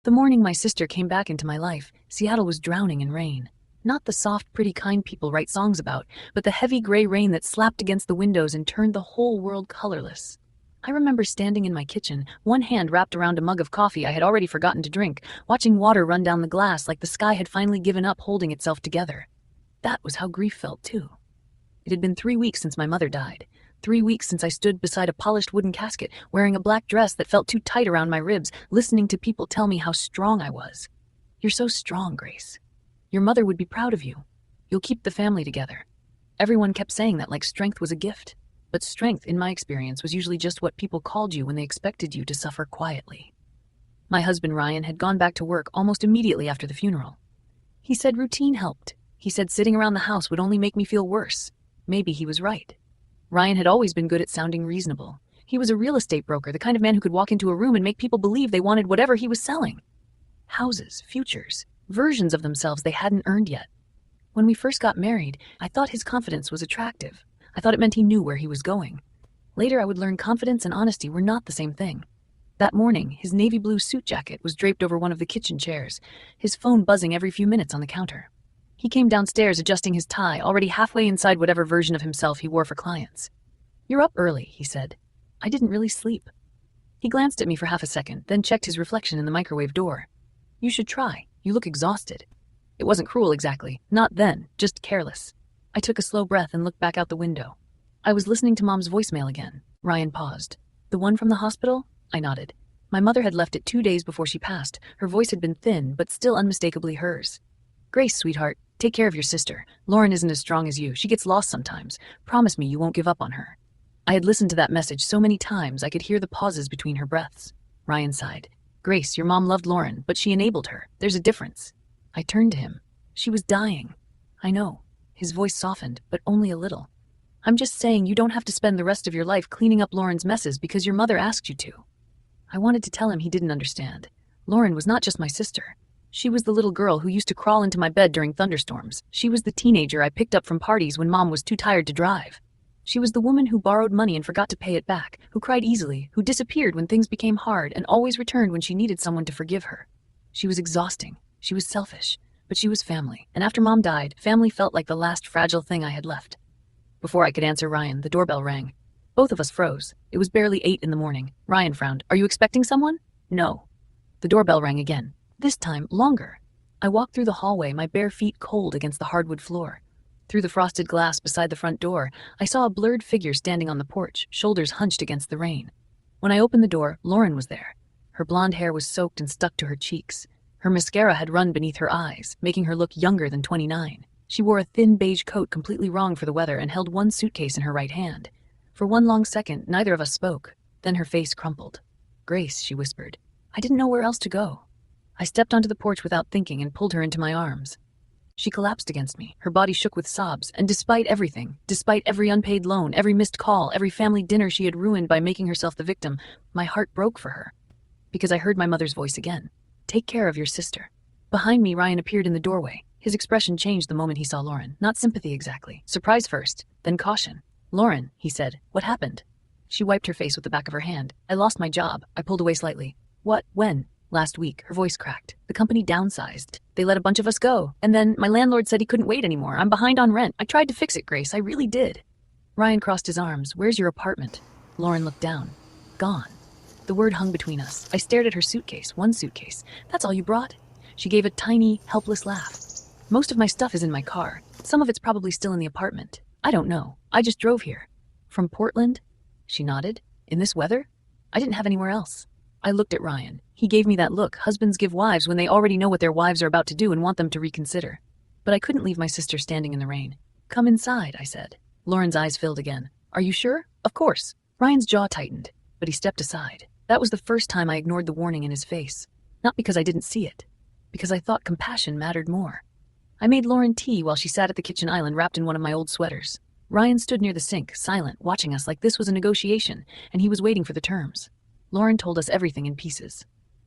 The morning my sister came back into my life, Seattle was drowning in rain. Not the soft, pretty kind people write songs about, but the heavy gray rain that slapped against the windows and turned the whole world colorless. I remember standing in my kitchen, one hand wrapped around a mug of coffee I had already forgotten to drink, watching water run down the glass like the sky had finally given up holding itself together. That was how grief felt, too. It had been 3 weeks since my mother died. 3 weeks since I stood beside a polished wooden casket, wearing a black dress that felt too tight around my ribs, listening to people tell me how strong I was. "You're so strong, Grace. Your mother would be proud of you. You'll keep the family together." Everyone kept saying that like strength was a gift. But strength, in my experience, was usually just what people called you when they expected you to suffer quietly. My husband Ryan had gone back to work almost immediately after the funeral. He said routine helped. He said sitting around the house would only make me feel worse. Maybe he was right. Ryan had always been good at sounding reasonable. He was a real estate broker, the kind of man who could walk into a room and make people believe they wanted whatever he was selling. Houses, futures, versions of themselves they hadn't earned yet. When we first got married, I thought his confidence was attractive. I thought it meant he knew where he was going. Later, I would learn confidence and honesty were not the same thing. That morning, his navy blue suit jacket was draped over one of the kitchen chairs, his phone buzzing every few minutes on the counter. He came downstairs adjusting his tie, already halfway inside whatever version of himself he wore for clients. "You're up early," he said. "I didn't really sleep." He glanced at me for half a second, then checked his reflection in the microwave door. "You should try. You look exhausted." It wasn't cruel exactly. Not then, just careless. I took a slow breath and looked back out the window. I was listening to Mom's voicemail again. Ryan paused. "The one from the hospital?" I nodded. My mother had left it 2 days before she passed. Her voice had been thin, but still unmistakably hers. "Grace, sweetheart, take care of your sister. Lauren isn't as strong as you. She gets lost sometimes. Promise me you won't give up on her." I had listened to that message so many times I could hear the pauses between her breaths. Ryan sighed. "Grace, your mom loved Lauren, but she enabled her. There's a difference." I turned to him. "She was dying." "I know." His voice softened, but only a little. "I'm just saying you don't have to spend the rest of your life cleaning up Lauren's messes because your mother asked you to." I wanted to tell him he didn't understand. Lauren was not just my sister. She was the little girl who used to crawl into my bed during thunderstorms. She was the teenager I picked up from parties when Mom was too tired to drive. She was the woman who borrowed money and forgot to pay it back, who cried easily, who disappeared when things became hard and always returned when she needed someone to forgive her. She was exhausting. She was selfish. But she was family, and after Mom died, family felt like the last fragile thing I had left. Before I could answer Ryan, the doorbell rang. Both of us froze. It was barely 8 in the morning. Ryan frowned. "Are you expecting someone?" "No." The doorbell rang again. This time, longer. I walked through the hallway, my bare feet cold against the hardwood floor. Through the frosted glass beside the front door, I saw a blurred figure standing on the porch, shoulders hunched against the rain. When I opened the door, Lauren was there. Her blonde hair was soaked and stuck to her cheeks. Her mascara had run beneath her eyes, making her look younger than 29. She wore a thin beige coat completely wrong for the weather and held one suitcase in her right hand. For one long second, neither of us spoke. Then her face crumpled. "Grace," she whispered. I didn't know where else to go. I stepped onto the porch without thinking and pulled her into my arms. She collapsed against me. Her body shook with sobs, and despite everything, despite every unpaid loan, every missed call, every family dinner she had ruined by making herself the victim, my heart broke for her. Because I heard my mother's voice again. "Take care of your sister." Behind me, Ryan appeared in the doorway. His expression changed the moment he saw Lauren. Not sympathy exactly. Surprise first, then caution. "Lauren," he said, "what happened?" She wiped her face with the back of her hand. "I lost my job." I pulled away slightly. "What? When?" "Last week." Her voice cracked. "The company downsized. They let a bunch of us go. And then my landlord said he couldn't wait anymore. I'm behind on rent. I tried to fix it, Grace. I really did." Ryan crossed his arms. "Where's your apartment?" Lauren looked down. "Gone." The word hung between us. I stared at her suitcase. One suitcase. "That's all you brought?" She gave a tiny, helpless laugh. "Most of my stuff is in my car. Some of it's probably still in the apartment. I don't know. I just drove here." "From Portland?" She nodded. "In this weather?" "I didn't have anywhere else." I looked at Ryan. He gave me that look husbands give wives when they already know what their wives are about to do and want them to reconsider. But I couldn't leave my sister standing in the rain. "Come inside," I said. Lauren's eyes filled again. "Are you sure?" "Of course." Ryan's jaw tightened, but he stepped aside. That was the first time I ignored the warning in his face. Not because I didn't see it. Because I thought compassion mattered more. I made Lauren tea while she sat at the kitchen island wrapped in one of my old sweaters. Ryan stood near the sink, silent, watching us like this was a negotiation, and he was waiting for the terms. Lauren told us everything in pieces.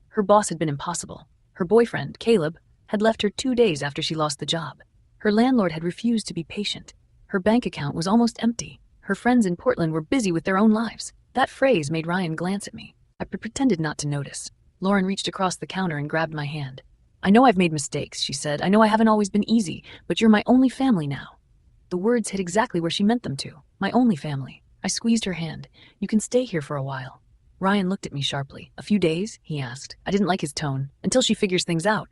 Her boss had been impossible. Her boyfriend, Caleb, had left her 2 days after she lost the job. Her landlord had refused to be patient. Her bank account was almost empty. Her friends in Portland were busy with their own lives. That phrase made Ryan glance at me. I pretended not to notice. Lauren reached across the counter and grabbed my hand. I know I've made mistakes, she said. I know I haven't always been easy, but you're my only family now. The words hit exactly where she meant them to. My only family. I squeezed her hand. You can stay here for a while. Ryan looked at me sharply. A few days? He asked. I didn't like his tone. Until she figures things out.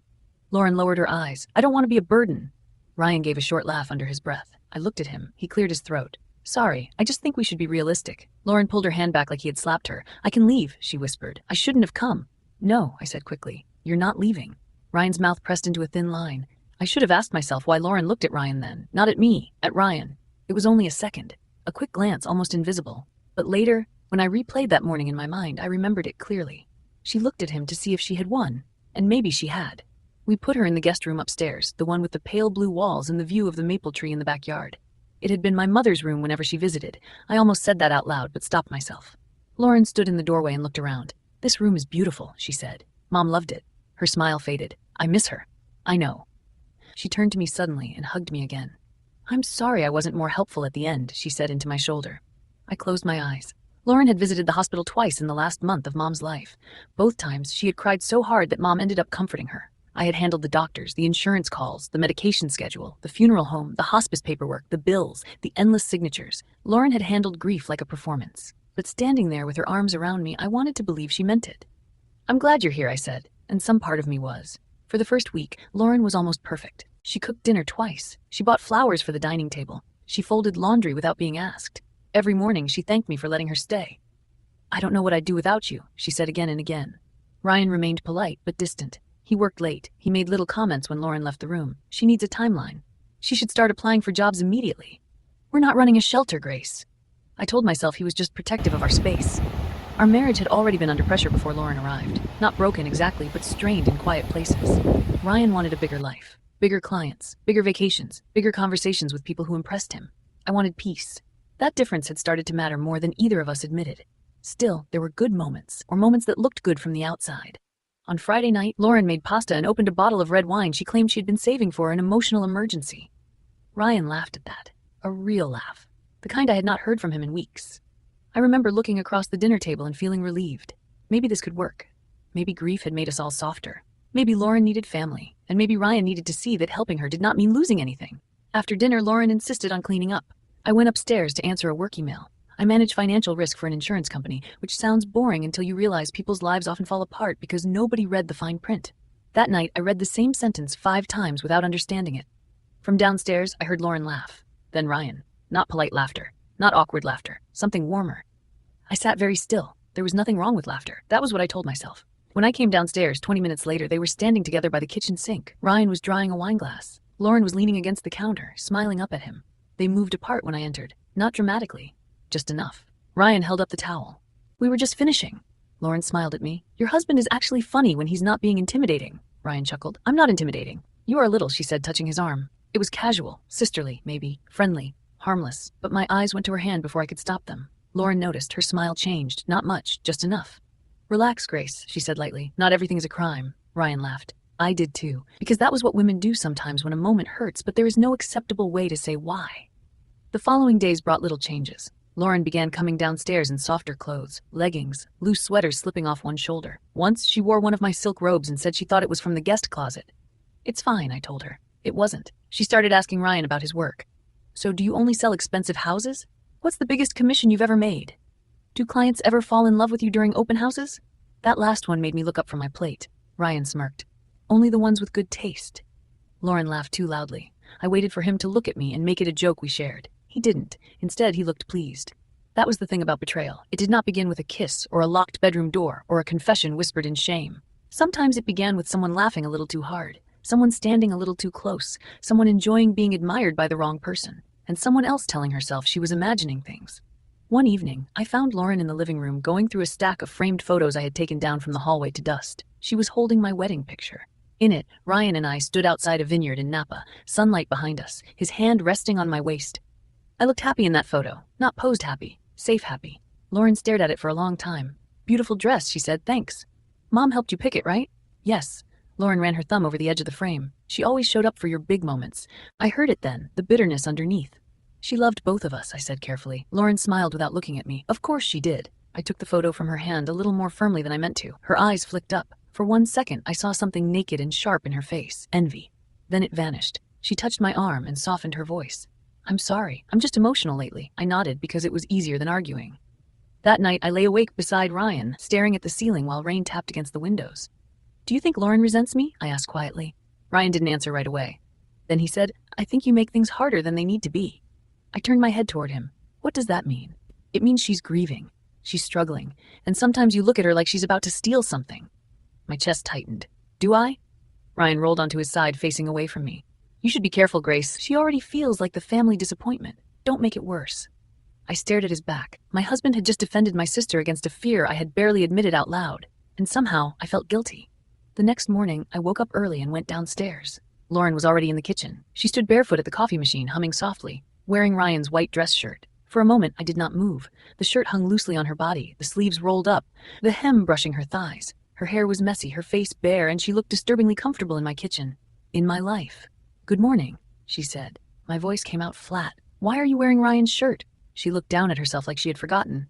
Lauren lowered her eyes. I don't want to be a burden. Ryan gave a short laugh under his breath. I looked at him. He cleared his throat. Sorry, I just think we should be realistic. Lauren pulled her hand back like he had slapped her. I can leave, she whispered. I shouldn't have come. No, I said quickly. You're not leaving. Ryan's mouth pressed into a thin line. I should have asked myself why Lauren looked at Ryan then. Not at me, at Ryan. It was only a second. A quick glance, almost invisible. But later, when I replayed that morning in my mind, I remembered it clearly. She looked at him to see if she had won. And maybe she had. We put her in the guest room upstairs, the one with the pale blue walls and the view of the maple tree in the backyard. It had been my mother's room whenever she visited. I almost said that out loud, but stopped myself. Lauren stood in the doorway and looked around. This room is beautiful, she said. Mom loved it. Her smile faded. I miss her. I know. She turned to me suddenly and hugged me again. I'm sorry I wasn't more helpful at the end, she said into my shoulder. I closed my eyes. Lauren had visited the hospital twice in the last month of Mom's life. Both times, she had cried so hard that Mom ended up comforting her. I had handled the doctors, the insurance calls, the medication schedule, the funeral home, the hospice paperwork, the bills, the endless signatures. Lauren had handled grief like a performance. But standing there with her arms around me, I wanted to believe she meant it. I'm glad you're here, I said, and some part of me was. For the first week, Lauren was almost perfect. She cooked dinner twice. She bought flowers for the dining table. She folded laundry without being asked. Every morning, she thanked me for letting her stay. I don't know what I'd do without you, she said again and again. Ryan remained polite but distant. He worked late. He made little comments when Lauren left the room. She needs a timeline. She should start applying for jobs immediately. We're not running a shelter, Grace. I told myself he was just protective of our space. Our marriage had already been under pressure before Lauren arrived. Not broken exactly, but strained in quiet places. Ryan wanted a bigger life. Bigger clients, bigger vacations, bigger conversations with people who impressed him. I wanted peace. That difference had started to matter more than either of us admitted. Still, there were good moments, or moments that looked good from the outside. On Friday night, Lauren made pasta and opened a bottle of red wine she claimed she had been saving for an emotional emergency. Ryan laughed at that. A real laugh. The kind I had not heard from him in weeks. I remember looking across the dinner table and feeling relieved. Maybe this could work. Maybe grief had made us all softer. Maybe Lauren needed family, and maybe Ryan needed to see that helping her did not mean losing anything. After dinner, Lauren insisted on cleaning up. I went upstairs to answer a work email. I manage financial risk for an insurance company, which sounds boring until you realize people's lives often fall apart because nobody read the fine print. That night, I read the same sentence 5 times without understanding it. From downstairs, I heard Lauren laugh. Then Ryan. Not polite laughter. Not awkward laughter. Something warmer. I sat very still. There was nothing wrong with laughter. That was what I told myself. When I came downstairs 20 minutes later, they were standing together by the kitchen sink. Ryan was drying a wine glass. Lauren was leaning against the counter, smiling up at him. They moved apart when I entered. Not dramatically. Just enough. Ryan held up the towel. We were just finishing. Lauren smiled at me. Your husband is actually funny when he's not being intimidating. Ryan chuckled. I'm not intimidating. You are a little, she said, touching his arm. It was casual, sisterly, maybe, friendly, harmless, but my eyes went to her hand before I could stop them. Lauren noticed. Her smile changed. Not much, just enough. Relax, Grace, she said lightly. Not everything is a crime. Ryan laughed. I did too, because that was what women do sometimes when a moment hurts, but there is no acceptable way to say why. The following days brought little changes. Lauren began coming downstairs in softer clothes, leggings, loose sweaters slipping off one shoulder. Once, she wore one of my silk robes and said she thought it was from the guest closet. It's fine, I told her. It wasn't. She started asking Ryan about his work. So do you only sell expensive houses? What's the biggest commission you've ever made? Do clients ever fall in love with you during open houses? That last one made me look up from my plate. Ryan smirked. Only the ones with good taste. Lauren laughed too loudly. I waited for him to look at me and make it a joke we shared. He didn't. Instead, he looked pleased. That was the thing about betrayal. It did not begin with a kiss or a locked bedroom door or a confession whispered in shame. Sometimes it began with someone laughing a little too hard, someone standing a little too close, someone enjoying being admired by the wrong person, and someone else telling herself she was imagining things. One evening, I found Lauren in the living room going through a stack of framed photos I had taken down from the hallway to dust. She was holding my wedding picture. In it, Ryan and I stood outside a vineyard in Napa, sunlight behind us, his hand resting on my waist. I looked happy in that photo, not posed happy, safe happy. Lauren stared at it for a long time. Beautiful dress, she said, thanks. Mom helped you pick it, right? Yes. Lauren ran her thumb over the edge of the frame. She always showed up for your big moments. I heard it then, the bitterness underneath. She loved both of us, I said carefully. Lauren smiled without looking at me. Of course she did. I took the photo from her hand a little more firmly than I meant to. Her eyes flicked up. For 1 second, I saw something naked and sharp in her face. Envy. Then it vanished. She touched my arm and softened her voice. I'm sorry. I'm just emotional lately. I nodded because it was easier than arguing. That night, I lay awake beside Ryan, staring at the ceiling while rain tapped against the windows. Do you think Lauren resents me? I asked quietly. Ryan didn't answer right away. Then he said, I think you make things harder than they need to be. I turned my head toward him. What does that mean? It means she's grieving. She's struggling. And sometimes you look at her like she's about to steal something. My chest tightened. Do I? Ryan rolled onto his side, facing away from me. You should be careful, Grace. She already feels like the family disappointment. Don't make it worse. I stared at his back. My husband had just defended my sister against a fear I had barely admitted out loud. And somehow, I felt guilty. The next morning, I woke up early and went downstairs. Lauren was already in the kitchen. She stood barefoot at the coffee machine, humming softly, wearing Ryan's white dress shirt. For a moment, I did not move. The shirt hung loosely on her body, the sleeves rolled up, the hem brushing her thighs. Her hair was messy, her face bare, and she looked disturbingly comfortable in my kitchen. In my life. Good morning, she said. My voice came out flat. Why are you wearing Ryan's shirt? She looked down at herself like she had forgotten.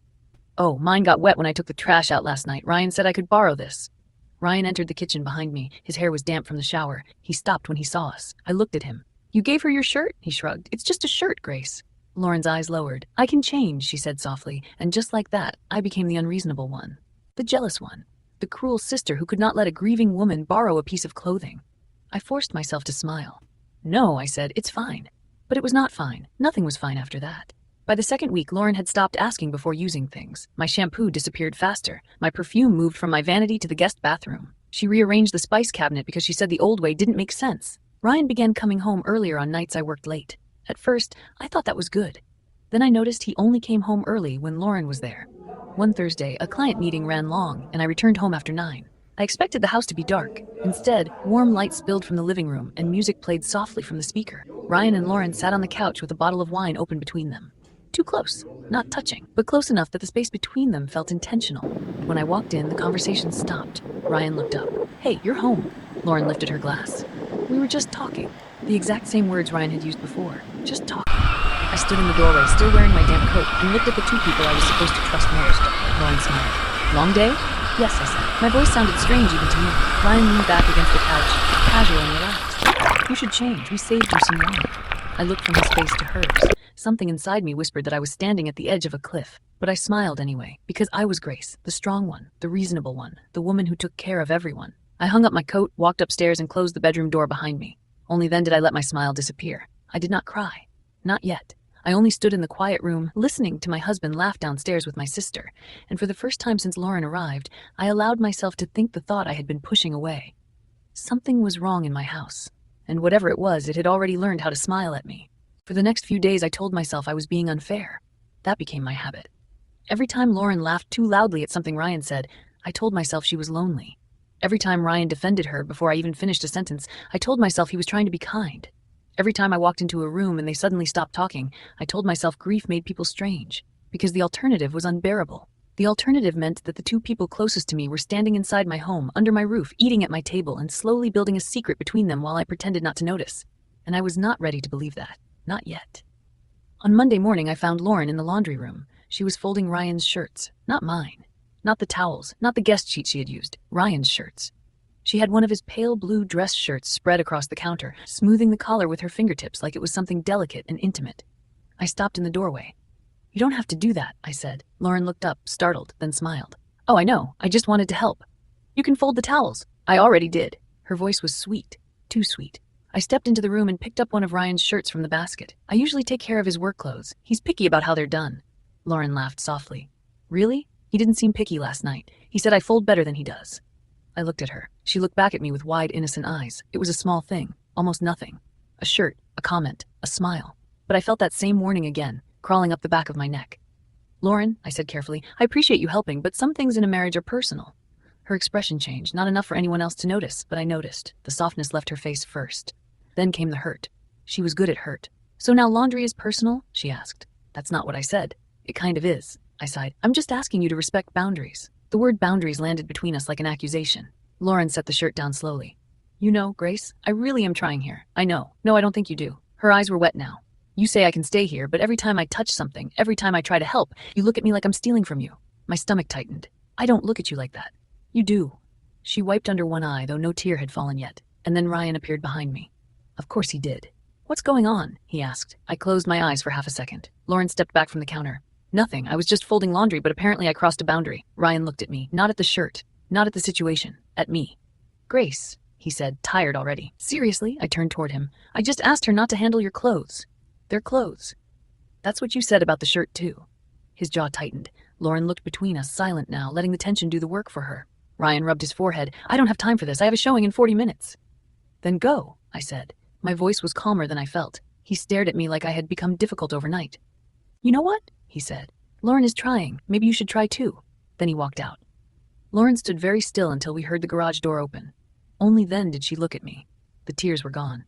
Oh, mine got wet when I took the trash out last night. Ryan said I could borrow this. Ryan entered the kitchen behind me. His hair was damp from the shower. He stopped when he saw us. I looked at him. You gave her your shirt? He shrugged. It's just a shirt, Grace. Lauren's eyes lowered. I can change, she said softly, and just like that, I became the unreasonable one. The jealous one. The cruel sister who could not let a grieving woman borrow a piece of clothing. I forced myself to smile. No, I said, it's fine. But it was not fine. Nothing was fine after that. By the second week, Lauren had stopped asking before using things. My shampoo disappeared faster. My perfume moved from my vanity to the guest bathroom. She rearranged the spice cabinet because she said the old way didn't make sense. Ryan began coming home earlier on nights I worked late. At first, I thought that was good. Then I noticed he only came home early when Lauren was there. One Thursday, a client meeting ran long, and I returned home after 9. I expected the house to be dark. Instead, warm light spilled from the living room, and music played softly from the speaker. Ryan and Lauren sat on the couch with a bottle of wine open between them. Too close, not touching, but close enough that the space between them felt intentional. When I walked in, the conversation stopped. Ryan looked up. Hey, you're home. Lauren lifted her glass. We were just talking. The exact same words Ryan had used before. Just talking. I stood in the doorway, still wearing my damp coat, and looked at the two people I was supposed to trust most. Lauren smiled. Long day? Yes, I said. My voice sounded strange even to me. Ryan leaned back against the couch, casual and relaxed. You should change. We saved you some wine. I looked from his face to hers. Something inside me whispered that I was standing at the edge of a cliff. But I smiled anyway, because I was Grace, the strong one, the reasonable one, the woman who took care of everyone. I hung up my coat, walked upstairs, and closed the bedroom door behind me. Only then did I let my smile disappear. I did not cry. Not yet. I only stood in the quiet room, listening to my husband laugh downstairs with my sister, and for the first time since Lauren arrived, I allowed myself to think the thought I had been pushing away. Something was wrong in my house, and whatever it had already learned how to smile at me. For the next few days, I told myself I was being unfair. That became my habit. Every time Lauren laughed too loudly at something Ryan said, I told myself she was lonely. Every time Ryan defended her before I even finished a sentence, I told myself he was trying to be kind. Every time I walked into a room and they suddenly stopped talking, I told myself grief made people strange, because the alternative was unbearable. The alternative meant that the two people closest to me were standing inside my home, under my roof, eating at my table, and slowly building a secret between them while I pretended not to notice. And I was not ready to believe that. Not yet. On Monday morning, I found Lauren in the laundry room. She was folding Ryan's shirts, not mine. Not the towels, not the guest sheet she had used, Ryan's shirts. She had one of his pale blue dress shirts spread across the counter, smoothing the collar with her fingertips like it was something delicate and intimate. I stopped in the doorway. You don't have to do that, I said. Lauren looked up, startled, then smiled. Oh, I know. I just wanted to help. You can fold the towels. I already did. Her voice was sweet. Too sweet. I stepped into the room and picked up one of Ryan's shirts from the basket. I usually take care of his work clothes. He's picky about how they're done. Lauren laughed softly. Really? He didn't seem picky last night. He said I fold better than he does. I looked at her. She looked back at me with wide, innocent eyes. It was a small thing. Almost nothing. A shirt, a comment, a smile. But I felt that same warning again, crawling up the back of my neck. Lauren, I said carefully, I appreciate you helping, but some things in a marriage are personal. Her expression changed, not enough for anyone else to notice, but I noticed. The softness left her face first. Then came the hurt. She was good at hurt. So now laundry is personal? She asked. That's not what I said. It kind of is. I sighed. I'm just asking you to respect boundaries. The word boundaries landed between us like an accusation. Lauren set the shirt down slowly. You know, Grace, I really am trying here. I know. No, I don't think you do. Her eyes were wet now. You say I can stay here, but every time I touch something, every time I try to help, you look at me like I'm stealing from you. My stomach tightened. I don't look at you like that. You do. She wiped under one eye, though no tear had fallen yet, and then Ryan appeared behind me. Of course he did. What's going on? He asked. I closed my eyes for half a second. Lauren stepped back from the counter. Nothing. I was just folding laundry, but apparently I crossed a boundary. Ryan looked at me, not at the shirt, not at the situation, at me. Grace, he said, tired already. Seriously? I turned toward him. I just asked her not to handle your clothes. They're clothes. That's what you said about the shirt, too. His jaw tightened. Lauren looked between us, silent now, letting the tension do the work for her. Ryan rubbed his forehead. I don't have time for this. I have a showing in 40 minutes. Then go, I said. My voice was calmer than I felt. He stared at me like I had become difficult overnight. You know what? He said. Lauren is trying. Maybe you should try too. Then he walked out. Lauren stood very still until we heard the garage door open. Only then did she look at me. The tears were gone.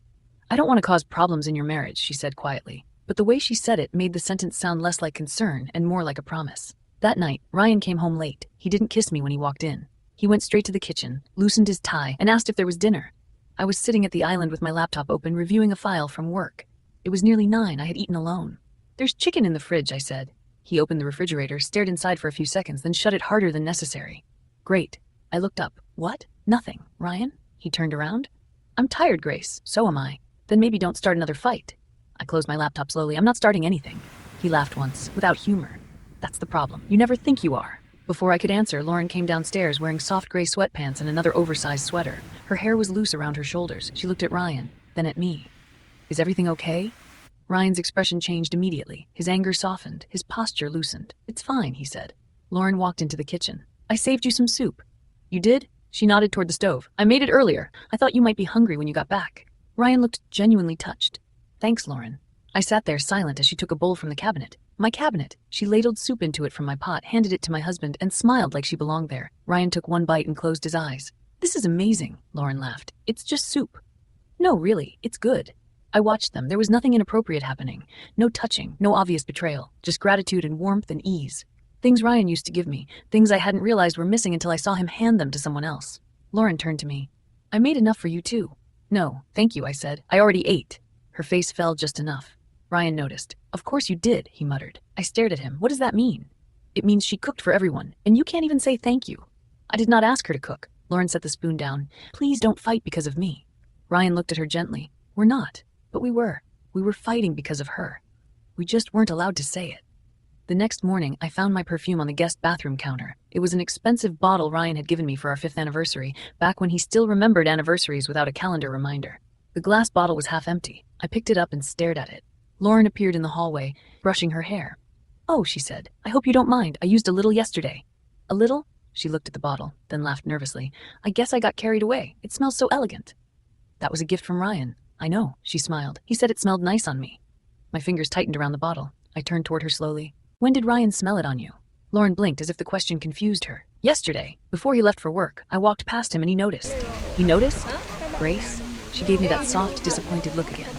I don't want to cause problems in your marriage, she said quietly. But the way she said it made the sentence sound less like concern and more like a promise. That night, Ryan came home late. He didn't kiss me when he walked in. He went straight to the kitchen, loosened his tie, and asked if there was dinner. I was sitting at the island with my laptop open, reviewing a file from work. It was nearly 9. I had eaten alone. There's chicken in the fridge, I said. He opened the refrigerator, stared inside for a few seconds, then shut it harder than necessary. Great. I looked up. What? Nothing. Ryan? He turned around. I'm tired, Grace. So am I. Then maybe don't start another fight. I closed my laptop slowly. I'm not starting anything. He laughed once, without humor. That's the problem. You never think you are. Before I could answer, Lauren came downstairs wearing soft gray sweatpants and another oversized sweater. Her hair was loose around her shoulders. She looked at Ryan, then at me. Is everything okay? Ryan's expression changed immediately. His anger softened. His posture loosened. It's fine, he said. Lauren walked into the kitchen. I saved you some soup. You did? She nodded toward the stove. I made it earlier. I thought you might be hungry when you got back. Ryan looked genuinely touched. Thanks, Lauren. I sat there silent as she took a bowl from the cabinet. My cabinet. She ladled soup into it from my pot, handed it to my husband, and smiled like she belonged there. Ryan took one bite and closed his eyes. This is amazing, Lauren laughed. It's just soup. No, really, it's good. I watched them. There was nothing inappropriate happening. No touching, no obvious betrayal. Just gratitude and warmth and ease. Things Ryan used to give me. Things I hadn't realized were missing until I saw him hand them to someone else. Lauren turned to me. I made enough for you too. No, thank you, I said. I already ate. Her face fell just enough. Ryan noticed. Of course you did, he muttered. I stared at him. What does that mean? It means she cooked for everyone, and you can't even say thank you. I did not ask her to cook. Lauren set the spoon down. Please don't fight because of me. Ryan looked at her gently. We're not, but we were. We were fighting because of her. We just weren't allowed to say it. The next morning, I found my perfume on the guest bathroom counter. It was an expensive bottle Ryan had given me for our 5th anniversary, back when he still remembered anniversaries without a calendar reminder. The glass bottle was half empty. I picked it up and stared at it. Lauren appeared in the hallway, brushing her hair. Oh, she said. I hope you don't mind. I used a little yesterday. A little? She looked at the bottle, then laughed nervously. I guess I got carried away. It smells so elegant. That was a gift from Ryan. I know, she smiled. He said it smelled nice on me. My fingers tightened around the bottle. I turned toward her slowly. When did Ryan smell it on you? Lauren blinked as if the question confused her. Yesterday, before he left for work, I walked past him and he noticed. He noticed? Grace? She gave me that soft, disappointed look again.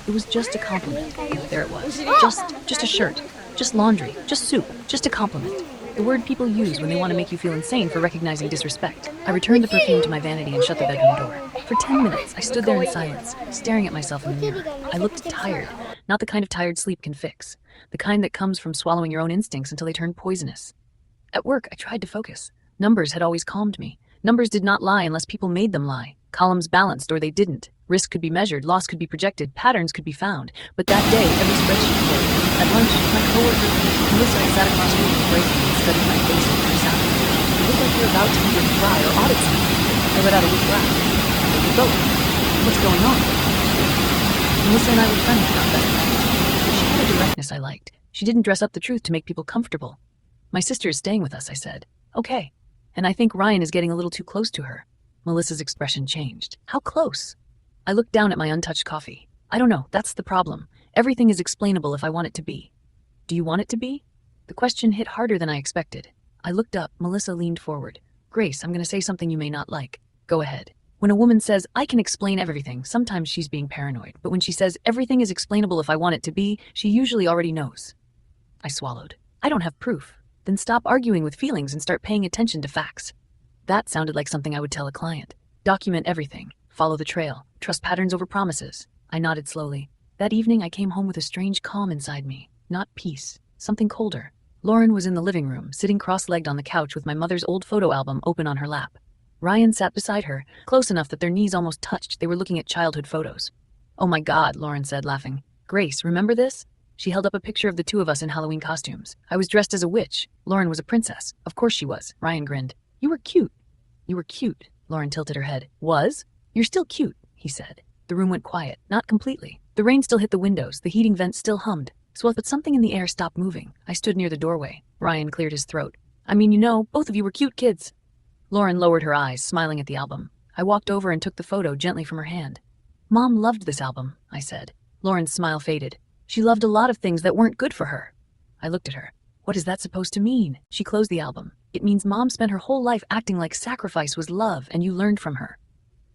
It was just a compliment. There it was. Just a shirt. Just laundry. Just soup. Just a compliment. The word people use when they want to make you feel insane for recognizing disrespect. I returned the perfume to my vanity and shut the bedroom door. For 10 minutes, I stood there in silence, staring at myself in the mirror. I looked tired. Not the kind of tired sleep can fix. The kind that comes from swallowing your own instincts until they turn poisonous. At work, I tried to focus. Numbers had always calmed me. Numbers did not lie unless people made them lie. Columns balanced or they didn't. Risk could be measured, loss could be projected, patterns could be found. But that day, every spreadsheet worked. At lunch, my coworker, Melissa, sat across from me breaking and studied my face with her sound. You look like you're about to either cry or audit something. I let out a weak laugh. We both. What's going on? Melissa and I were friends, not best friends. She had a directness I liked. She didn't dress up the truth to make people comfortable. My sister is staying with us, I said. Okay. And I think Ryan is getting a little too close to her. Melissa's expression changed. How close? I looked down at my untouched coffee. I don't know, that's the problem. Everything is explainable if I want it to be. Do you want it to be? The question hit harder than I expected. I looked up. Melissa leaned forward. Grace, I'm going to say something you may not like. Go ahead. When a woman says, I can explain everything, sometimes she's being paranoid. But when she says, everything is explainable if I want it to be, she usually already knows. I swallowed. I don't have proof. Then stop arguing with feelings and start paying attention to facts. That sounded like something I would tell a client. Document everything. Follow the trail. Trust patterns over promises. I nodded slowly. That evening I came home with a strange calm inside me. Not peace. Something colder. Lauren was in the living room, sitting cross-legged on the couch with my mother's old photo album open on her lap. Ryan sat beside her, close enough that their knees almost touched. They were looking at childhood photos. "Oh my God," Lauren said, laughing. "Grace, remember this?" She held up a picture of the two of us in Halloween costumes. I was dressed as a witch. Lauren was a princess. Of course she was. Ryan grinned. "You were cute." "You were cute." Lauren tilted her head. "Was?" "You're still cute," he said. The room went quiet. Not completely. The rain still hit the windows. The heating vents still hummed. But something in the air stopped moving. I stood near the doorway. Ryan cleared his throat. "I mean, you know, both of you were cute kids." Lauren lowered her eyes, smiling at the album. I walked over and took the photo gently from her hand. "Mom loved this album," I said. Lauren's smile faded. "She loved a lot of things that weren't good for her." I looked at her. "What is that supposed to mean?" She closed the album. "It means Mom spent her whole life acting like sacrifice was love, and you learned from her."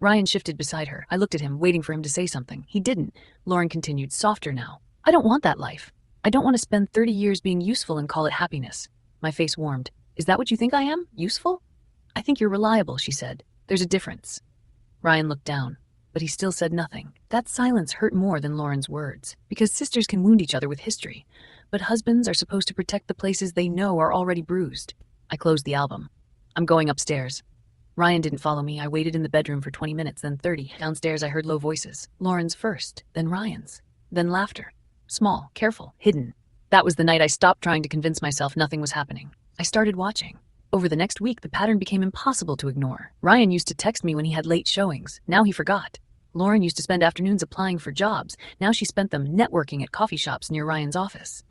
Ryan shifted beside her. I looked at him, waiting for him to say something. He didn't. Lauren continued, softer now. "I don't want that life. I don't want to spend 30 years being useful and call it happiness." My face warmed. "Is that what you think I am? Useful?" "I think you're reliable," she said. "There's a difference." Ryan looked down, but he still said nothing. That silence hurt more than Lauren's words, because sisters can wound each other with history, but husbands are supposed to protect the places they know are already bruised. I closed the album. "I'm going upstairs." Ryan didn't follow me. I waited in the bedroom for 20 minutes, then 30. Downstairs I heard low voices. Lauren's first, then Ryan's, then laughter. Small, careful, hidden. That was the night I stopped trying to convince myself nothing was happening. I started watching. Over the next week, the pattern became impossible to ignore. Ryan used to text me when he had late showings. Now he forgot. Lauren used to spend afternoons applying for jobs. Now she spent them networking at coffee shops near Ryan's office.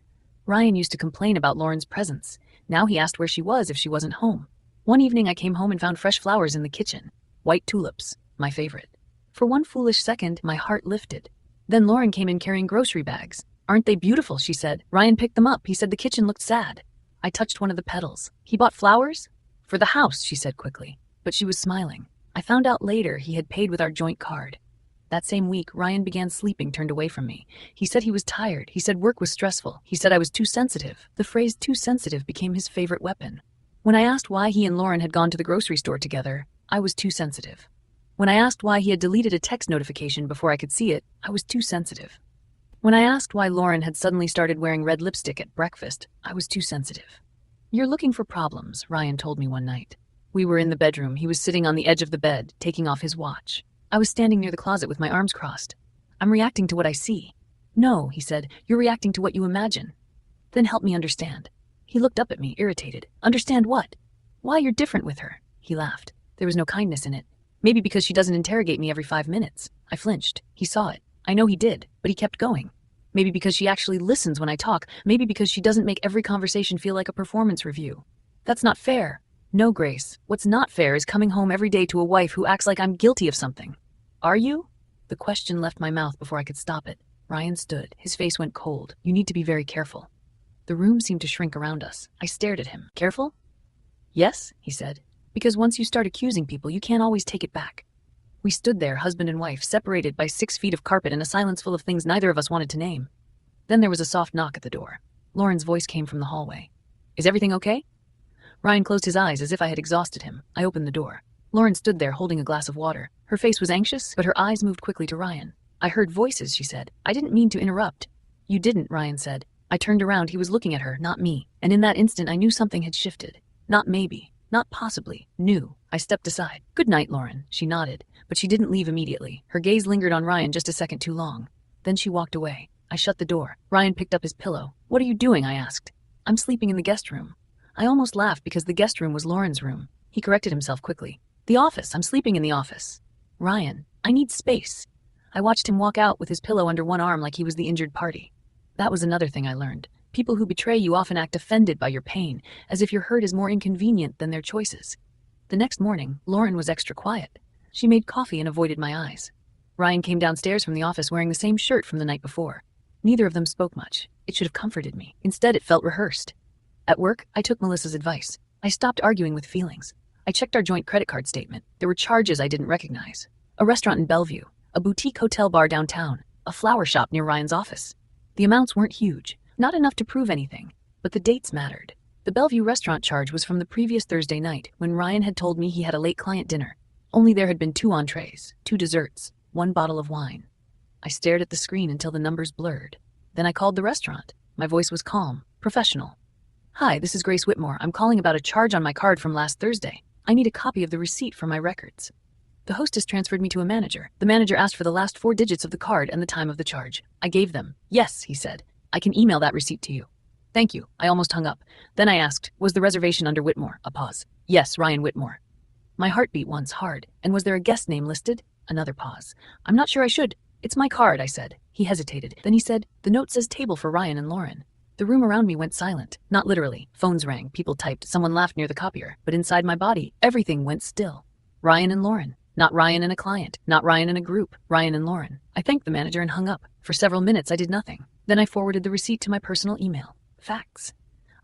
Ryan used to complain about Lauren's presence. Now he asked where she was if she wasn't home. One evening I came home and found fresh flowers in the kitchen. White tulips, my favorite. For one foolish second, my heart lifted. Then Lauren came in carrying grocery bags. "Aren't they beautiful?" she said. Ryan picked them up. He said the kitchen looked sad. I touched one of the petals. "He bought flowers?" "For the house," she said quickly. But she was smiling. I found out later he had paid with our joint card. That same week, Ryan began sleeping, turned away from me. He said he was tired. He said work was stressful. He said I was too sensitive. The phrase too sensitive became his favorite weapon. When I asked why he and Lauren had gone to the grocery store together, I was too sensitive. When I asked why he had deleted a text notification before I could see it, I was too sensitive. When I asked why Lauren had suddenly started wearing red lipstick at breakfast, I was too sensitive. "You're looking for problems," Ryan told me one night. We were in the bedroom. He was sitting on the edge of the bed, taking off his watch. I was standing near the closet with my arms crossed. "I'm reacting to what I see." "No," he said, "you're reacting to what you imagine." "Then help me understand." He looked up at me, irritated. "Understand what?" "Why you're different with her." He laughed. There was no kindness in it. "Maybe because she doesn't interrogate me every 5 minutes. I flinched. He saw it. I know he did, but he kept going. "Maybe because she actually listens when I talk. Maybe because she doesn't make every conversation feel like a performance review." "That's not fair." "No, Grace. What's not fair is coming home every day to a wife who acts like I'm guilty of something." "Are you?" The question left my mouth before I could stop it. Ryan stood. His face went cold. "You need to be very careful." The room seemed to shrink around us. I stared at him. "Careful?" "Yes," he said. "Because once you start accusing people, you can't always take it back." We stood there, husband and wife, separated by 6 feet of carpet and a silence full of things neither of us wanted to name. Then there was a soft knock at the door. Lauren's voice came from the hallway. "Is everything okay?" Ryan closed his eyes as if I had exhausted him. I opened the door. Lauren stood there holding a glass of water. Her face was anxious, but her eyes moved quickly to Ryan. "I heard voices," she said. "I didn't mean to interrupt." "You didn't," Ryan said. I turned around. He was looking at her, not me. And in that instant, I knew something had shifted. Not maybe, not possibly, knew. I stepped aside. "Good night, Lauren." She nodded, but she didn't leave immediately. Her gaze lingered on Ryan just a second too long. Then she walked away. I shut the door. Ryan picked up his pillow. "What are you doing?" I asked. "I'm sleeping in the guest room." I almost laughed because the guest room was Lauren's room. He corrected himself quickly. "The office. I'm sleeping in the office." "Ryan, I need space." I watched him walk out with his pillow under one arm like he was the injured party. That was another thing I learned. People who betray you often act offended by your pain, as if your hurt is more inconvenient than their choices. The next morning, Lauren was extra quiet. She made coffee and avoided my eyes. Ryan came downstairs from the office wearing the same shirt from the night before. Neither of them spoke much. It should have comforted me. Instead, it felt rehearsed. At work, I took Melissa's advice. I stopped arguing with feelings. I checked our joint credit card statement. There were charges I didn't recognize. A restaurant in Bellevue, a boutique hotel bar downtown, a flower shop near Ryan's office. The amounts weren't huge, not enough to prove anything, but the dates mattered. The Bellevue restaurant charge was from the previous Thursday night, when Ryan had told me he had a late client dinner. Only there had been 2 entrees, 2 desserts, 1 bottle of wine. I stared at the screen until the numbers blurred. Then I called the restaurant. My voice was calm, professional. Hi, this is Grace Whitmore. I'm calling about a charge on my card from last Thursday. I need a copy of the receipt for my records. The hostess transferred me to a manager. The manager asked for the last 4 digits of the card and the time of the charge. I gave them. Yes, he said. I can email that receipt to you. Thank you. I almost hung up. Then I asked, was the reservation under Whitmore? A pause. Yes, Ryan Whitmore. My heart beat once hard. And was there a guest name listed? Another pause. I'm not sure I should. It's my card, I said. He hesitated. Then he said, the note says table for Ryan and Lauren. The room around me went silent. Not literally. Phones rang, people typed, someone laughed near the copier. But inside my body, everything went still. Ryan and Lauren. Not Ryan and a client. Not Ryan and a group. Ryan and Lauren. I thanked the manager and hung up. For several minutes I did nothing. Then I forwarded the receipt to my personal email. Facts.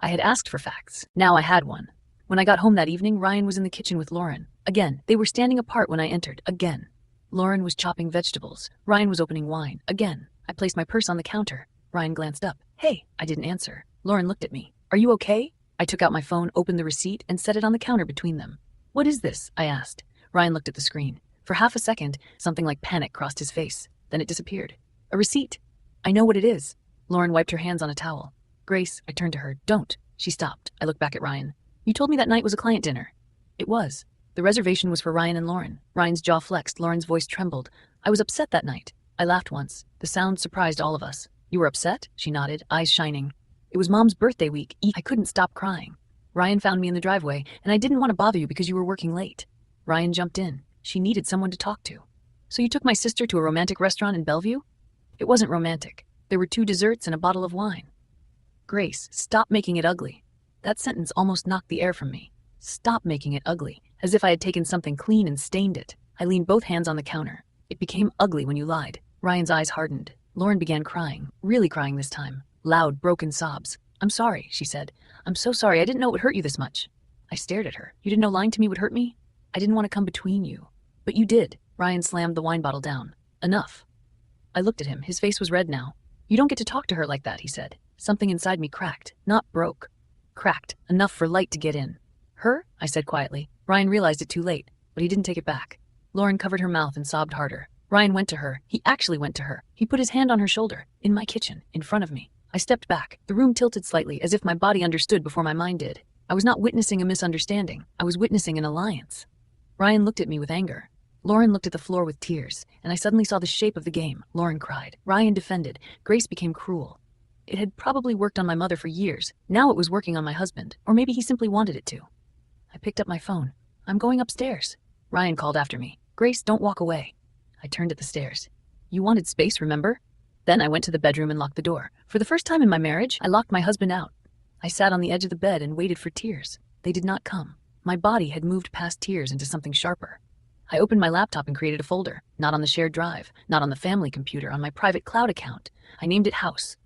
I had asked for facts. Now I had one. When I got home that evening, Ryan was in the kitchen with Lauren. Again. They were standing apart when I entered. Again. Lauren was chopping vegetables. Ryan was opening wine. Again. I placed my purse on the counter. Ryan glanced up. Hey, I didn't answer. Lauren looked at me. Are you okay? I took out my phone, opened the receipt, and set it on the counter between them. What is this? I asked. Ryan looked at the screen. For half a second, something like panic crossed his face. Then it disappeared. A receipt. I know what it is. Lauren wiped her hands on a towel. Grace, I turned to her. Don't. She stopped. I looked back at Ryan. You told me that night was a client dinner. It was. The reservation was for Ryan and Lauren. Ryan's jaw flexed. Lauren's voice trembled. I was upset that night. I laughed once. The sound surprised all of us. You were upset? She nodded, eyes shining. It was Mom's birthday week. I couldn't stop crying. Ryan found me in the driveway, and I didn't want to bother you because you were working late. Ryan jumped in. She needed someone to talk to. So you took my sister to a romantic restaurant in Bellevue? It wasn't romantic. There were 2 desserts and a bottle of wine. Grace, stop making it ugly. That sentence almost knocked the air from me. Stop making it ugly, as if I had taken something clean and stained it. I leaned both hands on the counter. It became ugly when you lied. Ryan's eyes hardened. Lauren began crying, really crying this time. Loud, broken sobs. I'm sorry, she said. I'm so sorry. I didn't know it would hurt you this much. I stared at her. You didn't know lying to me would hurt me? I didn't want to come between you. But you did. Ryan slammed the wine bottle down. Enough. I looked at him. His face was red now. You don't get to talk to her like that, he said. Something inside me cracked. Not broke. Cracked. Enough for light to get in. Her? I said quietly. Ryan realized it too late, but he didn't take it back. Lauren covered her mouth and sobbed harder. Ryan went to her. He actually went to her. He put his hand on her shoulder. In my kitchen. In front of me. I stepped back. The room tilted slightly, as if my body understood before my mind did. I was not witnessing a misunderstanding. I was witnessing an alliance. Ryan looked at me with anger. Lauren looked at the floor with tears, and I suddenly saw the shape of the game. Lauren cried. Ryan defended. Grace became cruel. It had probably worked on my mother for years. Now it was working on my husband. Or maybe he simply wanted it to. I picked up my phone. I'm going upstairs. Ryan called after me. Grace, don't walk away. I turned at the stairs. You wanted space, remember? Then I went to the bedroom and locked the door. For the first time in my marriage, I locked my husband out. I sat on the edge of the bed and waited for tears. They did not come. My body had moved past tears into something sharper. I opened my laptop and created a folder. Not on the shared drive, not on the family computer, on my private cloud account. I named it House.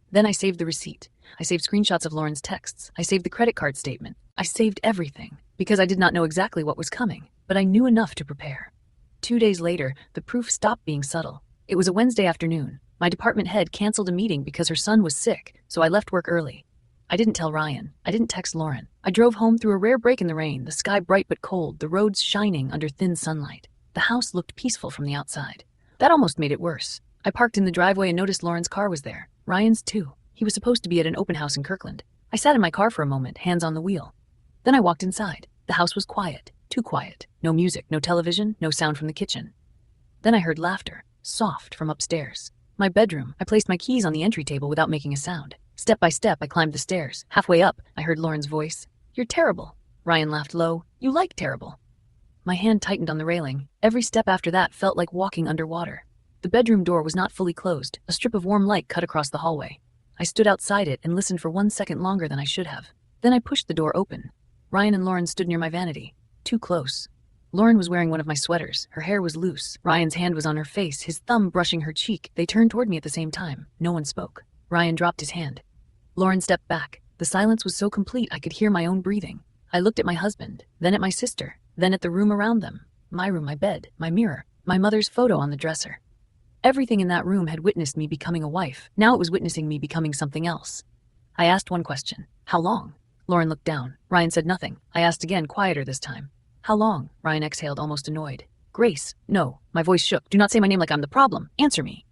Then I saved the receipt. I saved screenshots of Lauren's texts. I saved the credit card statement. I saved everything, because I did not know exactly what was coming, but I knew enough to prepare. 2 days later, the proof stopped being subtle. It was a Wednesday afternoon. My department head canceled a meeting because her son was sick, so I left work early. I didn't tell Ryan. I didn't text Lauren. I drove home through a rare break in the rain, the sky bright but cold, the roads shining under thin sunlight. The house looked peaceful from the outside. That almost made it worse. I parked in the driveway and noticed Lauren's car was there. Ryan's too. He was supposed to be at an open house in Kirkland. I sat in my car for a moment, hands on the wheel. Then I walked inside. The house was quiet. Too quiet. No music, no television, no sound from the kitchen. Then I heard laughter, soft, from upstairs. My bedroom. I placed my keys on the entry table without making a sound. Step by step, I climbed the stairs. Halfway up, I heard Lauren's voice. You're terrible. Ryan laughed low. You like terrible. My hand tightened on the railing. Every step after that felt like walking underwater. The bedroom door was not fully closed. A strip of warm light cut across the hallway. I stood outside it and listened for 1 second longer than I should have. Then I pushed the door open. Ryan and Lauren stood near my vanity. Too close. Lauren was wearing one of my sweaters. Her hair was loose. Ryan's hand was on her face, his thumb brushing her cheek. They turned toward me at the same time. No one spoke. Ryan dropped his hand. Lauren stepped back. The silence was so complete I could hear my own breathing. I looked at my husband, then at my sister, then at the room around them. My room, my bed, my mirror, my mother's photo on the dresser. Everything in that room had witnessed me becoming a wife. Now it was witnessing me becoming something else. I asked one question. How long? Lauren looked down. Ryan said nothing. I asked again, quieter this time. How long? Ryan exhaled, almost annoyed. Grace. No. My voice shook. Do not say my name like I'm the problem. Answer me.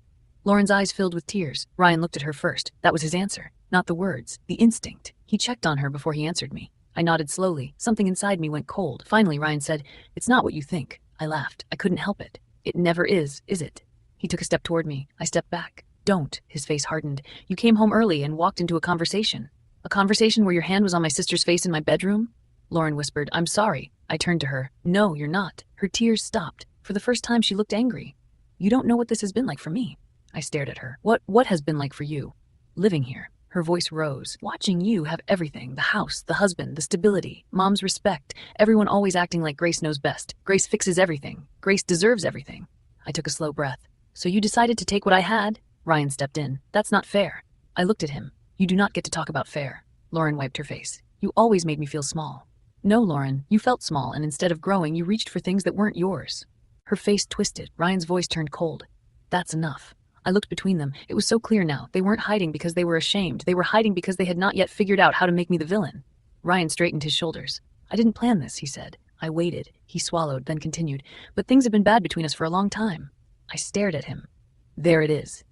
Lauren's eyes filled with tears. Ryan looked at her first. That was his answer. Not the words. The instinct. He checked on her before he answered me. I nodded slowly. Something inside me went cold. Finally, Ryan said, "It's not what you think." I laughed. I couldn't help it. "It never is it?" He took a step toward me. I stepped back. "Don't." His face hardened. "You came home early and walked into a conversation. A conversation where your hand was on my sister's face in my bedroom?" Lauren whispered, "I'm sorry." I turned to her. "No, you're not." Her tears stopped. For the first time, she looked angry. "You don't know what this has been like for me." I stared at her. What has been like for you? Living here." Her voice rose. "Watching you have everything, the house, the husband, the stability, Mom's respect, everyone always acting like Grace knows best. Grace fixes everything. Grace deserves everything." I took a slow breath. "So you decided to take what I had?" Ryan stepped in. "That's not fair." I looked at him. "You do not get to talk about fair." Lauren wiped her face. "You always made me feel small." "No, Lauren, you felt small, and instead of growing, you reached for things that weren't yours." Her face twisted. Ryan's voice turned cold. "That's enough." I looked between them. It was so clear now. They weren't hiding because they were ashamed. They were hiding because they had not yet figured out how to make me the villain. Ryan straightened his shoulders. "I didn't plan this," he said. I waited. He swallowed, then continued. "But things have been bad between us for a long time." I stared at him. "There it is."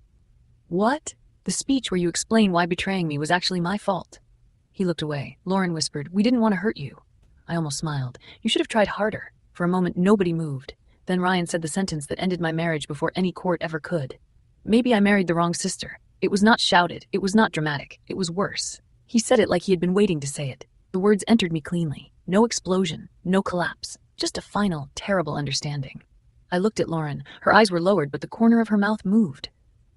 "What?" "The speech where you explain why betraying me was actually my fault." He looked away. Lauren whispered, "We didn't want to hurt you." I almost smiled. "You should have tried harder." For a moment, nobody moved. Then Ryan said the sentence that ended my marriage before any court ever could. "Maybe I married the wrong sister." It was not shouted. It was not dramatic. It was worse. He said it like he had been waiting to say it. The words entered me cleanly. No explosion. No collapse. Just a final, terrible understanding. I looked at Lauren. Her eyes were lowered, but the corner of her mouth moved.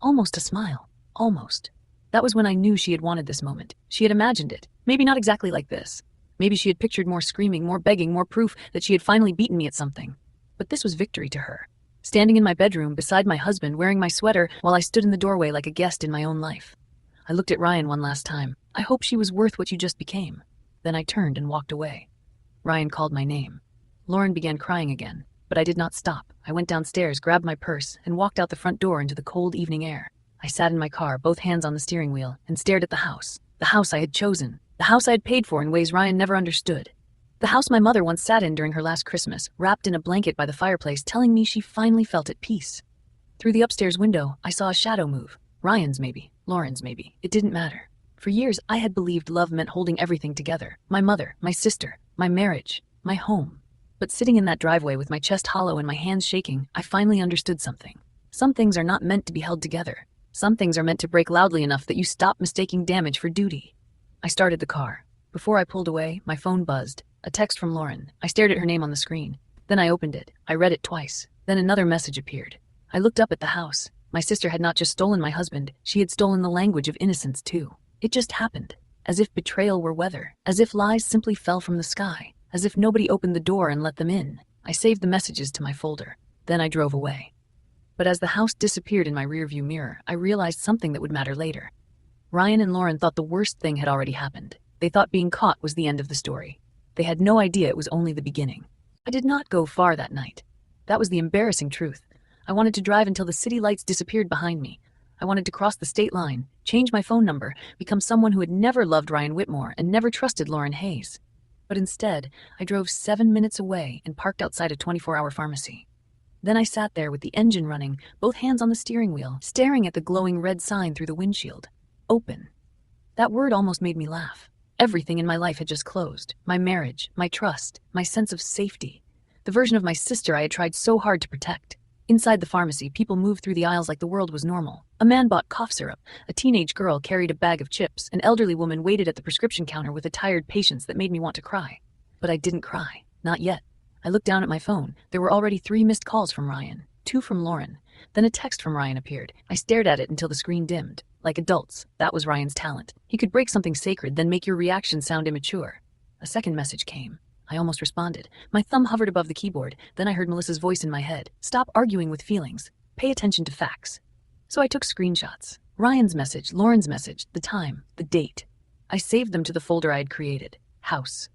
Almost a smile. Almost. That was when I knew she had wanted this moment. She had imagined it. Maybe not exactly like this. Maybe she had pictured more screaming, more begging, more proof that she had finally beaten me at something. But this was victory to her. Standing in my bedroom beside my husband, wearing my sweater, while I stood in the doorway like a guest in my own life. I looked at Ryan one last time. I hope she was worth what you just became. Then I turned and walked away. Ryan called my name. Lauren began crying again, but I did not stop. I went downstairs, grabbed my purse, and walked out the front door into the cold evening air. I sat in my car, both hands on the steering wheel, and stared at the house I had chosen, the house I had paid for in ways Ryan never understood. The house my mother once sat in during her last Christmas, wrapped in a blanket by the fireplace, telling me she finally felt at peace. Through the upstairs window, I saw a shadow move. Ryan's maybe, Lauren's maybe. It didn't matter. For years, I had believed love meant holding everything together. My mother, my sister, my marriage, my home. But sitting in that driveway with my chest hollow and my hands shaking, I finally understood something. Some things are not meant to be held together. Some things are meant to break loudly enough that you stop mistaking damage for duty. I started the car. Before I pulled away, my phone buzzed. A text from Lauren. I stared at her name on the screen. Then I opened it. I read it twice. Then another message appeared. I looked up at the house. My sister had not just stolen my husband, she had stolen the language of innocence too. It just happened. As if betrayal were weather. As if lies simply fell from the sky. As if nobody opened the door and let them in. I saved the messages to my folder. Then I drove away. But as the house disappeared in my rearview mirror, I realized something that would matter later. Ryan and Lauren thought the worst thing had already happened. They thought being caught was the end of the story. They had no idea it was only the beginning. I did not go far that night. That was the embarrassing truth. I wanted to drive until the city lights disappeared behind me. I wanted to cross the state line, change my phone number, become someone who had never loved Ryan Whitmore and never trusted Lauren Hayes. But instead, I drove 7 minutes away and parked outside a 24-hour pharmacy. Then I sat there with the engine running, both hands on the steering wheel, staring at the glowing red sign through the windshield. Open. That word almost made me laugh. Everything in my life had just closed. My marriage, my trust, my sense of safety. The version of my sister I had tried so hard to protect. Inside the pharmacy, people moved through the aisles like the world was normal. A man bought cough syrup. A teenage girl carried a bag of chips. An elderly woman waited at the prescription counter with a tired patience that made me want to cry. But I didn't cry. Not yet. I looked down at my phone. There were already 3 missed calls from Ryan. 2 from Lauren. Then a text from Ryan appeared. I stared at it until the screen dimmed. Like adults, that was Ryan's talent. He could break something sacred, then make your reaction sound immature. A second message came. I almost responded. My thumb hovered above the keyboard. Then I heard Melissa's voice in my head. Stop arguing with feelings. Pay attention to facts. So I took screenshots. Ryan's message, Lauren's message, the time, the date. I saved them to the folder I had created. House.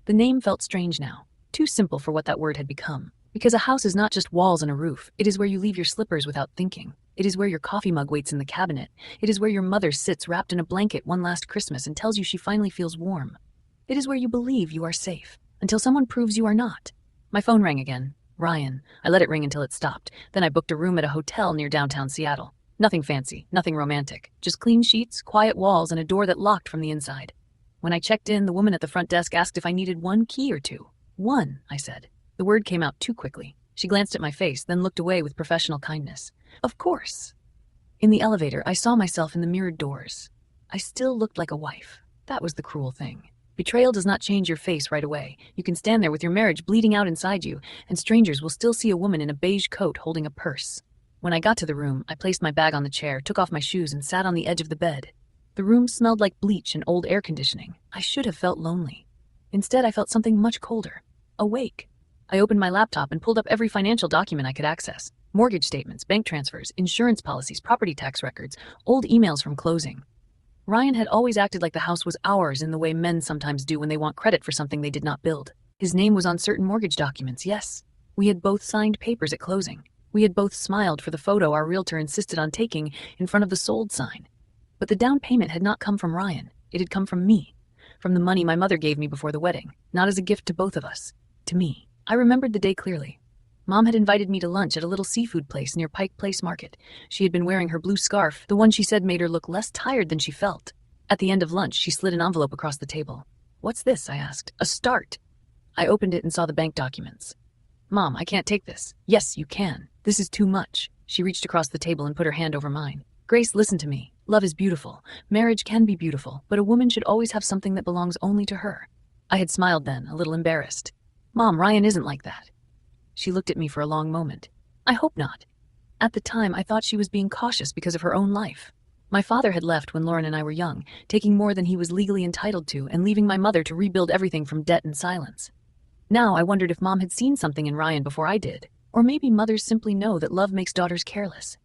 The name felt strange now. Too simple for what that word had become. Because a house is not just walls and a roof. It is where you leave your slippers without thinking. It is where your coffee mug waits in the cabinet. It is where your mother sits wrapped in a blanket one last Christmas and tells you she finally feels warm. It is where you believe you are safe, until someone proves you are not. My phone rang again. Ryan. I let it ring until it stopped. Then I booked a room at a hotel near downtown Seattle. Nothing fancy, nothing romantic. Just clean sheets, quiet walls, and a door that locked from the inside. When I checked in, the woman at the front desk asked if I needed one key or two. One, I said. The word came out too quickly. She glanced at my face, then looked away with professional kindness. Of course. In the elevator, I saw myself in the mirrored doors. I still looked like a wife. That was the cruel thing. Betrayal does not change your face right away. You can stand there with your marriage bleeding out inside you, and strangers will still see a woman in a beige coat holding a purse. When I got to the room, I placed my bag on the chair, took off my shoes, and sat on the edge of the bed. The room smelled like bleach and old air conditioning. I should have felt lonely. Instead, I felt something much colder. Awake. I opened my laptop and pulled up every financial document I could access. Mortgage statements, bank transfers, insurance policies, property tax records, old emails from closing. Ryan had always acted like the house was ours in the way men sometimes do when they want credit for something they did not build. His name was on certain mortgage documents, yes. We had both signed papers at closing. We had both smiled for the photo our realtor insisted on taking in front of the sold sign. But the down payment had not come from Ryan. It had come from me. From the money my mother gave me before the wedding. Not as a gift to both of us. To me. I remembered the day clearly. Mom had invited me to lunch at a little seafood place near Pike Place Market. She had been wearing her blue scarf, the one she said made her look less tired than she felt. At the end of lunch, she slid an envelope across the table. What's this? I asked. A start. I opened it and saw the bank documents. Mom, I can't take this. Yes, you can. This is too much. She reached across the table and put her hand over mine. Grace, listen to me. Love is beautiful. Marriage can be beautiful, but a woman should always have something that belongs only to her. I had smiled then, a little embarrassed. Mom, Ryan isn't like that. She looked at me for a long moment. I hope not. At the time, I thought she was being cautious because of her own life. My father had left when Lauren and I were young, taking more than he was legally entitled to and leaving my mother to rebuild everything from debt and silence. Now I wondered if Mom had seen something in Ryan before I did, or maybe mothers simply know that love makes daughters careless.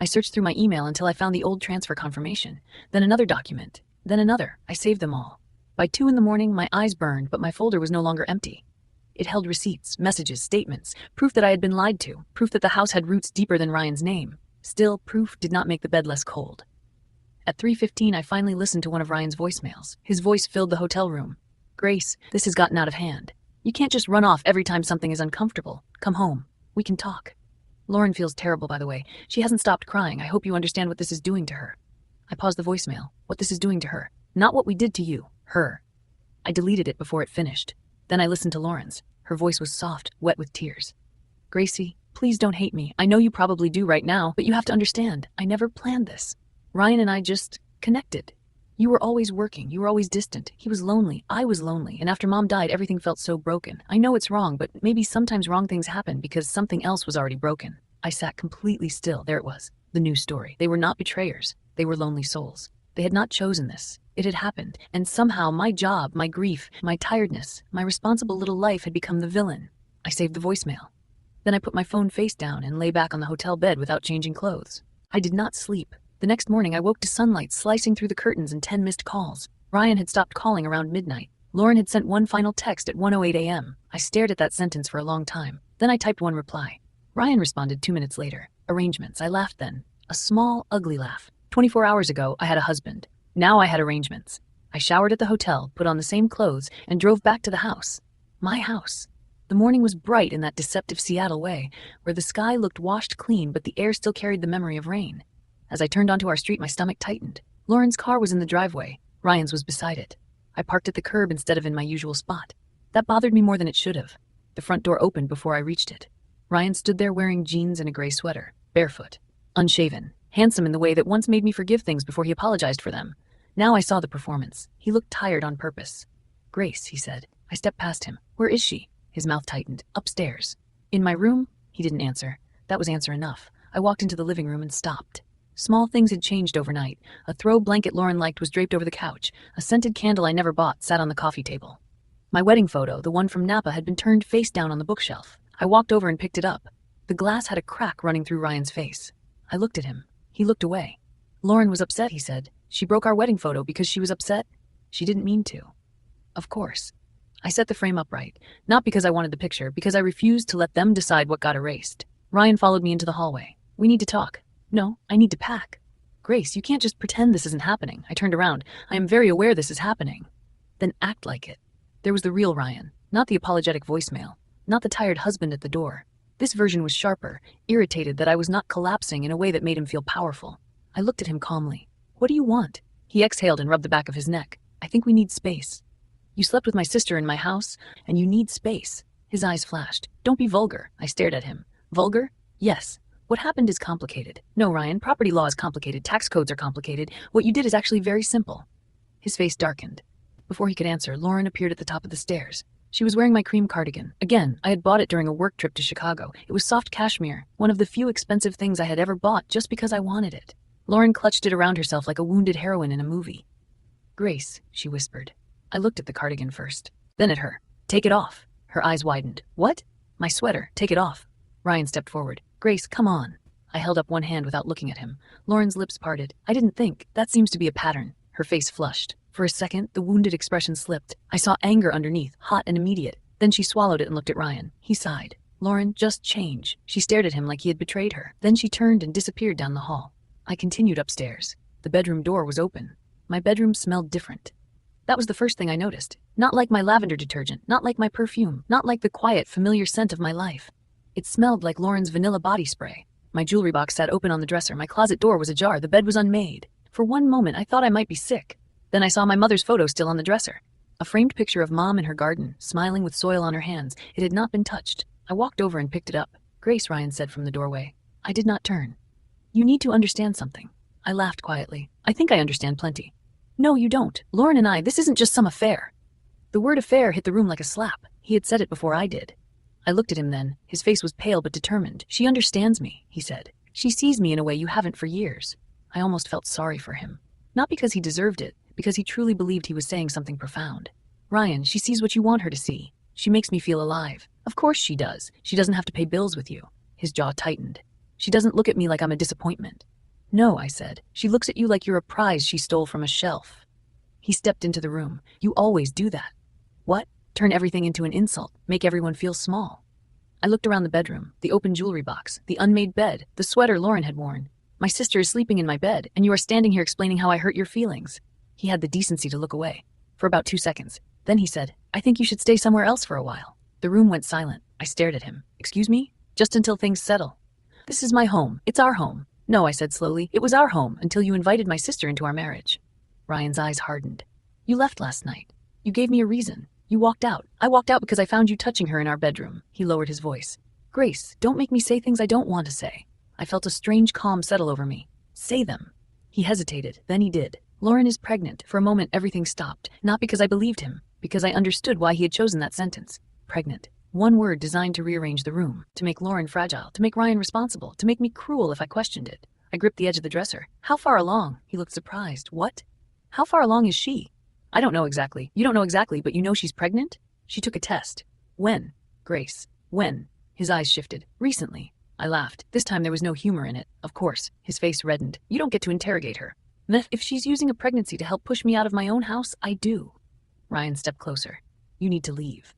I searched through my email until I found the old transfer confirmation, then another document, then another. I saved them all. By 2 a.m, my eyes burned, but my folder was no longer empty. It held receipts, messages, statements, proof that I had been lied to, proof that the house had roots deeper than Ryan's name. Still, proof did not make the bed less cold. At 3:15, I finally listened to one of Ryan's voicemails. His voice filled the hotel room. Grace, this has gotten out of hand. You can't just run off every time something is uncomfortable. Come home. We can talk. Lauren feels terrible, by the way. She hasn't stopped crying. I hope you understand what this is doing to her. I paused the voicemail. What this is doing to her. Not what we did to you. Her. I deleted it before it finished. Then I listened to Lauren's. Her voice was soft, wet with tears. Gracie, please don't hate me. I know you probably do right now, but you have to understand. I never planned this. Ryan and I just connected. You were always working. You were always distant. He was lonely. I was lonely. And after Mom died, everything felt so broken. I know it's wrong, but maybe sometimes wrong things happen because something else was already broken. I sat completely still. There it was. The new story. They were not betrayers. They were lonely souls. They had not chosen this. It had happened, and somehow my job, my grief, my tiredness, my responsible little life had become the villain. I saved the voicemail. Then I put my phone face down and lay back on the hotel bed without changing clothes. I did not sleep. The next morning I woke to sunlight slicing through the curtains and 10 missed calls. Ryan had stopped calling around midnight. Lauren had sent one final text at 1:08 a.m. I stared at that sentence for a long time. Then I typed one reply. Ryan responded 2 minutes later. Arrangements. I laughed then. A small, ugly laugh. 24 hours ago, I had a husband. Now I had arrangements. I showered at the hotel, put on the same clothes, and drove back to the house. My house. The morning was bright in that deceptive Seattle way, where the sky looked washed clean but the air still carried the memory of rain. As I turned onto our street, my stomach tightened. Lauren's car was in the driveway. Ryan's was beside it. I parked at the curb instead of in my usual spot. That bothered me more than it should have. The front door opened before I reached it. Ryan stood there wearing jeans and a gray sweater, barefoot, unshaven, handsome in the way that once made me forgive things before he apologized for them. Now I saw the performance. He looked tired on purpose. Grace, he said. I stepped past him. Where is she? His mouth tightened. Upstairs. In my room? He didn't answer. That was answer enough. I walked into the living room and stopped. Small things had changed overnight. A throw blanket Lauren liked was draped over the couch. A scented candle I never bought sat on the coffee table. My wedding photo, the one from Napa, had been turned face down on the bookshelf. I walked over and picked it up. The glass had a crack running through Ryan's face. I looked at him. He looked away. Lauren was upset, he said. She broke our wedding photo because she was upset? She didn't mean to. Of course. I set the frame upright, not because I wanted the picture, because I refused to let them decide what got erased. Ryan followed me into the hallway. We need to talk. No, I need to pack. Grace, you can't just pretend this isn't happening. I turned around. I am very aware this is happening. Then act like it. There was the real Ryan, not the apologetic voicemail, not the tired husband at the door. This version was sharper, irritated that I was not collapsing in a way that made him feel powerful. I looked at him calmly. What do you want? He exhaled and rubbed the back of his neck. I think we need space. You slept with my sister in my house, and you need space. His eyes flashed. Don't be vulgar. I stared at him. Vulgar? Yes. What happened is complicated. No, Ryan, property law is complicated. Tax codes are complicated. What you did is actually very simple. His face darkened. Before he could answer, Lauren appeared at the top of the stairs. She was wearing my cream cardigan. Again, I had bought it during a work trip to Chicago. It was soft cashmere, one of the few expensive things I had ever bought just because I wanted it. Lauren clutched it around herself like a wounded heroine in a movie. Grace, she whispered. I looked at the cardigan first, then at her. Take it off. Her eyes widened. What? My sweater. Take it off. Ryan stepped forward. Grace, come on. I held up one hand without looking at him. Lauren's lips parted. I didn't think. That seems to be a pattern. Her face flushed. For a second, the wounded expression slipped. I saw anger underneath, hot and immediate. Then she swallowed it and looked at Ryan. He sighed. Lauren, just change. She stared at him like he had betrayed her. Then she turned and disappeared down the hall. I continued upstairs. The bedroom door was open. My bedroom smelled different. That was the first thing I noticed. Not like my lavender detergent, not like my perfume, not like the quiet, familiar scent of my life. It smelled like Lauren's vanilla body spray. My jewelry box sat open on the dresser. My closet door was ajar. The bed was unmade. For one moment, I thought I might be sick. Then I saw my mother's photo still on the dresser. A framed picture of Mom in her garden, smiling with soil on her hands. It had not been touched. I walked over and picked it up. Grace, Ryan said from the doorway. I did not turn. You need to understand something. I laughed quietly. I think I understand plenty. No, you don't. Lauren and I, this isn't just some affair. The word affair hit the room like a slap. He had said it before I did. I looked at him then. His face was pale but determined. She understands me, he said. She sees me in a way you haven't for years. I almost felt sorry for him. Not because he deserved it, because he truly believed he was saying something profound. Ryan, she sees what you want her to see. She makes me feel alive. Of course she does. She doesn't have to pay bills with you. His jaw tightened. She doesn't look at me like I'm a disappointment. No, I said. She looks at you like you're a prize she stole from a shelf. He stepped into the room. You always do that. What? Turn everything into an insult. Make everyone feel small. I looked around the bedroom, the open jewelry box, the unmade bed, the sweater Lauren had worn. My sister is sleeping in my bed, and you are standing here explaining how I hurt your feelings. He had the decency to look away. For about 2 seconds. Then he said, I think you should stay somewhere else for a while. The room went silent. I stared at him. Excuse me? Just until things settle. This is my home. It's our home. No, I said slowly. It was our home until you invited my sister into our marriage. Ryan's eyes hardened. You left last night. You gave me a reason. You walked out. I walked out because I found you touching her in our bedroom. He lowered his voice. Grace, don't make me say things I don't want to say. I felt a strange calm settle over me. Say them. He hesitated. Then he did. Lauren is pregnant. For a moment, everything stopped. Not because I believed him. Because I understood why he had chosen that sentence. Pregnant. One word designed to rearrange the room. To make Lauren fragile. To make Ryan responsible. To make me cruel if I questioned it. I gripped the edge of the dresser. How far along? He looked surprised. What? How far along is she? I don't know exactly. You don't know exactly, but you know she's pregnant? She took a test. When? Grace. When? His eyes shifted. Recently. I laughed. This time there was no humor in it. Of course. His face reddened. You don't get to interrogate her. If she's using a pregnancy to help push me out of my own house, I do. Ryan stepped closer. You need to leave.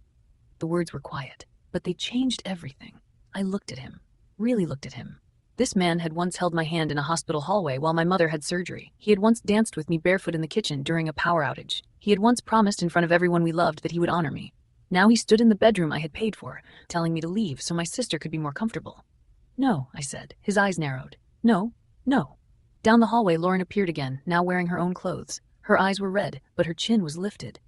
The words were quiet, but they changed everything. I looked at him. Really looked at him. This man had once held my hand in a hospital hallway while my mother had surgery. He had once danced with me barefoot in the kitchen during a power outage. He had once promised in front of everyone we loved that he would honor me. Now he stood in the bedroom I had paid for, telling me to leave so my sister could be more comfortable. No, I said. His eyes narrowed. No, no. Down the hallway, Lauren appeared again, now wearing her own clothes. Her eyes were red, but her chin was lifted.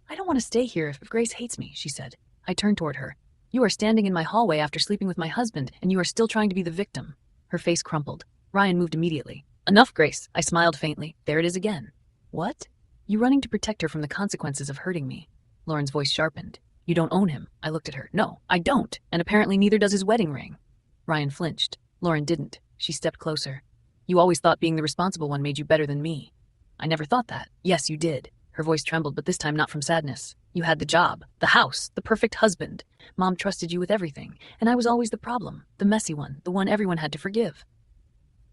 I don't want to stay here if Grace hates me, she said. I turned toward her. You are standing in my hallway after sleeping with my husband, and you are still trying to be the victim. Her face crumpled. Ryan moved immediately. Enough, Grace. I smiled faintly. There it is again. What? You running to protect her from the consequences of hurting me. Lauren's voice sharpened. You don't own him. I looked at her. No, I don't. And apparently neither does his wedding ring. Ryan flinched. Lauren didn't. She stepped closer. You always thought being the responsible one made you better than me. I never thought that. Yes, you did. Her voice trembled, but this time not from sadness. You had the job, the house, the perfect husband. Mom trusted you with everything, and I was always the problem, the messy one, the one everyone had to forgive.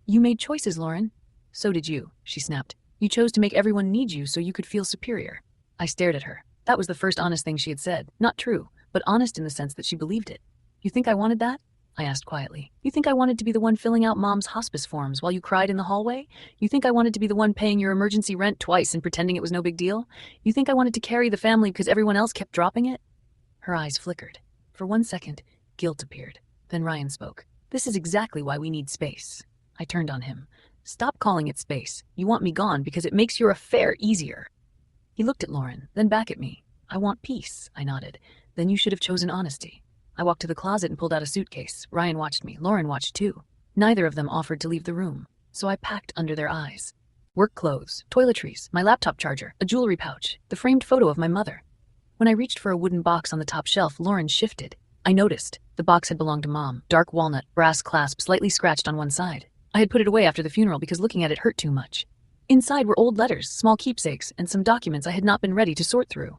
You made choices, Lauren. So did you, she snapped. You chose to make everyone need you so you could feel superior. I stared at her. That was the first honest thing she had said. Not true, but honest in the sense that she believed it. You think I wanted that? I asked quietly. You think I wanted to be the one filling out Mom's hospice forms while you cried in the hallway? You think I wanted to be the one paying your emergency rent twice and pretending it was no big deal? You think I wanted to carry the family because everyone else kept dropping it? Her eyes flickered. For 1 second, guilt appeared. Then Ryan spoke. This is exactly why we need space. I turned on him. Stop calling it space. You want me gone because it makes your affair easier. He looked at Lauren, then back at me. I want peace, I nodded. Then you should have chosen honesty. I walked to the closet and pulled out a suitcase. Ryan watched me. Lauren watched too. Neither of them offered to leave the room, so I packed under their eyes. Work clothes, toiletries, my laptop charger, a jewelry pouch, the framed photo of my mother. When I reached for a wooden box on the top shelf, Lauren shifted. I noticed. The box had belonged to Mom. Dark walnut, brass clasp slightly scratched on one side. I had put it away after the funeral because looking at it hurt too much. Inside were old letters, small keepsakes, and some documents I had not been ready to sort through.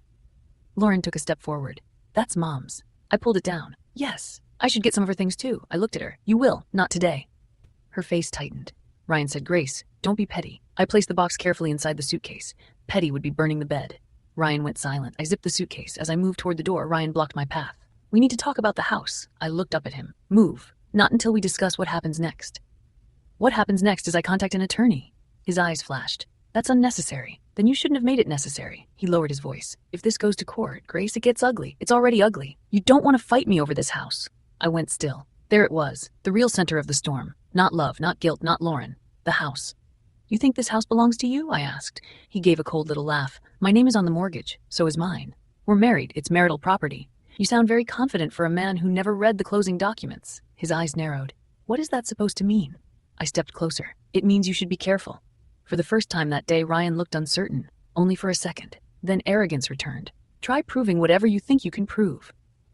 Lauren took a step forward. That's Mom's. I pulled it down. Yes, I should get some of her things too. I looked at her. You will, not today. Her face tightened. Ryan said, Grace, don't be petty. I placed the box carefully inside the suitcase. Petty would be burning the bed. Ryan went silent. I zipped the suitcase. As I moved toward the door, Ryan blocked my path. We need to talk about the house. I looked up at him. Move. Not until we discuss what happens next. What happens next is I contact an attorney. His eyes flashed. That's unnecessary. Then you shouldn't have made it necessary. He lowered his voice. If this goes to court, Grace, it gets ugly. It's already ugly. You don't want to fight me over this house. I went still. There it was, the real center of the storm. Not love, not guilt, not Lauren. The house. You think this house belongs to you? I asked. He gave a cold little laugh. My name is on the mortgage. So is mine. We're married. It's marital property. You sound very confident for a man who never read the closing documents. His eyes narrowed. What is that supposed to mean? I stepped closer. It means you should be careful. For the first time that day, Ryan looked uncertain. Only for a second. Then arrogance returned. Try proving whatever you think you can prove.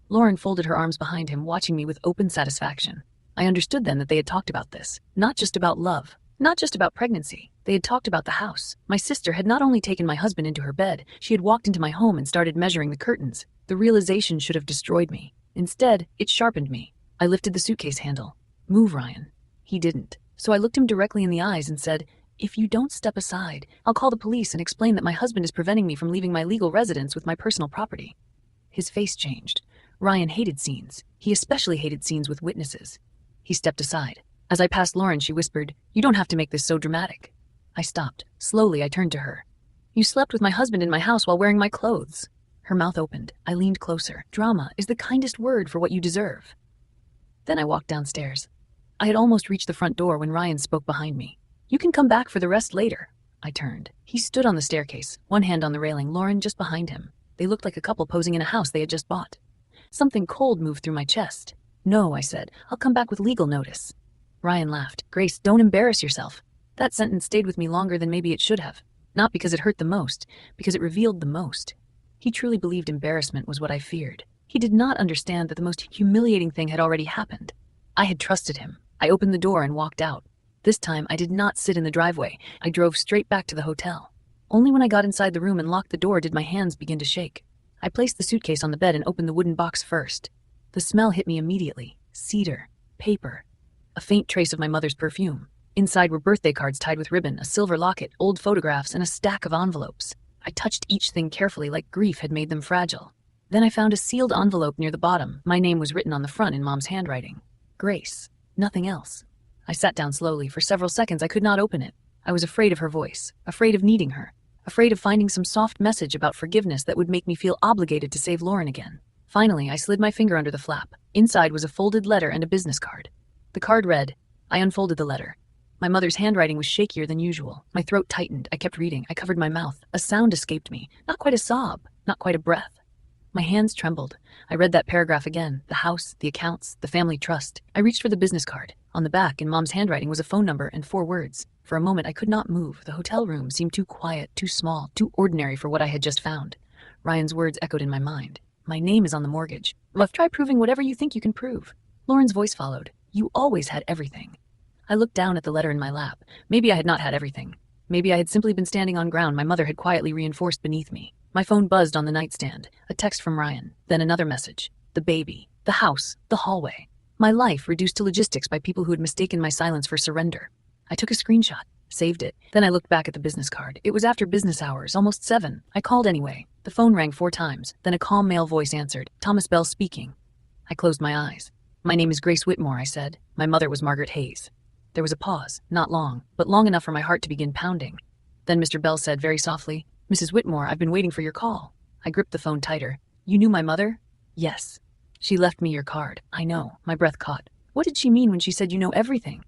Lauren folded her arms behind him, watching me with open satisfaction. I understood then that they had talked about this. Not just about love. Not just about pregnancy. They had talked about the house. My sister had not only taken my husband into her bed, she had walked into my home and started measuring the curtains. The realization should have destroyed me. Instead, it sharpened me. I lifted the suitcase handle. Move, Ryan. He didn't. So I looked him directly in the eyes and said, if you don't step aside, I'll call the police and explain that my husband is preventing me from leaving my legal residence with my personal property. His face changed. Ryan hated scenes. He especially hated scenes with witnesses. He stepped aside. As I passed Lauren, she whispered, you don't have to make this so dramatic. I stopped. Slowly, I turned to her. You slept with my husband in my house while wearing my clothes. Her mouth opened. I leaned closer. Drama is the kindest word for what you deserve. Then I walked downstairs. I had almost reached the front door when Ryan spoke behind me. You can come back for the rest later. I turned. He stood on the staircase, one hand on the railing, Lauren just behind him. They looked like a couple posing in a house they had just bought. Something cold moved through my chest. No, I said. I'll come back with legal notice. Ryan laughed. Grace, don't embarrass yourself. That sentence stayed with me longer than maybe it should have. Not because it hurt the most, because it revealed the most. He truly believed embarrassment was what I feared. He did not understand that the most humiliating thing had already happened. I had trusted him. I opened the door and walked out. This time, I did not sit in the driveway. I drove straight back to the hotel. Only when I got inside the room and locked the door did my hands begin to shake. I placed the suitcase on the bed and opened the wooden box first. The smell hit me immediately. Cedar. Paper. A faint trace of my mother's perfume. Inside were birthday cards tied with ribbon, a silver locket, old photographs, and a stack of envelopes. I touched each thing carefully like grief had made them fragile. Then I found a sealed envelope near the bottom. My name was written on the front in Mom's handwriting. Grace. Nothing else. I sat down slowly. For several seconds I could not open it. I was afraid of her voice, afraid of needing her, afraid of finding some soft message about forgiveness that would make me feel obligated to save Lauren again. Finally, I slid my finger under the flap. Inside was a folded letter and a business card. The card read. I unfolded the letter. My mother's handwriting was shakier than usual. My throat tightened. I kept reading. I covered my mouth. A sound escaped me. Not quite a sob, not quite a breath. My hands trembled. I read that paragraph again. The house, the accounts, the family trust. I reached for the business card. On the back, in Mom's handwriting, was a phone number and 4 words. For a moment, I could not move. The hotel room seemed too quiet, too small, too ordinary for what I had just found. Ryan's words echoed in my mind. My name is on the mortgage. Well, try proving whatever you think you can prove. Lauren's voice followed. You always had everything. I looked down at the letter in my lap. Maybe I had not had everything. Maybe I had simply been standing on ground my mother had quietly reinforced beneath me. My phone buzzed on the nightstand. A text from Ryan. Then another message. The baby. The house. The hallway. My life reduced to logistics by people who had mistaken my silence for surrender. I took a screenshot. Saved it. Then I looked back at the business card. It was after business hours, almost 7. I called anyway. The phone rang 4 times. Then a calm male voice answered. Thomas Bell speaking. I closed my eyes. My name is Grace Whitmore, I said. My mother was Margaret Hayes. There was a pause. Not long, but long enough for my heart to begin pounding. Then Mr. Bell said very softly, Mrs. Whitmore, I've been waiting for your call. I gripped the phone tighter. You knew my mother? Yes. She left me your card. I know. My breath caught. What did she mean when she said you know everything?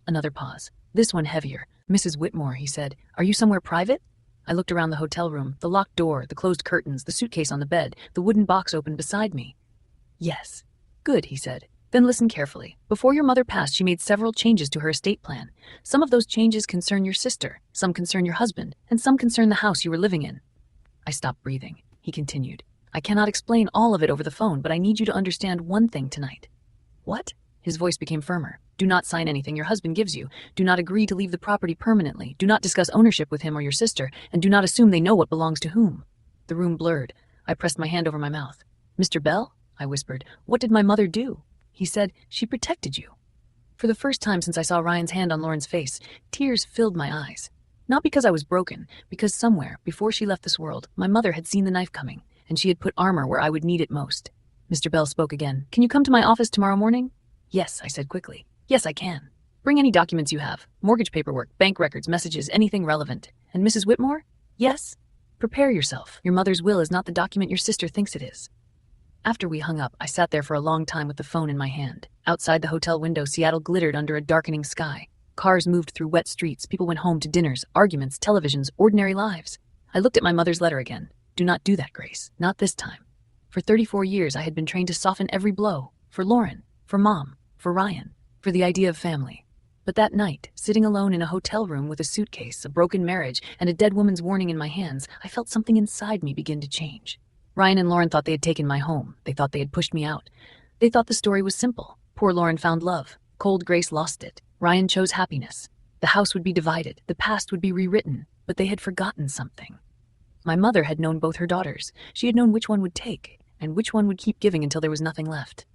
Another pause. This one heavier. Mrs. Whitmore, he said. Are you somewhere private? I looked around the hotel room, the locked door, the closed curtains, the suitcase on the bed, the wooden box open beside me. Yes. Good, he said. Then listen carefully. Before your mother passed, she made several changes to her estate plan. Some of those changes concern your sister, some concern your husband, and some concern the house you were living in. I stopped breathing. He continued. I cannot explain all of it over the phone, but I need you to understand one thing tonight. What? His voice became firmer. Do not sign anything your husband gives you. Do not agree to leave the property permanently. Do not discuss ownership with him or your sister, and do not assume they know what belongs to whom. The room blurred. I pressed my hand over my mouth. Mr. Bell? I whispered. What did my mother do? He said, she protected you. For the first time since I saw Ryan's hand on Lauren's face, tears filled my eyes. Not because I was broken, because somewhere, before she left this world, my mother had seen the knife coming, and she had put armor where I would need it most. Mr. Bell spoke again. Can you come to my office tomorrow morning? Yes, I said quickly. Yes, I can. Bring any documents you have. Mortgage paperwork, bank records, messages, anything relevant. And Mrs. Whitmore? Yes? Prepare yourself. Your mother's will is not the document your sister thinks it is. After we hung up, I sat there for a long time with the phone in my hand. Outside the hotel window, Seattle glittered under a darkening sky. Cars moved through wet streets. People went home to dinners, arguments, televisions, ordinary lives. I looked at my mother's letter again. Do not do that, Grace. Not this time. For 34 years, I had been trained to soften every blow. For Lauren. For Mom. For Ryan. For the idea of family. But that night, sitting alone in a hotel room with a suitcase, a broken marriage, and a dead woman's warning in my hands, I felt something inside me begin to change. Ryan and Lauren thought they had taken my home. They thought they had pushed me out. They thought the story was simple. Poor Lauren found love. Cold Grace lost it. Ryan chose happiness. The house would be divided. The past would be rewritten. But they had forgotten something. My mother had known both her daughters. She had known which one would take, and which one would keep giving until there was nothing left.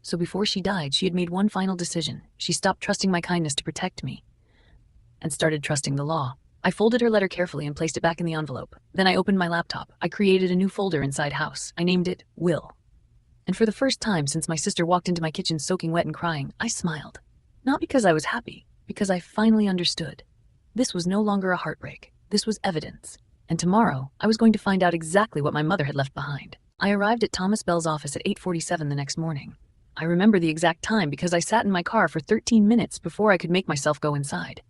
So before she died, she had made one final decision. She stopped trusting my kindness to protect me, and started trusting the law. I folded her letter carefully and placed it back in the envelope. Then I opened my laptop. I created a new folder inside House. I named it Will. And for the first time since my sister walked into my kitchen soaking wet and crying, I smiled. Not because I was happy, because I finally understood. This was no longer a heartbreak. This was evidence. And tomorrow, I was going to find out exactly what my mother had left behind. I arrived at Thomas Bell's office at 8:47 the next morning. I remember the exact time because I sat in my car for 13 minutes before I could make myself go inside.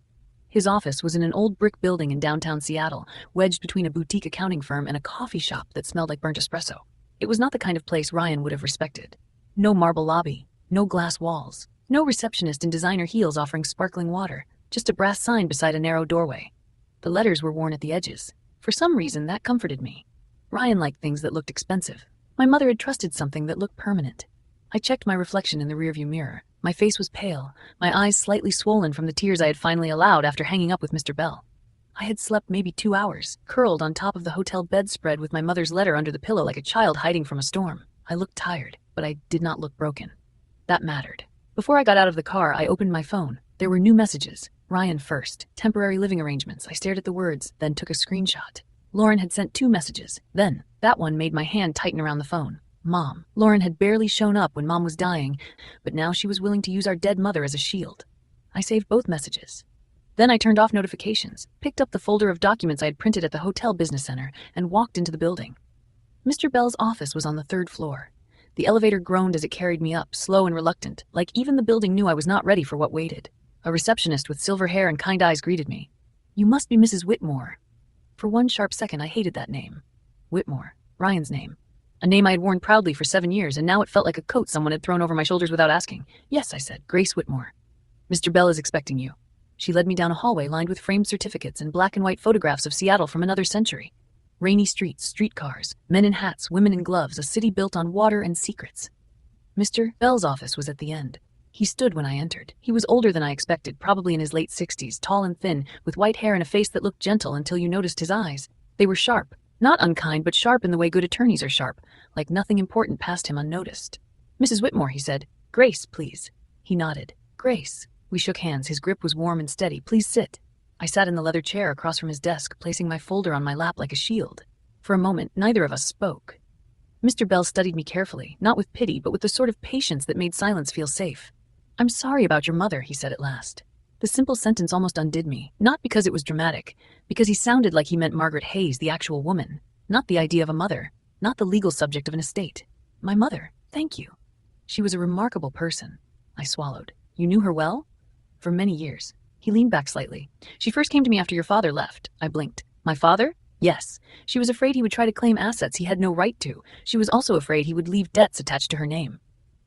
His office was in an old brick building in downtown Seattle, wedged between a boutique accounting firm and a coffee shop that smelled like burnt espresso. It was not the kind of place Ryan would have respected. No marble lobby, no glass walls, no receptionist in designer heels offering sparkling water, just a brass sign beside a narrow doorway. The letters were worn at the edges. For some reason, that comforted me. Ryan liked things that looked expensive. My mother had trusted something that looked permanent. I checked my reflection in the rearview mirror. My face was pale, my eyes slightly swollen from the tears I had finally allowed after hanging up with Mr. Bell. I had slept maybe 2 hours, curled on top of the hotel bedspread with my mother's letter under the pillow like a child hiding from a storm. I looked tired, but I did not look broken. That mattered. Before I got out of the car, I opened my phone. There were new messages. Ryan first. Temporary living arrangements. I stared at the words, then took a screenshot. Lauren had sent 2 messages. Then, that one made my hand tighten around the phone. Mom. Lauren had barely shown up when Mom was dying, but now she was willing to use our dead mother as a shield. I saved both messages. Then I turned off notifications, picked up the folder of documents I had printed at the hotel business center, and walked into the building. Mr. Bell's office was on the 3rd floor. The elevator groaned as it carried me up, slow and reluctant, like even the building knew I was not ready for what waited. A receptionist with silver hair and kind eyes greeted me. You must be Mrs. Whitmore. For one sharp second, I hated that name. Whitmore. Ryan's name. A name I had worn proudly for 7 years, and now it felt like a coat someone had thrown over my shoulders without asking. Yes, I said. Grace Whitmore. Mr. Bell is expecting you. She led me down a hallway lined with framed certificates and black and white photographs of Seattle from another century. Rainy streets, streetcars, men in hats, women in gloves, a city built on water and secrets. Mr. Bell's office was at the end. He stood when I entered. He was older than I expected, probably in his late 60s, tall and thin, with white hair and a face that looked gentle until you noticed his eyes. They were sharp. Not unkind, but sharp in the way good attorneys are sharp, like nothing important passed him unnoticed. Mrs. Whitmore, he said. Grace, please. He nodded. Grace. We shook hands. His grip was warm and steady. Please sit. I sat in the leather chair across from his desk, placing my folder on my lap like a shield. For a moment, neither of us spoke. Mr. Bell studied me carefully, not with pity, but with the sort of patience that made silence feel safe. I'm sorry about your mother, he said at last. The simple sentence almost undid me, not because it was dramatic, because he sounded like he meant Margaret Hayes, the actual woman, not the idea of a mother, not the legal subject of an estate. My mother, thank you. She was a remarkable person. I swallowed. You knew her well? For many years. He leaned back slightly. She first came to me after your father left. I blinked. My father? Yes. She was afraid he would try to claim assets he had no right to. She was also afraid he would leave debts attached to her name.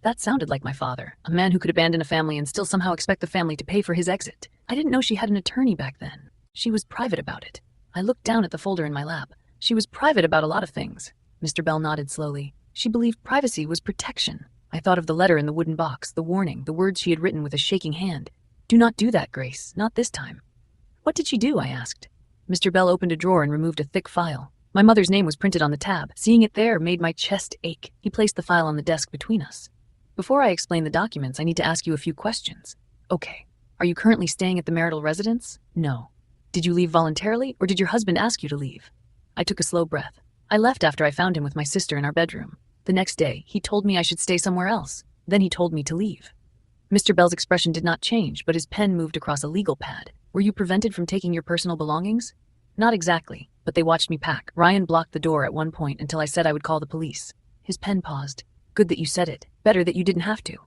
That sounded like my father, a man who could abandon a family and still somehow expect the family to pay for his exit. I didn't know she had an attorney back then. She was private about it. I looked down at the folder in my lap. She was private about a lot of things. Mr. Bell nodded slowly. She believed privacy was protection. I thought of the letter in the wooden box, the warning, the words she had written with a shaking hand. Do not do that, Grace. Not this time. What did she do? I asked. Mr. Bell opened a drawer and removed a thick file. My mother's name was printed on the tab. Seeing it there made my chest ache. He placed the file on the desk between us. Before I explain the documents, I need to ask you a few questions. Okay. Are you currently staying at the marital residence? No. Did you leave voluntarily, or did your husband ask you to leave? I took a slow breath. I left after I found him with my sister in our bedroom. The next day, he told me I should stay somewhere else. Then he told me to leave. Mr. Bell's expression did not change, but his pen moved across a legal pad. Were you prevented from taking your personal belongings? Not exactly, but they watched me pack. Ryan blocked the door at one point until I said I would call the police. His pen paused. Good that you said it. Better that you didn't have to.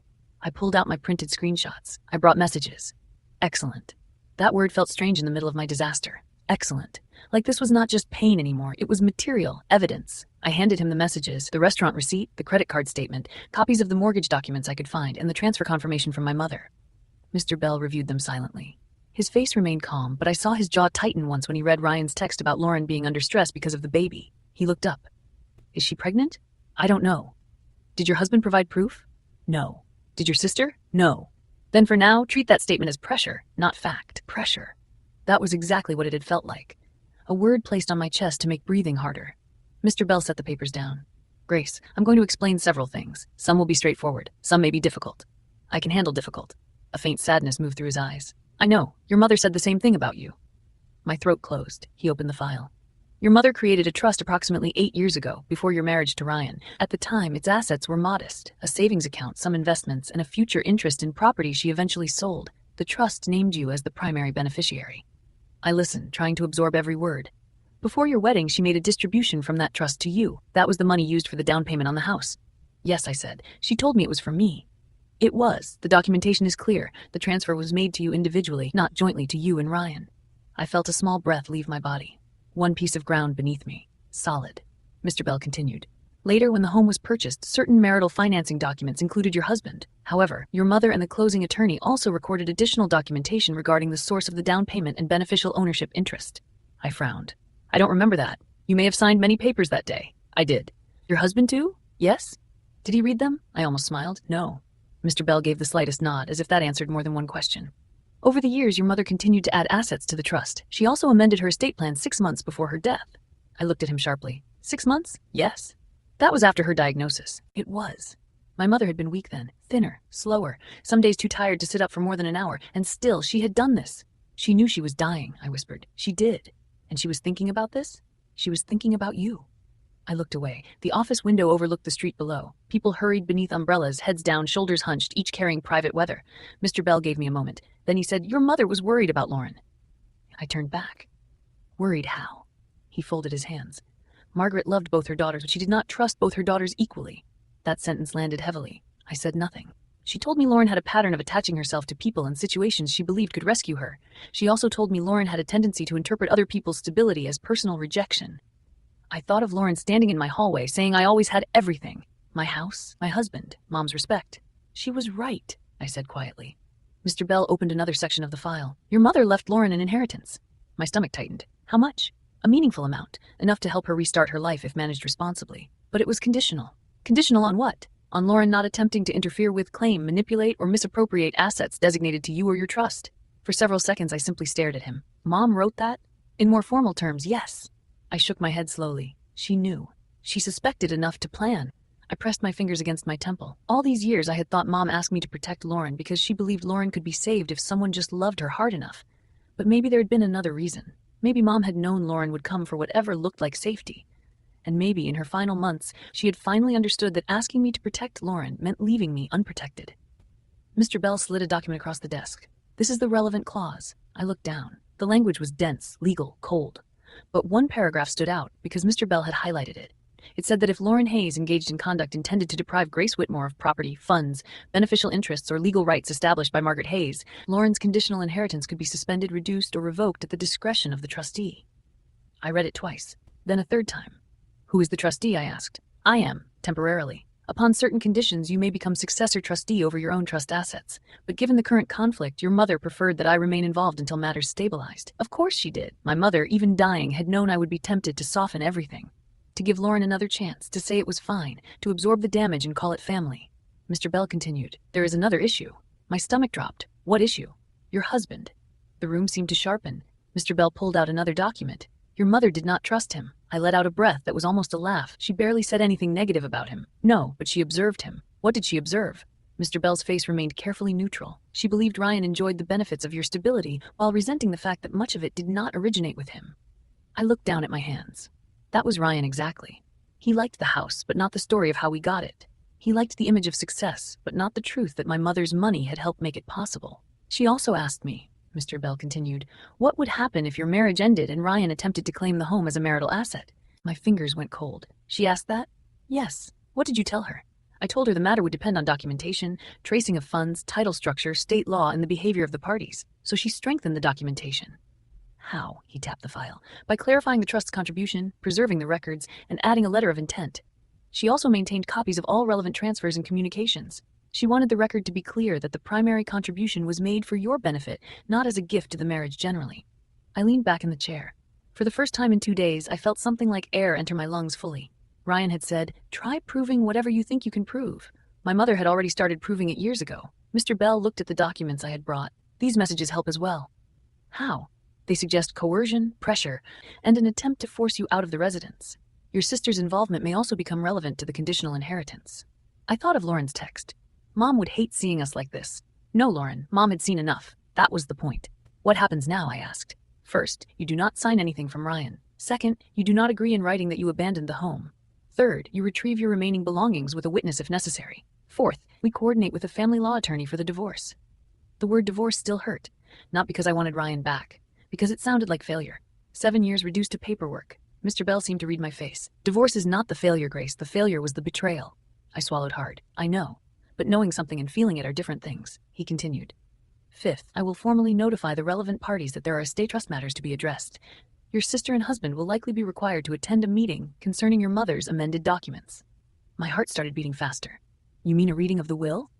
I pulled out my printed screenshots. I brought messages. Excellent. That word felt strange in the middle of my disaster. Excellent. Like this was not just pain anymore. It was material, evidence. I handed him the messages, the restaurant receipt, the credit card statement, copies of the mortgage documents I could find, and the transfer confirmation from my mother. Mr. Bell reviewed them silently. His face remained calm, but I saw his jaw tighten once when he read Ryan's text about Lauren being under stress because of the baby. He looked up. Is she pregnant? I don't know. Did your husband provide proof? No. Did your sister? No. Then for now, treat that statement as pressure, not fact. Pressure. That was exactly what it had felt like. A word placed on my chest to make breathing harder. Mr. Bell set the papers down. Grace, I'm going to explain several things. Some will be straightforward. Some may be difficult. I can handle difficult. A faint sadness moved through his eyes. I know. Your mother said the same thing about you. My throat closed. He opened the file. Your mother created a trust approximately 8 years ago, before your marriage to Ryan. At the time, its assets were modest. A savings account, some investments, and a future interest in property she eventually sold. The trust named you as the primary beneficiary. I listened, trying to absorb every word. Before your wedding, she made a distribution from that trust to you. That was the money used for the down payment on the house. Yes, I said. She told me it was for me. It was. The documentation is clear. The transfer was made to you individually, not jointly to you and Ryan. I felt a small breath leave my body. One piece of ground beneath me. Solid. Mr. Bell continued. Later, when the home was purchased, certain marital financing documents included your husband. However, your mother and the closing attorney also recorded additional documentation regarding the source of the down payment and beneficial ownership interest. I frowned. I don't remember that. You may have signed many papers that day. I did. Your husband too? Yes? Did he read them? I almost smiled. No. Mr. Bell gave the slightest nod, as if that answered more than one question. Over the years, your mother continued to add assets to the trust. She also amended her estate plan 6 months before her death. I looked at him sharply. 6 months? Yes. That was after her diagnosis. It was. My mother had been weak then, thinner, slower, some days too tired to sit up for more than an hour, and still she had done this. She knew she was dying, I whispered. She did. And she was thinking about this? She was thinking about you. I looked away. The office window overlooked the street below. People hurried beneath umbrellas, heads down, shoulders hunched, each carrying private weather. Mr. Bell gave me a moment. Then he said, Your mother was worried about Lauren. I turned back. Worried how? He folded his hands. Margaret loved both her daughters, but she did not trust both her daughters equally. That sentence landed heavily. I said nothing. She told me Lauren had a pattern of attaching herself to people and situations she believed could rescue her. She also told me Lauren had a tendency to interpret other people's stability as personal rejection. I thought of Lauren standing in my hallway, saying I always had everything. My house, my husband, Mom's respect. She was right, I said quietly. Mr. Bell opened another section of the file. Your mother left Lauren an inheritance. My stomach tightened. How much? A meaningful amount, enough to help her restart her life if managed responsibly. But it was conditional. Conditional on what? On Lauren not attempting to interfere with, claim, manipulate, or misappropriate assets designated to you or your trust. For several seconds I simply stared at him. Mom wrote that? In more formal terms, yes. I shook my head slowly. She knew. She suspected enough to plan. I pressed my fingers against my temple. All these years I had thought Mom asked me to protect Lauren because she believed Lauren could be saved if someone just loved her hard enough. But maybe there had been another reason. Maybe Mom had known Lauren would come for whatever looked like safety. And maybe in her final months, she had finally understood that asking me to protect Lauren meant leaving me unprotected. Mr. Bell slid a document across the desk. This is the relevant clause. I looked down. The language was dense, legal, cold. But one paragraph stood out because Mr. Bell had highlighted it. It said that if Lauren Hayes engaged in conduct intended to deprive Grace Whitmore of property, funds, beneficial interests, or legal rights established by Margaret Hayes, Lauren's conditional inheritance could be suspended, reduced, or revoked at the discretion of the trustee. I read it twice, then a third time. Who is the trustee? I asked. I am, temporarily. Upon certain conditions, you may become successor trustee over your own trust assets. But given the current conflict, your mother preferred that I remain involved until matters stabilized. Of course she did. My mother, even dying, had known I would be tempted to soften everything. To give Lauren another chance, to say it was fine, to absorb the damage and call it family. Mr. Bell continued, there is another issue. My stomach dropped. What issue? Your husband. The room seemed to sharpen. Mr. Bell pulled out another document. Your mother did not trust him. I let out a breath that was almost a laugh. She barely said anything negative about him. No, but she observed him. What did she observe? Mr. Bell's face remained carefully neutral. She believed Ryan enjoyed the benefits of your stability while resenting the fact that much of it did not originate with him. I looked down at my hands. That was Ryan exactly. He liked the house, but not the story of how we got it. He liked the image of success, but not the truth that my mother's money had helped make it possible. She also asked me, Mr. Bell continued, what would happen if your marriage ended and Ryan attempted to claim the home as a marital asset? My fingers went cold. She asked that? Yes. What did you tell her? I told her the matter would depend on documentation, tracing of funds, title structure, state law, and the behavior of the parties. So she strengthened the documentation. How? He tapped the file. By clarifying the trust's contribution, preserving the records, and adding a letter of intent. She also maintained copies of all relevant transfers and communications. She wanted the record to be clear that the primary contribution was made for your benefit, not as a gift to the marriage generally. I leaned back in the chair. For the first time in 2 days, I felt something like air enter my lungs fully. Ryan had said, try proving whatever you think you can prove. My mother had already started proving it years ago. Mr. Bell looked at the documents I had brought. These messages help as well. How? They suggest coercion, pressure, and an attempt to force you out of the residence. Your sister's involvement may also become relevant to the conditional inheritance. I thought of Lauren's text. Mom would hate seeing us like this. No, Lauren, Mom had seen enough. That was the point. What happens now? I asked. First, you do not sign anything from Ryan. Second, you do not agree in writing that you abandoned the home. Third, you retrieve your remaining belongings with a witness if necessary. Fourth, we coordinate with a family law attorney for the divorce. The word divorce still hurt, not because I wanted Ryan back, because it sounded like failure. 7 years reduced to paperwork. Mr. Bell seemed to read my face. Divorce is not the failure, Grace. The failure was the betrayal. I swallowed hard. I know. But knowing something and feeling it are different things, he continued. Fifth, I will formally notify the relevant parties that there are estate trust matters to be addressed. Your sister and husband will likely be required to attend a meeting concerning your mother's amended documents. My heart started beating faster. You mean a reading of the will?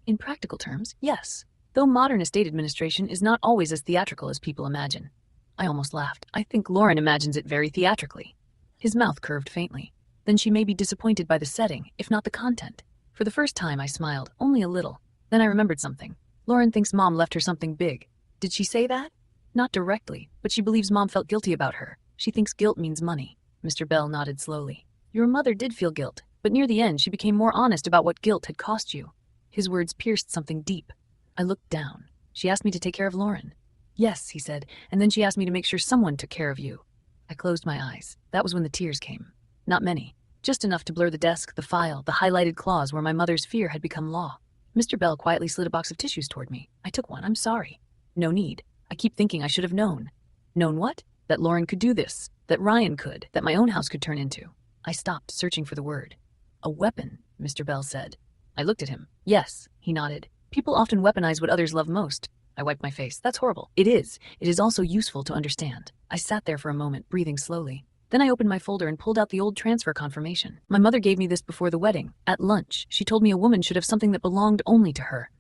In practical terms, yes. Though modern estate administration is not always as theatrical as people imagine. I almost laughed. I think Lauren imagines it very theatrically. His mouth curved faintly. Then she may be disappointed by the setting, if not the content. For the first time, I smiled, only a little. Then I remembered something. Lauren thinks Mom left her something big. Did she say that? Not directly, but she believes Mom felt guilty about her. She thinks guilt means money. Mr. Bell nodded slowly. Your mother did feel guilt, but near the end she became more honest about what guilt had cost you. His words pierced something deep. I looked down. She asked me to take care of Lauren. Yes, he said, and then she asked me to make sure someone took care of you. I closed my eyes. That was when the tears came. Not many. Just enough to blur the desk, the file, the highlighted clause where my mother's fear had become law. Mr. Bell quietly slid a box of tissues toward me. I took one. I'm sorry. No need. I keep thinking I should have known. Known what? That Lauren could do this. That Ryan could. That my own house could turn into. I stopped, searching for the word. A weapon, Mr. Bell said. I looked at him. Yes, he nodded. People often weaponize what others love most. I wiped my face. That's horrible. It is. It is also useful to understand. I sat there for a moment, breathing slowly. Then I opened my folder and pulled out the old transfer confirmation. My mother gave me this before the wedding. At lunch, she told me a woman should have something that belonged only to her.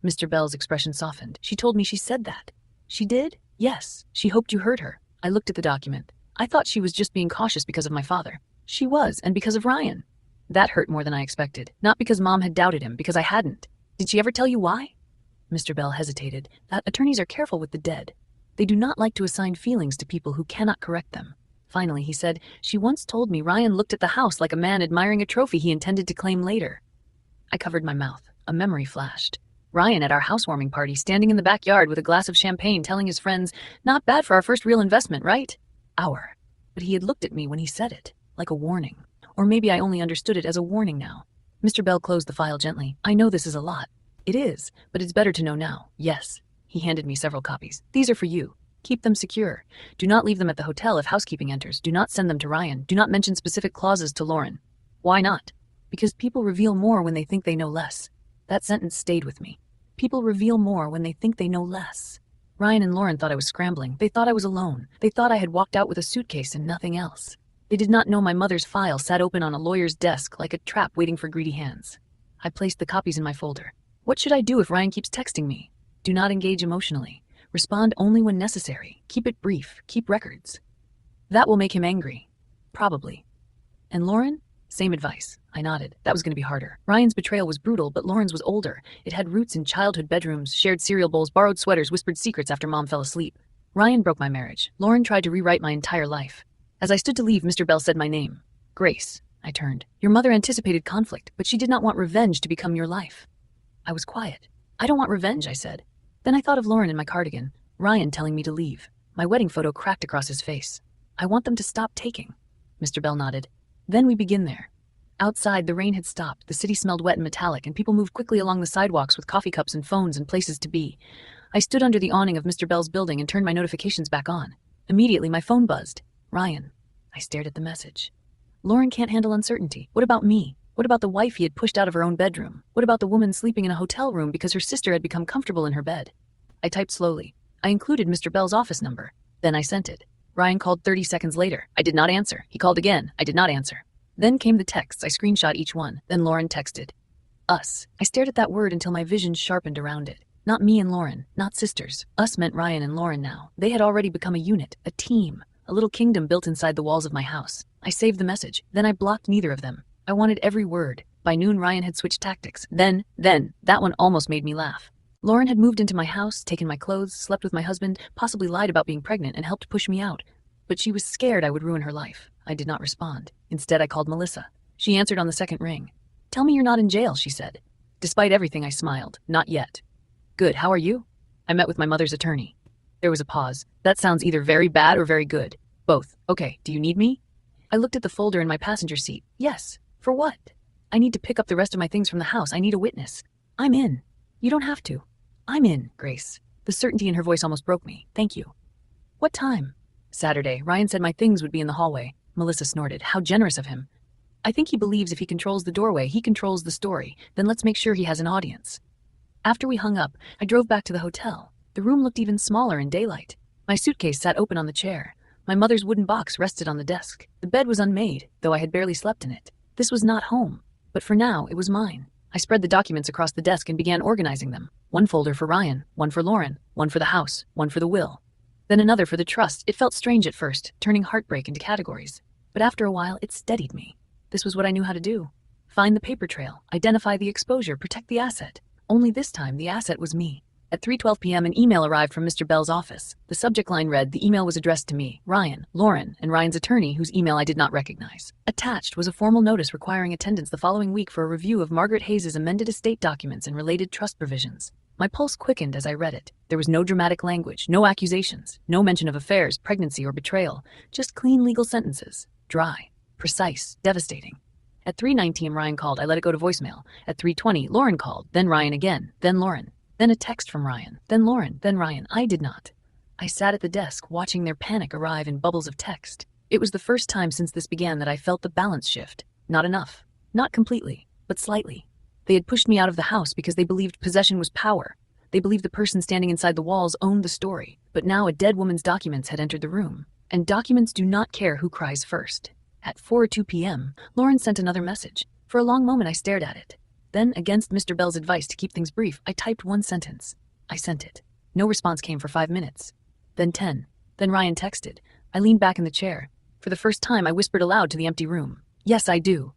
Mr. Bell's expression softened. She told me she said that. She did? Yes. She hoped you heard her. I looked at the document. I thought she was just being cautious because of my father. She was, and because of Ryan. That hurt more than I expected. Not because Mom had doubted him, because I hadn't. Did she ever tell you why? Mr. Bell hesitated. That attorneys are careful with the dead. They do not like to assign feelings to people who cannot correct them. Finally, he said, she once told me Ryan looked at the house like a man admiring a trophy he intended to claim later. I covered my mouth. A memory flashed. Ryan at our housewarming party, standing in the backyard with a glass of champagne, telling his friends, not bad for our first real investment, right? Our. But he had looked at me when he said it, like a warning. Or maybe I only understood it as a warning now. Mr. Bell closed the file gently. I know this is a lot. It is, but it's better to know now. Yes. He handed me several copies. These are for you. Keep them secure. Do not leave them at the hotel if housekeeping enters. Do not send them to Ryan. Do not mention specific clauses to Lauren. Why not? Because people reveal more when they think they know less. That sentence stayed with me. People reveal more when they think they know less. Ryan and Lauren thought I was scrambling. They thought I was alone. They thought I had walked out with a suitcase and nothing else. They did not know my mother's file sat open on a lawyer's desk like a trap waiting for greedy hands. I placed the copies in my folder. What should I do if Ryan keeps texting me? Do not engage emotionally. Respond only when necessary. Keep it brief. Keep records. That will make him angry. Probably. And Lauren? Same advice. I nodded. That was going to be harder. Ryan's betrayal was brutal, but Lauren's was older. It had roots in childhood bedrooms, shared cereal bowls, borrowed sweaters, whispered secrets after Mom fell asleep. Ryan broke my marriage. Lauren tried to rewrite my entire life. As I stood to leave, Mr. Bell said my name. Grace. I turned. Your mother anticipated conflict, but she did not want revenge to become your life. I was quiet. I don't want revenge, I said. Then I thought of Lauren in my cardigan, Ryan telling me to leave. My wedding photo cracked across his face. I want them to stop taking. Mr. Bell nodded. Then we begin there. Outside, the rain had stopped, the city smelled wet and metallic, and people moved quickly along the sidewalks with coffee cups and phones and places to be. I stood under the awning of Mr. Bell's building and turned my notifications back on. Immediately, my phone buzzed. Ryan. I stared at the message. Lauren can't handle uncertainty. What about me? What about the wife he had pushed out of her own bedroom? What about the woman sleeping in a hotel room because her sister had become comfortable in her bed? I typed slowly. I included Mr. Bell's office number. Then I sent it. Ryan called 30 seconds later. I did not answer. He called again. I did not answer. Then came the texts. I screenshot each one. Then Lauren texted. Us. I stared at that word until my vision sharpened around it. Not me and Lauren. Not sisters. Us meant Ryan and Lauren now. They had already become a unit. A team. A little kingdom built inside the walls of my house. I saved the message. Then I blocked neither of them. I wanted every word. By noon, Ryan had switched tactics. Then, that one almost made me laugh. Lauren had moved into my house, taken my clothes, slept with my husband, possibly lied about being pregnant, and helped push me out. But she was scared I would ruin her life. I did not respond. Instead, I called Melissa. She answered on the second ring. Tell me you're not in jail, she said. Despite everything, I smiled. Not yet. Good, how are you? I met with my mother's attorney. There was a pause. That sounds either very bad or very good. Both. Okay, do you need me? I looked at the folder in my passenger seat. Yes. For what? I need to pick up the rest of my things from the house. I need a witness. I'm in. You don't have to. I'm in, Grace. The certainty in her voice almost broke me. Thank you. What time? Saturday. Ryan said my things would be in the hallway. Melissa snorted. How generous of him. I think he believes if he controls the doorway, he controls the story. Then let's make sure he has an audience. After we hung up, I drove back to the hotel. The room looked even smaller in daylight. My suitcase sat open on the chair. My mother's wooden box rested on the desk. The bed was unmade, though I had barely slept in it. This was not home. But for now, it was mine. I spread the documents across the desk and began organizing them. One folder for Ryan, one for Lauren, one for the house, one for the will. Then another for the trust. It felt strange at first, turning heartbreak into categories. But after a while, it steadied me. This was what I knew how to do. Find the paper trail, identify the exposure, protect the asset. Only this time, the asset was me. At 3:12 p.m., an email arrived from Mr. Bell's office. The subject line read, the email was addressed to me, Ryan, Lauren, and Ryan's attorney, whose email I did not recognize. Attached was a formal notice requiring attendance the following week for a review of Margaret Hayes' amended estate documents and related trust provisions. My pulse quickened as I read it. There was no dramatic language, no accusations, no mention of affairs, pregnancy, or betrayal, just clean legal sentences. Dry, precise, devastating. At 3:19, Ryan called. I let it go to voicemail. At 3:20, Lauren called, then Ryan again, then Lauren. Then a text from Ryan, then Lauren, then Ryan. I did not. I sat at the desk, watching their panic arrive in bubbles of text. It was the first time since this began that I felt the balance shift. Not enough. Not completely, but slightly. They had pushed me out of the house because they believed possession was power. They believed the person standing inside the walls owned the story. But now a dead woman's documents had entered the room. And documents do not care who cries first. At 4:02 p.m., Lauren sent another message. For a long moment I stared at it. Then, against Mr. Bell's advice to keep things brief, I typed one sentence. I sent it. No response came for 5 minutes. Then 10. Then Ryan texted. I leaned back in the chair. For the first time, I whispered aloud to the empty room. Yes, I do.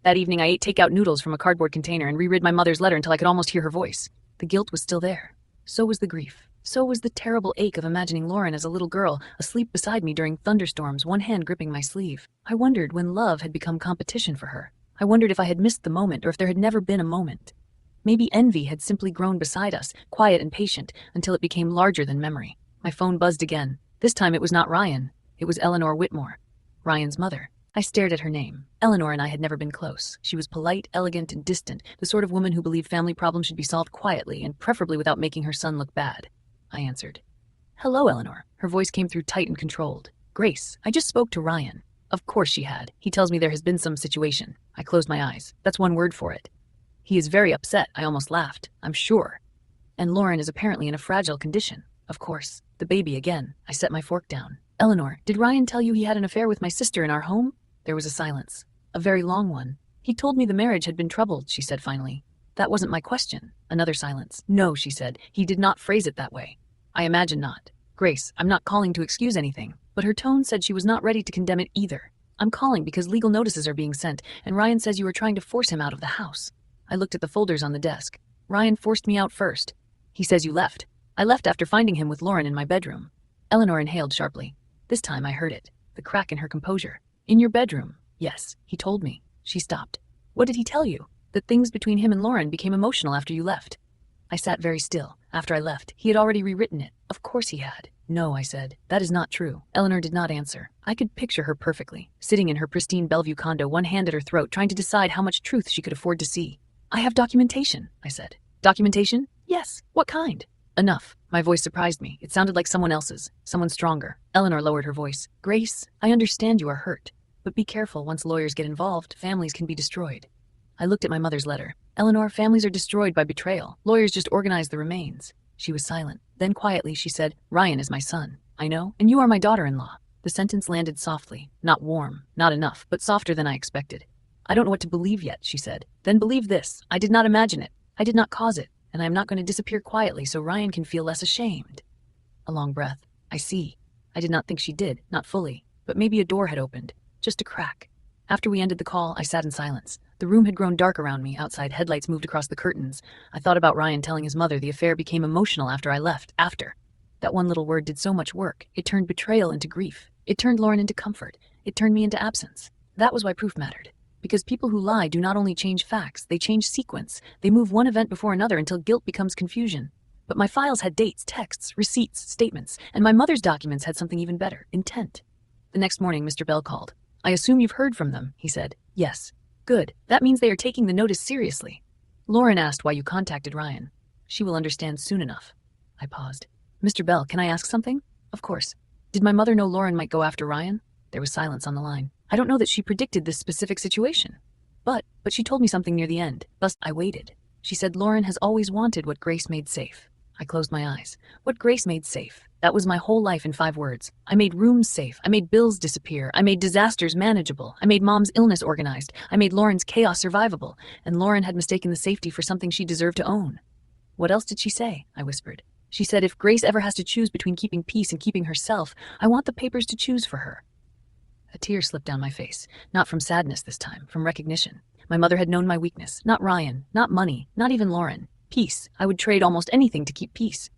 That evening, I ate takeout noodles from a cardboard container and reread my mother's letter until I could almost hear her voice. The guilt was still there. So was the grief. So was the terrible ache of imagining Lauren as a little girl, asleep beside me during thunderstorms, one hand gripping my sleeve. I wondered when love had become competition for her. I wondered if I had missed the moment or if there had never been a moment. Maybe envy had simply grown beside us, quiet and patient, until it became larger than memory. My phone buzzed again. This time it was not Ryan. It was Eleanor Whitmore, Ryan's mother. I stared at her name. Eleanor and I had never been close. She was polite, elegant, and distant, the sort of woman who believed family problems should be solved quietly and preferably without making her son look bad. I answered. Hello, Eleanor. Her voice came through tight and controlled. Grace, I just spoke to Ryan. Of course she had. He tells me there has been some situation. I closed my eyes. That's one word for it. He is very upset. I almost laughed. I'm sure. And Lauren is apparently in a fragile condition. Of course. The baby again. I set my fork down. Eleanor, did Ryan tell you he had an affair with my sister in our home? There was a silence. A very long one. He told me the marriage had been troubled, she said finally. That wasn't my question. Another silence. No, she said. He did not phrase it that way. I imagine not. Grace, I'm not calling to excuse anything, but her tone said she was not ready to condemn it either. I'm calling because legal notices are being sent, and Ryan says you were trying to force him out of the house. I looked at the folders on the desk. Ryan forced me out first. He says you left. I left after finding him with Lauren in my bedroom. Eleanor inhaled sharply. This time I heard it, the crack in her composure. In your bedroom? Yes, he told me. She stopped. What did he tell you? That things between him and Lauren became emotional after you left. I sat very still. After I left, he had already rewritten it. Of course he had. No, I said. That is not true. Eleanor did not answer. I could picture her perfectly, sitting in her pristine Bellevue condo, one hand at her throat, trying to decide how much truth she could afford to see. I have documentation, I said. Documentation? Yes. What kind? Enough. My voice surprised me. It sounded like someone else's, someone stronger. Eleanor lowered her voice. Grace, I understand you are hurt, but be careful. Once lawyers get involved, families can be destroyed. I looked at my mother's letter. Eleanor, families are destroyed by betrayal. Lawyers just organize the remains. She was silent. Then quietly she said, Ryan is my son. I know, and you are my daughter-in-law. The sentence landed softly, not warm, not enough, but softer than I expected. I don't know what to believe yet, she said. Then believe this. I did not imagine it. I did not cause it, and I am not going to disappear quietly so Ryan can feel less ashamed. A long breath. I see. I did not think she did, not fully, but maybe a door had opened, just a crack. After we ended the call, I sat in silence. The room had grown dark around me. Outside, headlights moved across the curtains. I thought about Ryan telling his mother the affair became emotional after I left. After. That one little word did so much work. It turned betrayal into grief. It turned Lauren into comfort. It turned me into absence. That was why proof mattered. Because people who lie do not only change facts, they change sequence. They move one event before another until guilt becomes confusion. But my files had dates, texts, receipts, statements, and my mother's documents had something even better, intent. The next morning, Mr. Bell called. I assume you've heard from them, he said. Yes. Good. That means they are taking the notice seriously. Lauren asked why you contacted Ryan. She will understand soon enough. I paused. Mr. Bell, can I ask something? Of course. Did my mother know Lauren might go after Ryan? There was silence on the line. I don't know that she predicted this specific situation. But she told me something near the end. Thus, I waited. She said Lauren has always wanted what Grace made safe. I closed my eyes. What Grace made safe. That was my whole life in 5 words. I made rooms safe. I made bills disappear. I made disasters manageable. I made Mom's illness organized. I made Lauren's chaos survivable. And Lauren had mistaken the safety for something she deserved to own. What else did she say? I whispered. She said if Grace ever has to choose between keeping peace and keeping herself, I want the papers to choose for her. A tear slipped down my face. Not from sadness this time, from recognition. My mother had known my weakness. Not Ryan, not money, not even Lauren. Peace. I would trade almost anything to keep peace.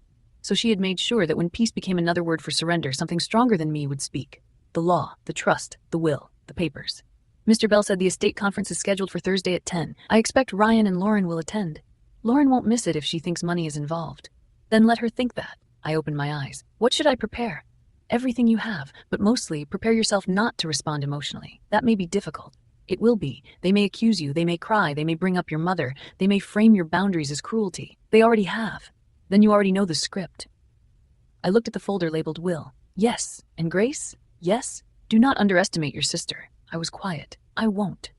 So she had made sure that when peace became another word for surrender, something stronger than me would speak. The law, the trust, the will, the papers. Mr. Bell said the estate conference is scheduled for Thursday at 10. I expect Ryan and Lauren will attend. Lauren won't miss it if she thinks money is involved. Then let her think that. I opened my eyes. What should I prepare? Everything you have, but mostly prepare yourself not to respond emotionally. That may be difficult. It will be. They may accuse you, they may cry, they may bring up your mother, they may frame your boundaries as cruelty. They already have. Then you already know the script. I looked at the folder labeled Will. Yes. And Grace? Yes. Do not underestimate your sister. I was quiet. I won't.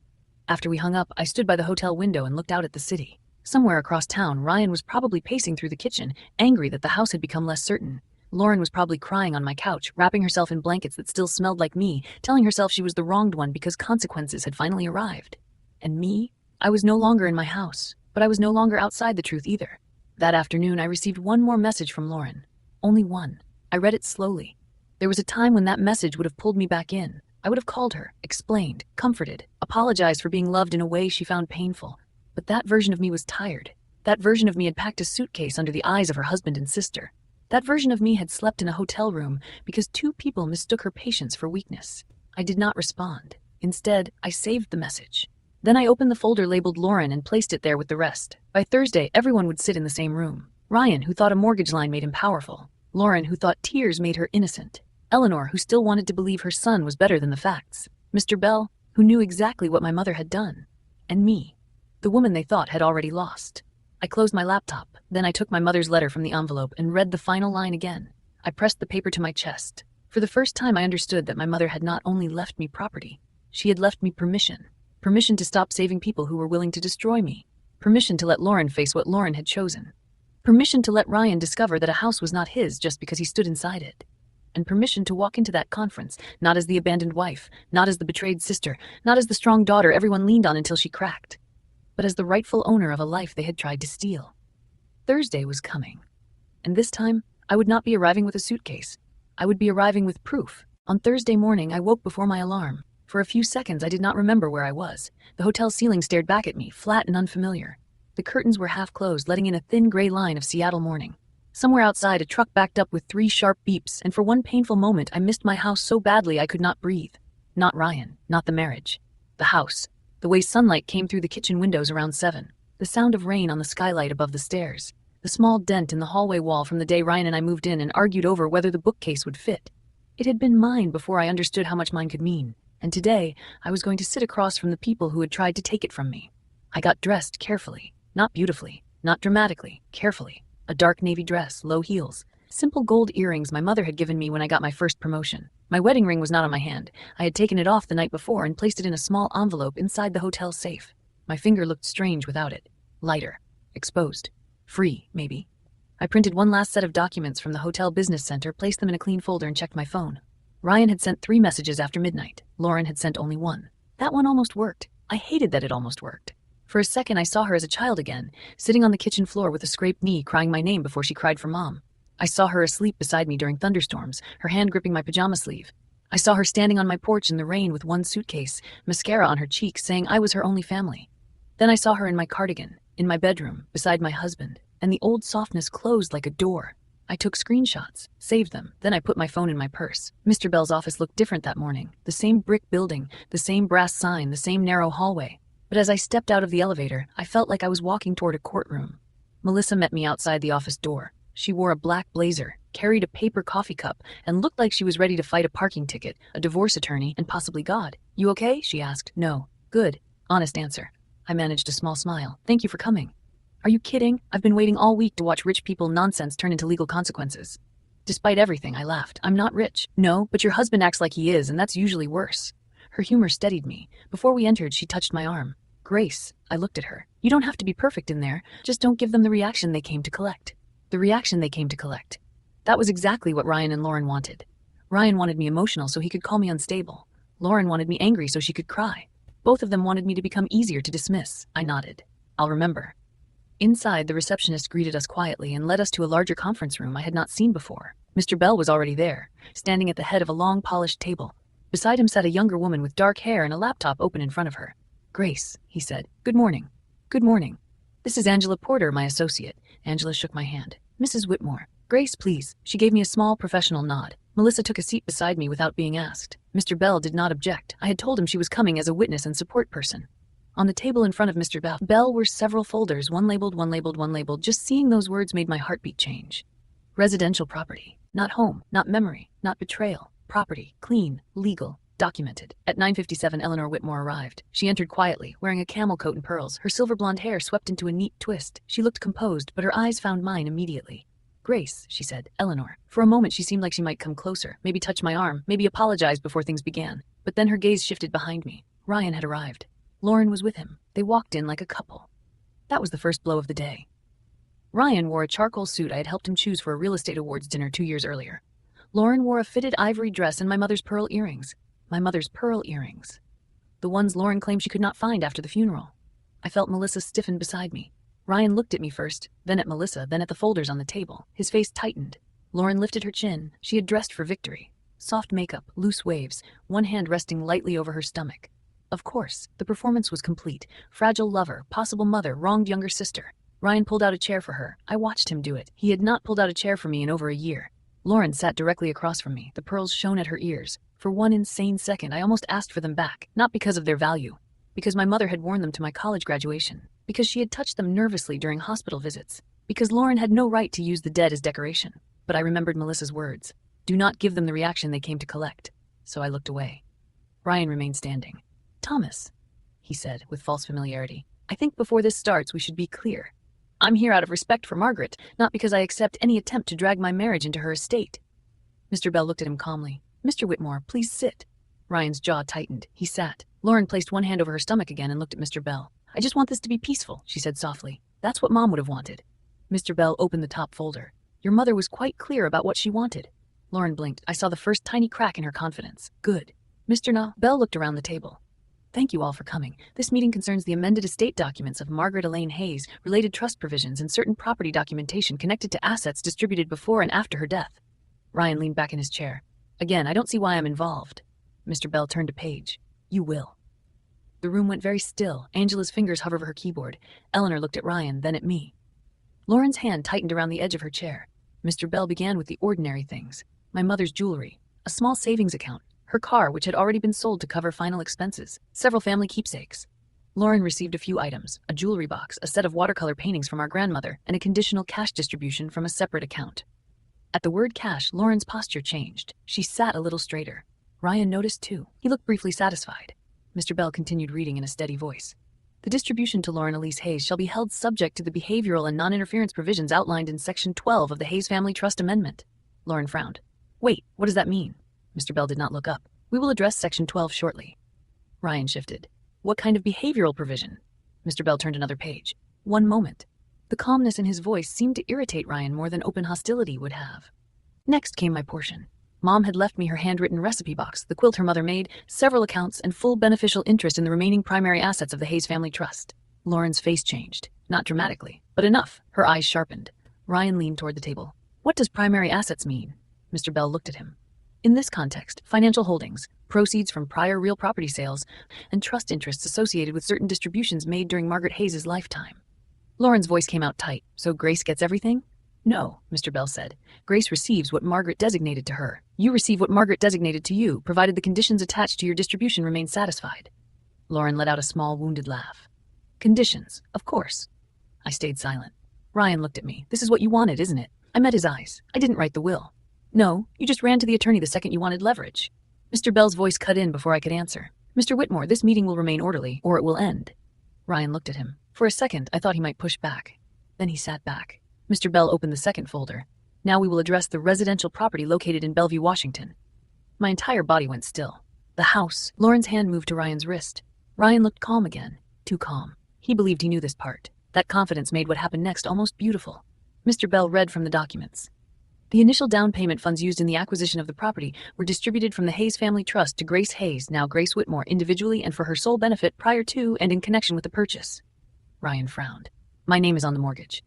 After we hung up, I stood by the hotel window and looked out at the city. Somewhere across town, Ryan was probably pacing through the kitchen, angry that the house had become less certain. Lauren was probably crying on my couch, wrapping herself in blankets that still smelled like me, telling herself she was the wronged one because consequences had finally arrived. And me? I was no longer in my house, but I was no longer outside the truth either. That afternoon, I received one more message from Lauren. Only one. I read it slowly. There was a time when that message would have pulled me back in. I would have called her, explained, comforted, apologized for being loved in a way she found painful. But that version of me was tired. That version of me had packed a suitcase under the eyes of her husband and sister. That version of me had slept in a hotel room because 2 people mistook her patience for weakness. I did not respond. Instead, I saved the message. Then I opened the folder labeled Lauren and placed it there with the rest. By Thursday, everyone would sit in the same room. Ryan, who thought a mortgage line made him powerful. Lauren, who thought tears made her innocent. Eleanor, who still wanted to believe her son was better than the facts. Mr. Bell, who knew exactly what my mother had done. And me, the woman they thought had already lost. I closed my laptop. Then I took my mother's letter from the envelope and read the final line again. I pressed the paper to my chest. For the first time, I understood that my mother had not only left me property, she had left me permission. Permission to stop saving people who were willing to destroy me. Permission to let Lauren face what Lauren had chosen. Permission to let Ryan discover that a house was not his just because he stood inside it. And permission to walk into that conference, not as the abandoned wife, not as the betrayed sister, not as the strong daughter everyone leaned on until she cracked, but as the rightful owner of a life they had tried to steal. Thursday was coming. And this time, I would not be arriving with a suitcase. I would be arriving with proof. On Thursday morning, I woke before my alarm. For a few seconds, I did not remember where I was. The hotel ceiling stared back at me, flat and unfamiliar. The curtains were half closed, letting in a thin gray line of Seattle morning. Somewhere outside, a truck backed up with 3 sharp beeps, and for one painful moment, I missed my house so badly I could not breathe. Not Ryan, not the marriage. The house. The way sunlight came through the kitchen windows around 7. The sound of rain on the skylight above the stairs. The small dent in the hallway wall from the day Ryan and I moved in and argued over whether the bookcase would fit. It had been mine before I understood how much mine could mean, and today I was going to sit across from the people who had tried to take it from me. I got dressed carefully, not beautifully, not dramatically, carefully. A dark navy dress, low heels, simple gold earrings my mother had given me when I got my first promotion. My wedding ring was not on my hand. I had taken it off the night before and placed it in a small envelope inside the hotel safe. My finger looked strange without it. Lighter. Exposed. Free, maybe. I printed one last set of documents from the hotel business center, placed them in a clean folder, and checked my phone. Ryan had sent 3 messages after midnight. Lauren had sent only 1. That one almost worked. I hated that it almost worked. For a second, I saw her as a child again, sitting on the kitchen floor with a scraped knee, crying my name before she cried for mom. I saw her asleep beside me during thunderstorms, her hand gripping my pajama sleeve. I saw her standing on my porch in the rain with one suitcase, mascara on her cheeks, saying I was her only family. Then I saw her in my cardigan, in my bedroom, beside my husband, and the old softness closed like a door. I took screenshots, saved them, then I put my phone in my purse. Mr. Bell's office looked different that morning. The same brick building, the same brass sign, the same narrow hallway. But as I stepped out of the elevator, I felt like I was walking toward a courtroom. Melissa met me outside the office door. She wore a black blazer, carried a paper coffee cup, and looked like she was ready to fight a parking ticket, a divorce attorney, and possibly God. "You okay?" she asked. "No." "Good." Honest answer. I managed a small smile. "Thank you for coming." "Are you kidding? I've been waiting all week to watch rich people nonsense turn into legal consequences." Despite everything, I laughed. "I'm not rich." "No, but your husband acts like he is, and that's usually worse." Her humor steadied me. Before we entered, she touched my arm. "Grace," I looked at her. "You don't have to be perfect in there. Just don't give them the reaction they came to collect." The reaction they came to collect. That was exactly what Ryan and Lauren wanted. Ryan wanted me emotional so he could call me unstable. Lauren wanted me angry so she could cry. Both of them wanted me to become easier to dismiss. I nodded. "I'll remember." Inside, the receptionist greeted us quietly and led us to a larger conference room I had not seen before. Mr. Bell was already there, standing at the head of a long, polished table. Beside him sat a younger woman with dark hair and a laptop open in front of her. "Grace," he said. "Good morning." "Good morning. This is Angela Porter, my associate." Angela shook my hand. "Mrs. Whitmore." "Grace, please." She gave me a small, professional nod. Melissa took a seat beside me without being asked. Mr. Bell did not object. I had told him she was coming as a witness and support person. On the table in front of Mr. Bell were several folders, one labeled, one labeled, one labeled. Just seeing those words made my heartbeat change. Residential property. Not home, not memory, not betrayal. Property. Clean, legal, documented. At 9:57, Eleanor Whitmore arrived. She entered quietly, wearing a camel coat and pearls, her silver blonde hair swept into a neat twist. She looked composed, but her eyes found mine immediately. "Grace," she said. "Eleanor." For a moment she seemed like she might come closer, maybe touch my arm, maybe apologize before things began. But then her gaze shifted behind me. Ryan had arrived. Lauren was with him. They walked in like a couple. That was the first blow of the day. Ryan wore a charcoal suit I had helped him choose for a real estate awards dinner 2 years earlier. Lauren wore a fitted ivory dress and my mother's pearl earrings. My mother's pearl earrings. The ones Lauren claimed she could not find after the funeral. I felt Melissa stiffen beside me. Ryan looked at me first, then at Melissa, then at the folders on the table. His face tightened. Lauren lifted her chin. She had dressed for victory. Soft makeup, loose waves, one hand resting lightly over her stomach. Of course, the performance was complete. Fragile lover, possible mother, wronged younger sister. Ryan pulled out a chair for her. I watched him do it. He had not pulled out a chair for me in over a year. Lauren sat directly across from me. The pearls shone at her ears. For one insane second, I almost asked for them back, not because of their value, because my mother had worn them to my college graduation, because she had touched them nervously during hospital visits, because Lauren had no right to use the dead as decoration. But I remembered Melissa's words. Do not give them the reaction they came to collect. So I looked away. Ryan remained standing. "Thomas," he said with false familiarity, "I think before this starts we should be clear. I'm here out of respect for Margaret, not because I accept any attempt to drag my marriage into her estate." Mr. Bell looked at him calmly. "Mr. Whitmore, please sit." Ryan's jaw tightened. He sat. Lauren placed one hand over her stomach again and looked at Mr. Bell. "I just want this to be peaceful," she said softly. "That's what Mom would have wanted." Mr. Bell opened the top folder. Your mother was quite clear about what she wanted. Lauren blinked. I saw the first tiny crack in her confidence. Good. Mr. Na. Bell looked around the table. Thank you all for coming. This meeting concerns the amended estate documents of Margaret Elaine Hayes, related trust provisions, and certain property documentation connected to assets distributed before and after her death. Ryan leaned back in his chair. Again, I don't see why I'm involved. Mr. Bell turned a page. You will. The room went very still. Angela's fingers hovered over her keyboard. Eleanor looked at Ryan, then at me. Lauren's hand tightened around the edge of her chair. Mr. Bell began with the ordinary things. My mother's jewelry, a small savings account, her car, which had already been sold to cover final expenses, several family keepsakes. Lauren received a few items, a jewelry box, a set of watercolor paintings from our grandmother, and a conditional cash distribution from a separate account. At the word cash, Lauren's posture changed. She sat a little straighter. Ryan noticed too. He looked briefly satisfied. Mr. Bell continued reading in a steady voice. The distribution to Lauren Elise Hayes shall be held subject to the behavioral and non-interference provisions outlined in Section 12 of the Hayes Family Trust Amendment. Lauren frowned. Wait, what does that mean? Mr. Bell did not look up. We will address Section 12 shortly. Ryan shifted. What kind of behavioral provision? Mr. Bell turned another page. One moment. The calmness in his voice seemed to irritate Ryan more than open hostility would have. Next came my portion. Mom had left me her handwritten recipe box, the quilt her mother made, several accounts, and full beneficial interest in the remaining primary assets of the Hayes Family Trust. Lauren's face changed. Not dramatically, but enough. Her eyes sharpened. Ryan leaned toward the table. What does primary assets mean? Mr. Bell looked at him. In this context, financial holdings, proceeds from prior real property sales, and trust interests associated with certain distributions made during Margaret Hayes' lifetime. Lauren's voice came out tight. So Grace gets everything? No, Mr. Bell said. Grace receives what Margaret designated to her. You receive what Margaret designated to you, provided the conditions attached to your distribution remain satisfied. Lauren let out a small, wounded laugh. Conditions, of course. I stayed silent. Ryan looked at me. This is what you wanted, isn't it? I met his eyes. I didn't write the will. No, you just ran to the attorney the second you wanted leverage. Mr. Bell's voice cut in before I could answer. Mr. Whitmore, this meeting will remain orderly, or it will end. Ryan looked at him. For a second, I thought he might push back. Then he sat back. Mr. Bell opened the second folder. Now we will address the residential property located in Bellevue, Washington. My entire body went still. The house. Lauren's hand moved to Ryan's wrist. Ryan looked calm again. Too calm. He believed he knew this part. That confidence made what happened next almost beautiful. Mr. Bell read from the documents. The initial down payment funds used in the acquisition of the property were distributed from the Hayes Family Trust to Grace Hayes, now Grace Whitmore, individually and for her sole benefit prior to and in connection with the purchase. Ryan frowned. My name is on the mortgage.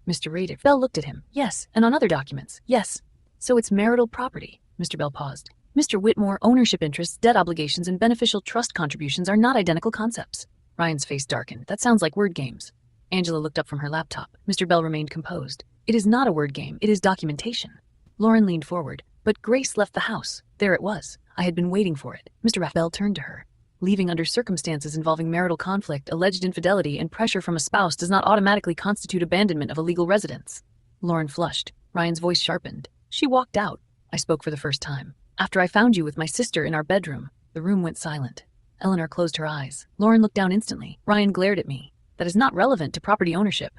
Mr. Radiff. Bell looked at him. Yes, and on other documents. Yes. So it's marital property. Mr. Bell paused. Mr. Whitmore, ownership interests, debt obligations, and beneficial trust contributions are not identical concepts. Ryan's face darkened. That sounds like word games. Angela looked up from her laptop. Mr. Bell remained composed. It is not a word game. It is documentation. Lauren leaned forward. But Grace left the house. There it was. I had been waiting for it. Mr. Bell turned to her. Leaving under circumstances involving marital conflict, alleged infidelity, and pressure from a spouse does not automatically constitute abandonment of a legal residence. Lauren flushed. Ryan's voice sharpened. She walked out. I spoke for the first time. After I found you with my sister in our bedroom. The room went silent. Eleanor closed her eyes. Lauren looked down instantly. Ryan glared at me. That is not relevant to property ownership.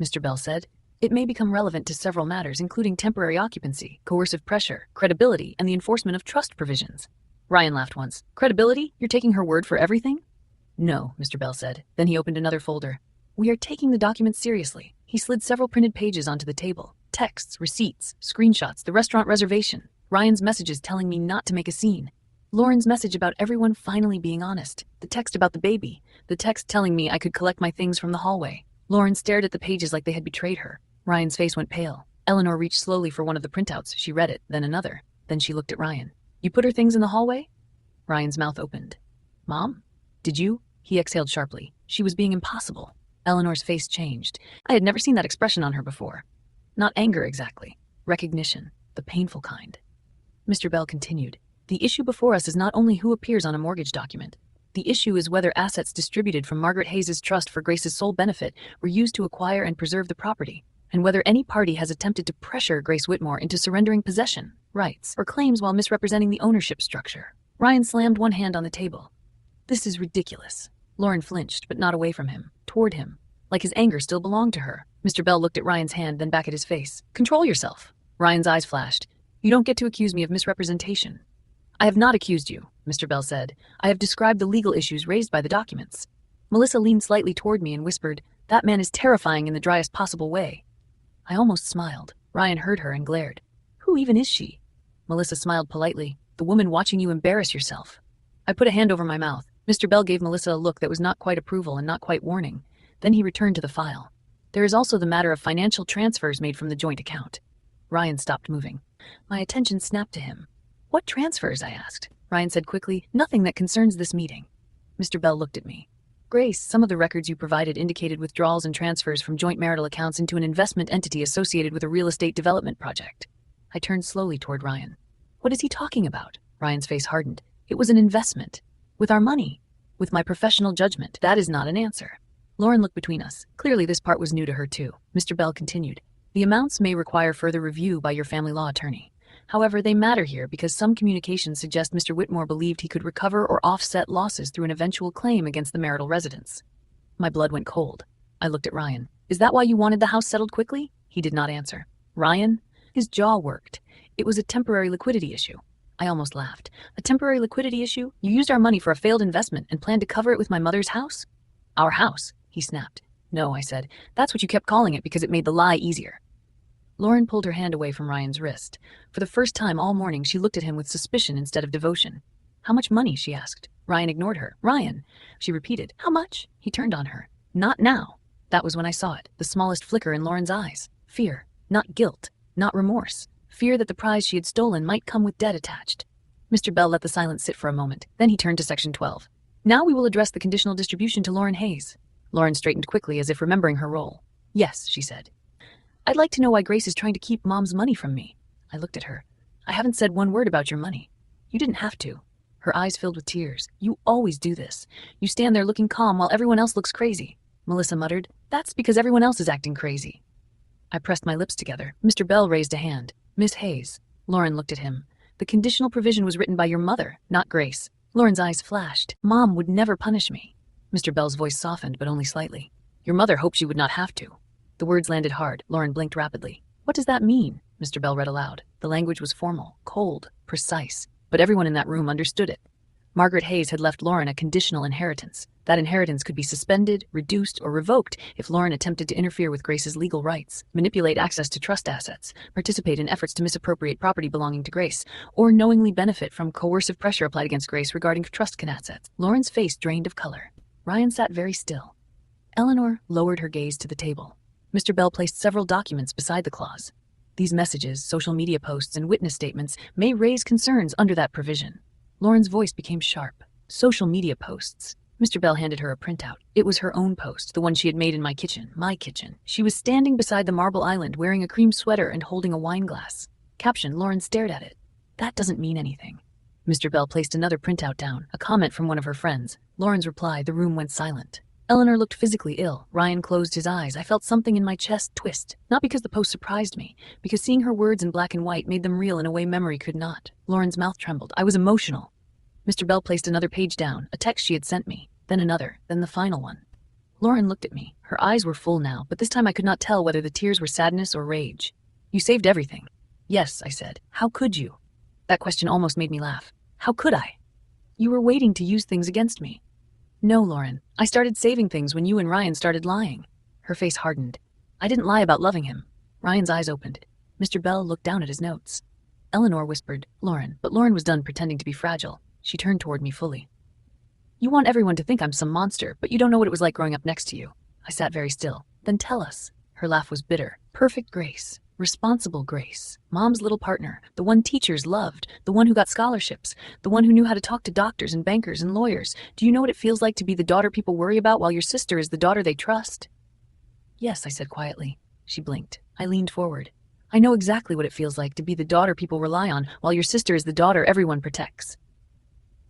Mr. Bell said. It may become relevant to several matters, including temporary occupancy, coercive pressure, credibility, and the enforcement of trust provisions. Ryan laughed once. Credibility? You're taking her word for everything? No, Mr. Bell said. Then he opened another folder. We are taking the documents seriously. He slid several printed pages onto the table. Texts, receipts, screenshots, the restaurant reservation. Ryan's messages telling me not to make a scene. Lauren's message about everyone finally being honest. The text about the baby. The text telling me I could collect my things from the hallway. Lauren stared at the pages like they had betrayed her. Ryan's face went pale. Eleanor reached slowly for one of the printouts. She read it, then another. Then she looked at Ryan. You put her things in the hallway? Ryan's mouth opened. Mom? Did you? He exhaled sharply. She was being impossible. Eleanor's face changed. I had never seen that expression on her before. Not anger exactly. Recognition. The painful kind. Mr. Bell continued. The issue before us is not only who appears on a mortgage document. The issue is whether assets distributed from Margaret Hayes' trust for Grace's sole benefit were used to acquire and preserve the property, and whether any party has attempted to pressure Grace Whitmore into surrendering possession, rights, or claims while misrepresenting the ownership structure. Ryan slammed one hand on the table. This is ridiculous. Lauren flinched, but not away from him, toward him, like his anger still belonged to her. Mr. Bell looked at Ryan's hand, then back at his face. Control yourself. Ryan's eyes flashed. You don't get to accuse me of misrepresentation. I have not accused you, Mr. Bell said. I have described the legal issues raised by the documents. Melissa leaned slightly toward me and whispered, That man is terrifying in the driest possible way. I almost smiled. Ryan heard her and glared. Who even is she? Melissa smiled politely. The woman watching you embarrass yourself. I put a hand over my mouth. Mr. Bell gave Melissa a look that was not quite approval and not quite warning. Then he returned to the file. There is also the matter of financial transfers made from the joint account. Ryan stopped moving. My attention snapped to him. What transfers? I asked. Ryan said quickly, nothing that concerns this meeting. Mr. Bell looked at me. Grace, some of the records you provided indicated withdrawals and transfers from joint marital accounts into an investment entity associated with a real estate development project. I turned slowly toward Ryan. What is he talking about? Ryan's face hardened. It was an investment. With our money. With my professional judgment. That is not an answer. Lauren looked between us. Clearly this part was new to her too. Mr. Bell continued. The amounts may require further review by your family law attorney. However, they matter here because some communications suggest Mr. Whitmore believed he could recover or offset losses through an eventual claim against the marital residence. My blood went cold. I looked at Ryan. Is that why you wanted the house settled quickly? He did not answer. Ryan? His jaw worked. It was a temporary liquidity issue. I almost laughed. A temporary liquidity issue? You used our money for a failed investment and planned to cover it with my mother's house? Our house, he snapped. No, I said. That's what you kept calling it because it made the lie easier. Lauren pulled her hand away from Ryan's wrist. For the first time all morning, she looked at him with suspicion instead of devotion. How much money? She asked. Ryan ignored her. Ryan, she repeated. How much? He turned on her. Not now. That was when I saw it, the smallest flicker in Lauren's eyes. Fear, not guilt, not remorse. Fear that the prize she had stolen might come with debt attached. Mr. Bell let the silence sit for a moment. Then he turned to Section 12. Now we will address the conditional distribution to Lauren Hayes. Lauren straightened quickly as if remembering her role. Yes, she said. I'd like to know why Grace is trying to keep Mom's money from me. I looked at her. I haven't said one word about your money. You didn't have to. Her eyes filled with tears. You always do this. You stand there looking calm while everyone else looks crazy. Melissa muttered. That's because everyone else is acting crazy. I pressed my lips together. Mr. Bell raised a hand. Miss Hayes. Lauren looked at him. The conditional provision was written by your mother, not Grace. Lauren's eyes flashed. Mom would never punish me. Mr. Bell's voice softened, but only slightly. Your mother hoped she would not have to. The words landed hard. Lauren blinked rapidly. What does that mean? Mr. Bell read aloud. The language was formal, cold, precise, but everyone in that room understood it. Margaret Hayes had left Lauren a conditional inheritance. That inheritance could be suspended, reduced, or revoked if Lauren attempted to interfere with Grace's legal rights, manipulate access to trust assets, participate in efforts to misappropriate property belonging to Grace, or knowingly benefit from coercive pressure applied against Grace regarding trust assets. Lauren's face drained of color. Ryan sat very still. Eleanor lowered her gaze to the table. Mr. Bell placed several documents beside the clause. These messages, social media posts, and witness statements may raise concerns under that provision. Lauren's voice became sharp. Social media posts. Mr. Bell handed her a printout. It was her own post, the one she had made in my kitchen. She was standing beside the marble island wearing a cream sweater and holding a wine glass. Caption, Lauren stared at it. That doesn't mean anything. Mr. Bell placed another printout down, a comment from one of her friends. Lauren's reply, the room went silent. Eleanor looked physically ill. Ryan closed his eyes. I felt something in my chest twist. Not because the post surprised me, because seeing her words in black and white made them real in a way memory could not. Lauren's mouth trembled. I was emotional. Mr. Bell placed another page down, a text she had sent me, then another, then the final one. Lauren looked at me. Her eyes were full now, but this time I could not tell whether the tears were sadness or rage. You saved everything. Yes, I said. How could you? That question almost made me laugh. How could I? You were waiting to use things against me. No, Lauren. I started saving things when you and Ryan started lying. Her face hardened. I didn't lie about loving him. Ryan's eyes opened. Mr. Bell looked down at his notes. Eleanor whispered, Lauren, but Lauren was done pretending to be fragile. She turned toward me fully. You want everyone to think I'm some monster, but you don't know what it was like growing up next to you. I sat very still. Then tell us. Her laugh was bitter. Perfect Grace. Responsible Grace. Mom's little partner. The one teachers loved. The one who got scholarships. The one who knew how to talk to doctors and bankers and lawyers. Do you know what it feels like to be the daughter people worry about while your sister is the daughter they trust? Yes, I said quietly. She blinked. I leaned forward. I know exactly what it feels like to be the daughter people rely on while your sister is the daughter everyone protects.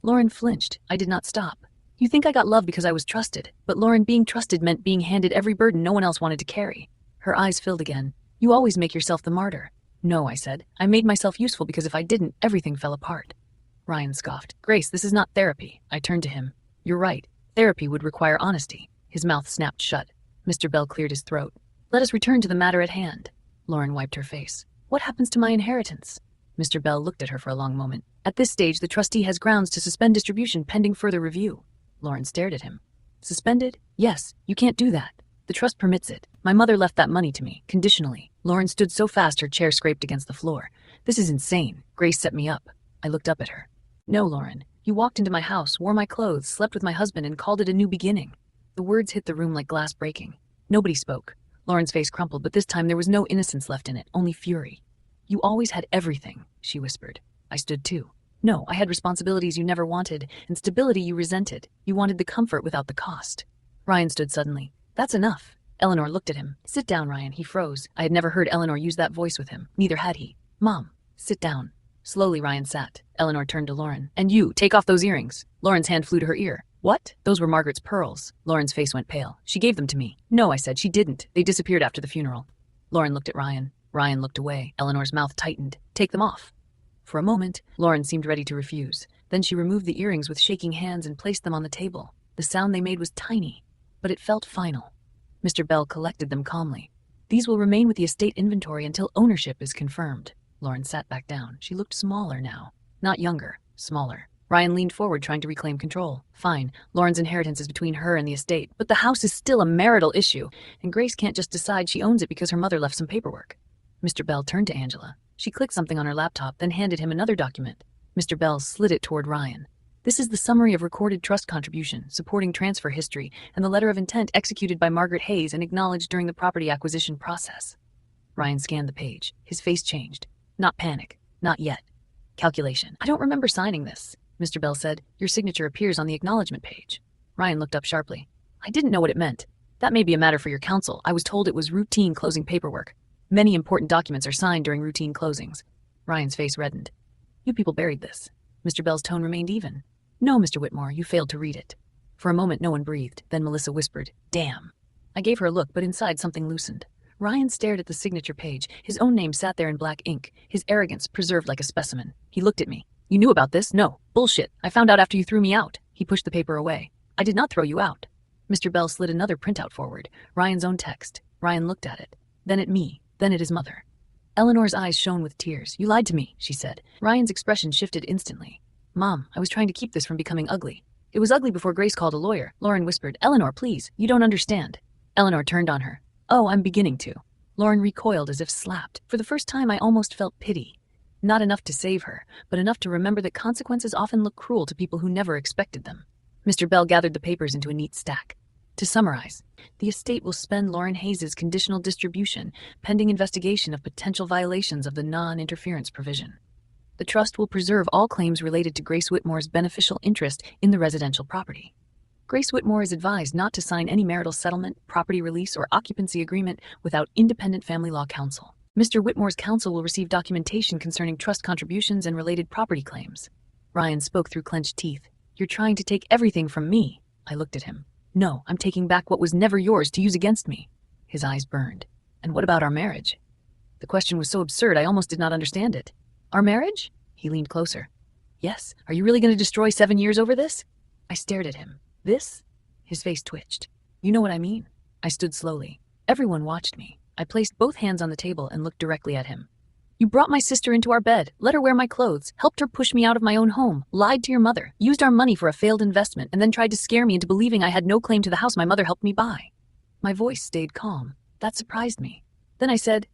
Lauren flinched. I did not stop. You think I got love because I was trusted, but Lauren, being trusted meant being handed every burden no one else wanted to carry. Her eyes filled again. You always make yourself the martyr. No, I said. I made myself useful because if I didn't, everything fell apart. Ryan scoffed. Grace, this is not therapy. I turned to him. You're right. Therapy would require honesty. His mouth snapped shut. Mr. Bell cleared his throat. Let us return to the matter at hand. Lauren wiped her face. What happens to my inheritance? Mr. Bell looked at her for a long moment. At this stage, the trustee has grounds to suspend distribution pending further review. Lauren stared at him. Suspended? Yes, you can't do that. The trust permits it. My mother left that money to me, conditionally. Lauren stood so fast her chair scraped against the floor. This is insane. Grace set me up. I looked up at her. No, Lauren. You walked into my house, wore my clothes, slept with my husband, and called it a new beginning. The words hit the room like glass breaking. Nobody spoke. Lauren's face crumpled, but this time there was no innocence left in it, only fury. You always had everything, she whispered. I stood too. No, I had responsibilities you never wanted, and stability you resented. You wanted the comfort without the cost. Ryan stood suddenly. That's enough. Eleanor looked at him. Sit down, Ryan. He froze. I had never heard Eleanor use that voice with him. Neither had he. Mom, sit down. Slowly, Ryan sat. Eleanor turned to Lauren. And you, take off those earrings. Lauren's hand flew to her ear. What? Those were Margaret's pearls. Lauren's face went pale. She gave them to me. No, I said, she didn't. They disappeared after the funeral. Lauren looked at Ryan. Ryan looked away. Eleanor's mouth tightened. Take them off. For a moment, Lauren seemed ready to refuse. Then she removed the earrings with shaking hands and placed them on the table. The sound they made was tiny, but it felt final. Mr. Bell collected them calmly. These will remain with the estate inventory until ownership is confirmed. Lauren sat back down. She looked smaller now. Not younger, smaller. Ryan leaned forward, trying to reclaim control. Fine, Lauren's inheritance is between her and the estate, but the house is still a marital issue, and Grace can't just decide she owns it because her mother left some paperwork. Mr. Bell turned to Angela. She clicked something on her laptop, then handed him another document. Mr. Bell slid it toward Ryan. This is the summary of recorded trust contribution, supporting transfer history, and the letter of intent executed by Margaret Hayes and acknowledged during the property acquisition process. Ryan scanned the page. His face changed. Not panic. Not yet. Calculation. I don't remember signing this, Mr. Bell said. Your signature appears on the acknowledgement page. Ryan looked up sharply. I didn't know what it meant. That may be a matter for your counsel. I was told it was routine closing paperwork. Many important documents are signed during routine closings. Ryan's face reddened. You people buried this. Mr. Bell's tone remained even. No, Mr. Whitmore, you failed to read it. For a moment, no one breathed. Then Melissa whispered, Damn. I gave her a look, but inside something loosened. Ryan stared at the signature page. His own name sat there in black ink, his arrogance preserved like a specimen. He looked at me. You knew about this? No. Bullshit. I found out after you threw me out. He pushed the paper away. I did not throw you out. Mr. Bell slid another printout forward. Ryan's own text. Ryan looked at it. Then at me. Then at his mother. Eleanor's eyes shone with tears. You lied to me, she said. Ryan's expression shifted instantly. Mom, I was trying to keep this from becoming ugly. It was ugly before Grace called a lawyer. Lauren whispered, Eleanor, please, you don't understand. Eleanor turned on her. Oh, I'm beginning to. Lauren recoiled as if slapped. For the first time, I almost felt pity. Not enough to save her, but enough to remember that consequences often look cruel to people who never expected them. Mr. Bell gathered the papers into a neat stack. To summarize, the estate will spend Lauren Hayes' conditional distribution, pending investigation of potential violations of the non-interference provision. The trust will preserve all claims related to Grace Whitmore's beneficial interest in the residential property. Grace Whitmore is advised not to sign any marital settlement, property release, or occupancy agreement without independent family law counsel. Mr. Whitmore's counsel will receive documentation concerning trust contributions and related property claims. Ryan spoke through clenched teeth. You're trying to take everything from me. I looked at him. No, I'm taking back what was never yours to use against me. His eyes burned. And what about our marriage? The question was so absurd I almost did not understand it. Our marriage? He leaned closer. Yes. Are you really going to destroy 7 years over this? I stared at him. This? His face twitched. You know what I mean? I stood slowly. Everyone watched me. I placed both hands on the table and looked directly at him. You brought my sister into our bed, let her wear my clothes, helped her push me out of my own home, lied to your mother, used our money for a failed investment, and then tried to scare me into believing I had no claim to the house my mother helped me buy. My voice stayed calm. That surprised me. Then I said,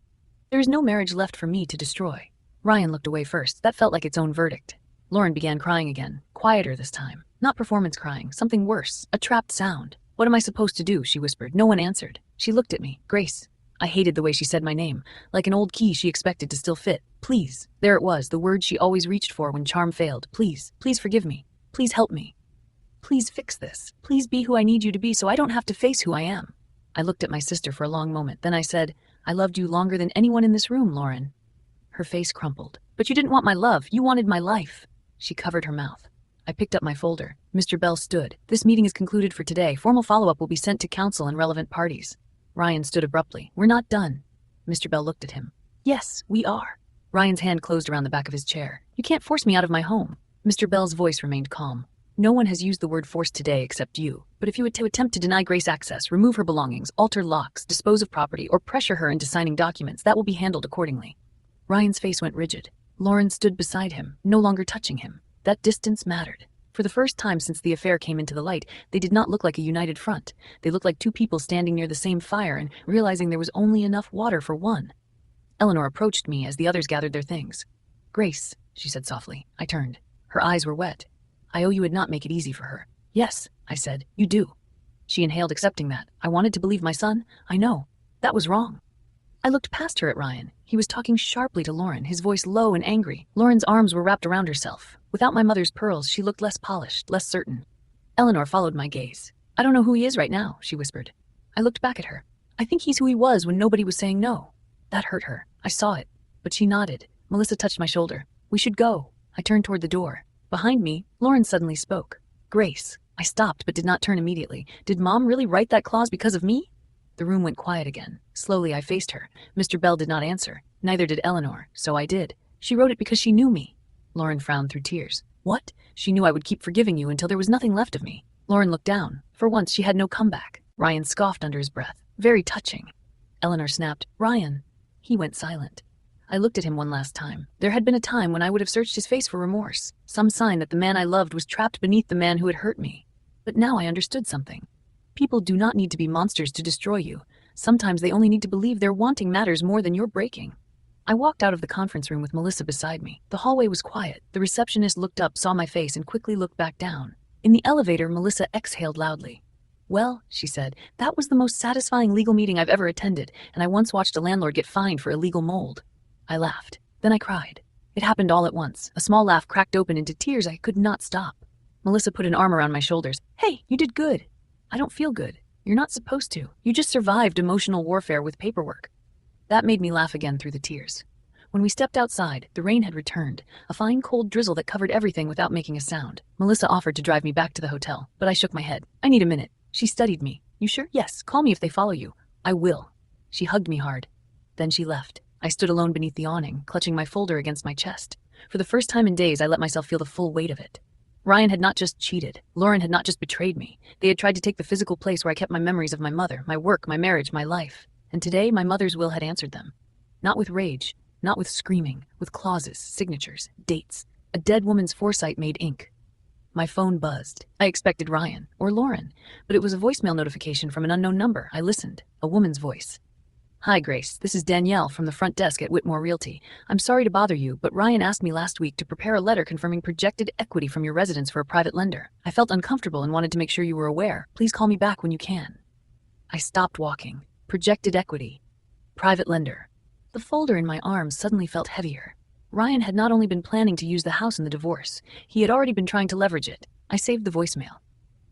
there is no marriage left for me to destroy. Ryan looked away first. That felt like its own verdict. Lauren began crying again, quieter this time. Not performance crying, something worse, a trapped sound. What am I supposed to do? She whispered. No one answered. She looked at me. Grace. I hated the way she said my name, like an old key she expected to still fit. Please. There it was, the word she always reached for when charm failed. Please. Please forgive me. Please help me. Please fix this. Please be who I need you to be so I don't have to face who I am. I looked at my sister for a long moment. Then I said, I loved you longer than anyone in this room, Lauren. Her face crumpled. But you didn't want my love. You wanted my life. She covered her mouth. I picked up my folder. Mr. Bell stood. This meeting is concluded for today. Formal follow-up will be sent to council and relevant parties. Ryan stood abruptly. We're not done. Mr. Bell looked at him. Yes, we are. Ryan's hand closed around the back of his chair. You can't force me out of my home. Mr. Bell's voice remained calm. No one has used the word force today except you. But if you would attempt to deny Grace access, remove her belongings, alter locks, dispose of property, or pressure her into signing documents, that will be handled accordingly. Ryan's face went rigid. Lauren stood beside him, no longer touching him. That distance mattered. For the first time since the affair came into the light, they did not look like a united front. They looked like two people standing near the same fire and realizing there was only enough water for one. Eleanor approached me as the others gathered their things. "Grace," she said softly. I turned. Her eyes were wet. "I owe you would not make it easy for her." "Yes," I said, "you do." She inhaled, accepting that. "I wanted to believe my son. I know. That was wrong." I looked past her at Ryan. He was talking sharply to Lauren, his voice low and angry. Lauren's arms were wrapped around herself. Without my mother's pearls, she looked less polished, less certain. Eleanor followed my gaze. "I don't know who he is right now," she whispered. I looked back at her. "I think he's who he was when nobody was saying no." That hurt her. I saw it. But she nodded. Melissa touched my shoulder. "We should go." I turned toward the door. Behind me, Lauren suddenly spoke. "Grace." I stopped but did not turn immediately. Did Mom really write that clause because of me? The room went quiet again. Slowly I faced her. Mr. Bell did not answer. Neither did Eleanor. So I did. "She wrote it because she knew me." Lauren frowned through tears. "What?" "She knew I would keep forgiving you until there was nothing left of me." Lauren looked down. For once she had no comeback. Ryan scoffed under his breath. "Very touching." Eleanor snapped, "Ryan." He went silent. I looked at him one last time. There had been a time when I would have searched his face for remorse, some sign that the man I loved was trapped beneath the man who had hurt me. But now I understood something. People do not need to be monsters to destroy you. Sometimes they only need to believe their wanting matters more than your breaking. I walked out of the conference room with Melissa beside me. The hallway was quiet. The receptionist looked up, saw my face, and quickly looked back down. In the elevator, Melissa exhaled loudly. "Well," she said, "that was the most satisfying legal meeting I've ever attended, and I once watched a landlord get fined for illegal mold." I laughed. Then I cried. It happened all at once. A small laugh cracked open into tears I could not stop. Melissa put an arm around my shoulders. "Hey, you did good." "I don't feel good." "You're not supposed to. You just survived emotional warfare with paperwork." That made me laugh again through the tears. When we stepped outside, the rain had returned, a fine cold drizzle that covered everything without making a sound. Melissa offered to drive me back to the hotel, but I shook my head. "I need a minute." She studied me. "You sure?" "Yes, call me if they follow you." "I will." She hugged me hard. Then she left. I stood alone beneath the awning, clutching my folder against my chest. For the first time in days, I let myself feel the full weight of it. Ryan had not just cheated. Lauren had not just betrayed me. They had tried to take the physical place where I kept my memories of my mother, my work, my marriage, my life. And today, my mother's will had answered them. Not with rage, not with screaming, with clauses, signatures, dates. A dead woman's foresight made ink. My phone buzzed. I expected Ryan, or Lauren, but it was a voicemail notification from an unknown number. I listened. A woman's voice. "Hi, Grace. This is Danielle from the front desk at Whitmore Realty. I'm sorry to bother you, but Ryan asked me last week to prepare a letter confirming projected equity from your residence for a private lender. I felt uncomfortable and wanted to make sure you were aware. Please call me back when you can." I stopped walking. Projected equity. Private lender. The folder in my arms suddenly felt heavier. Ryan had not only been planning to use the house in the divorce, he had already been trying to leverage it. I saved the voicemail.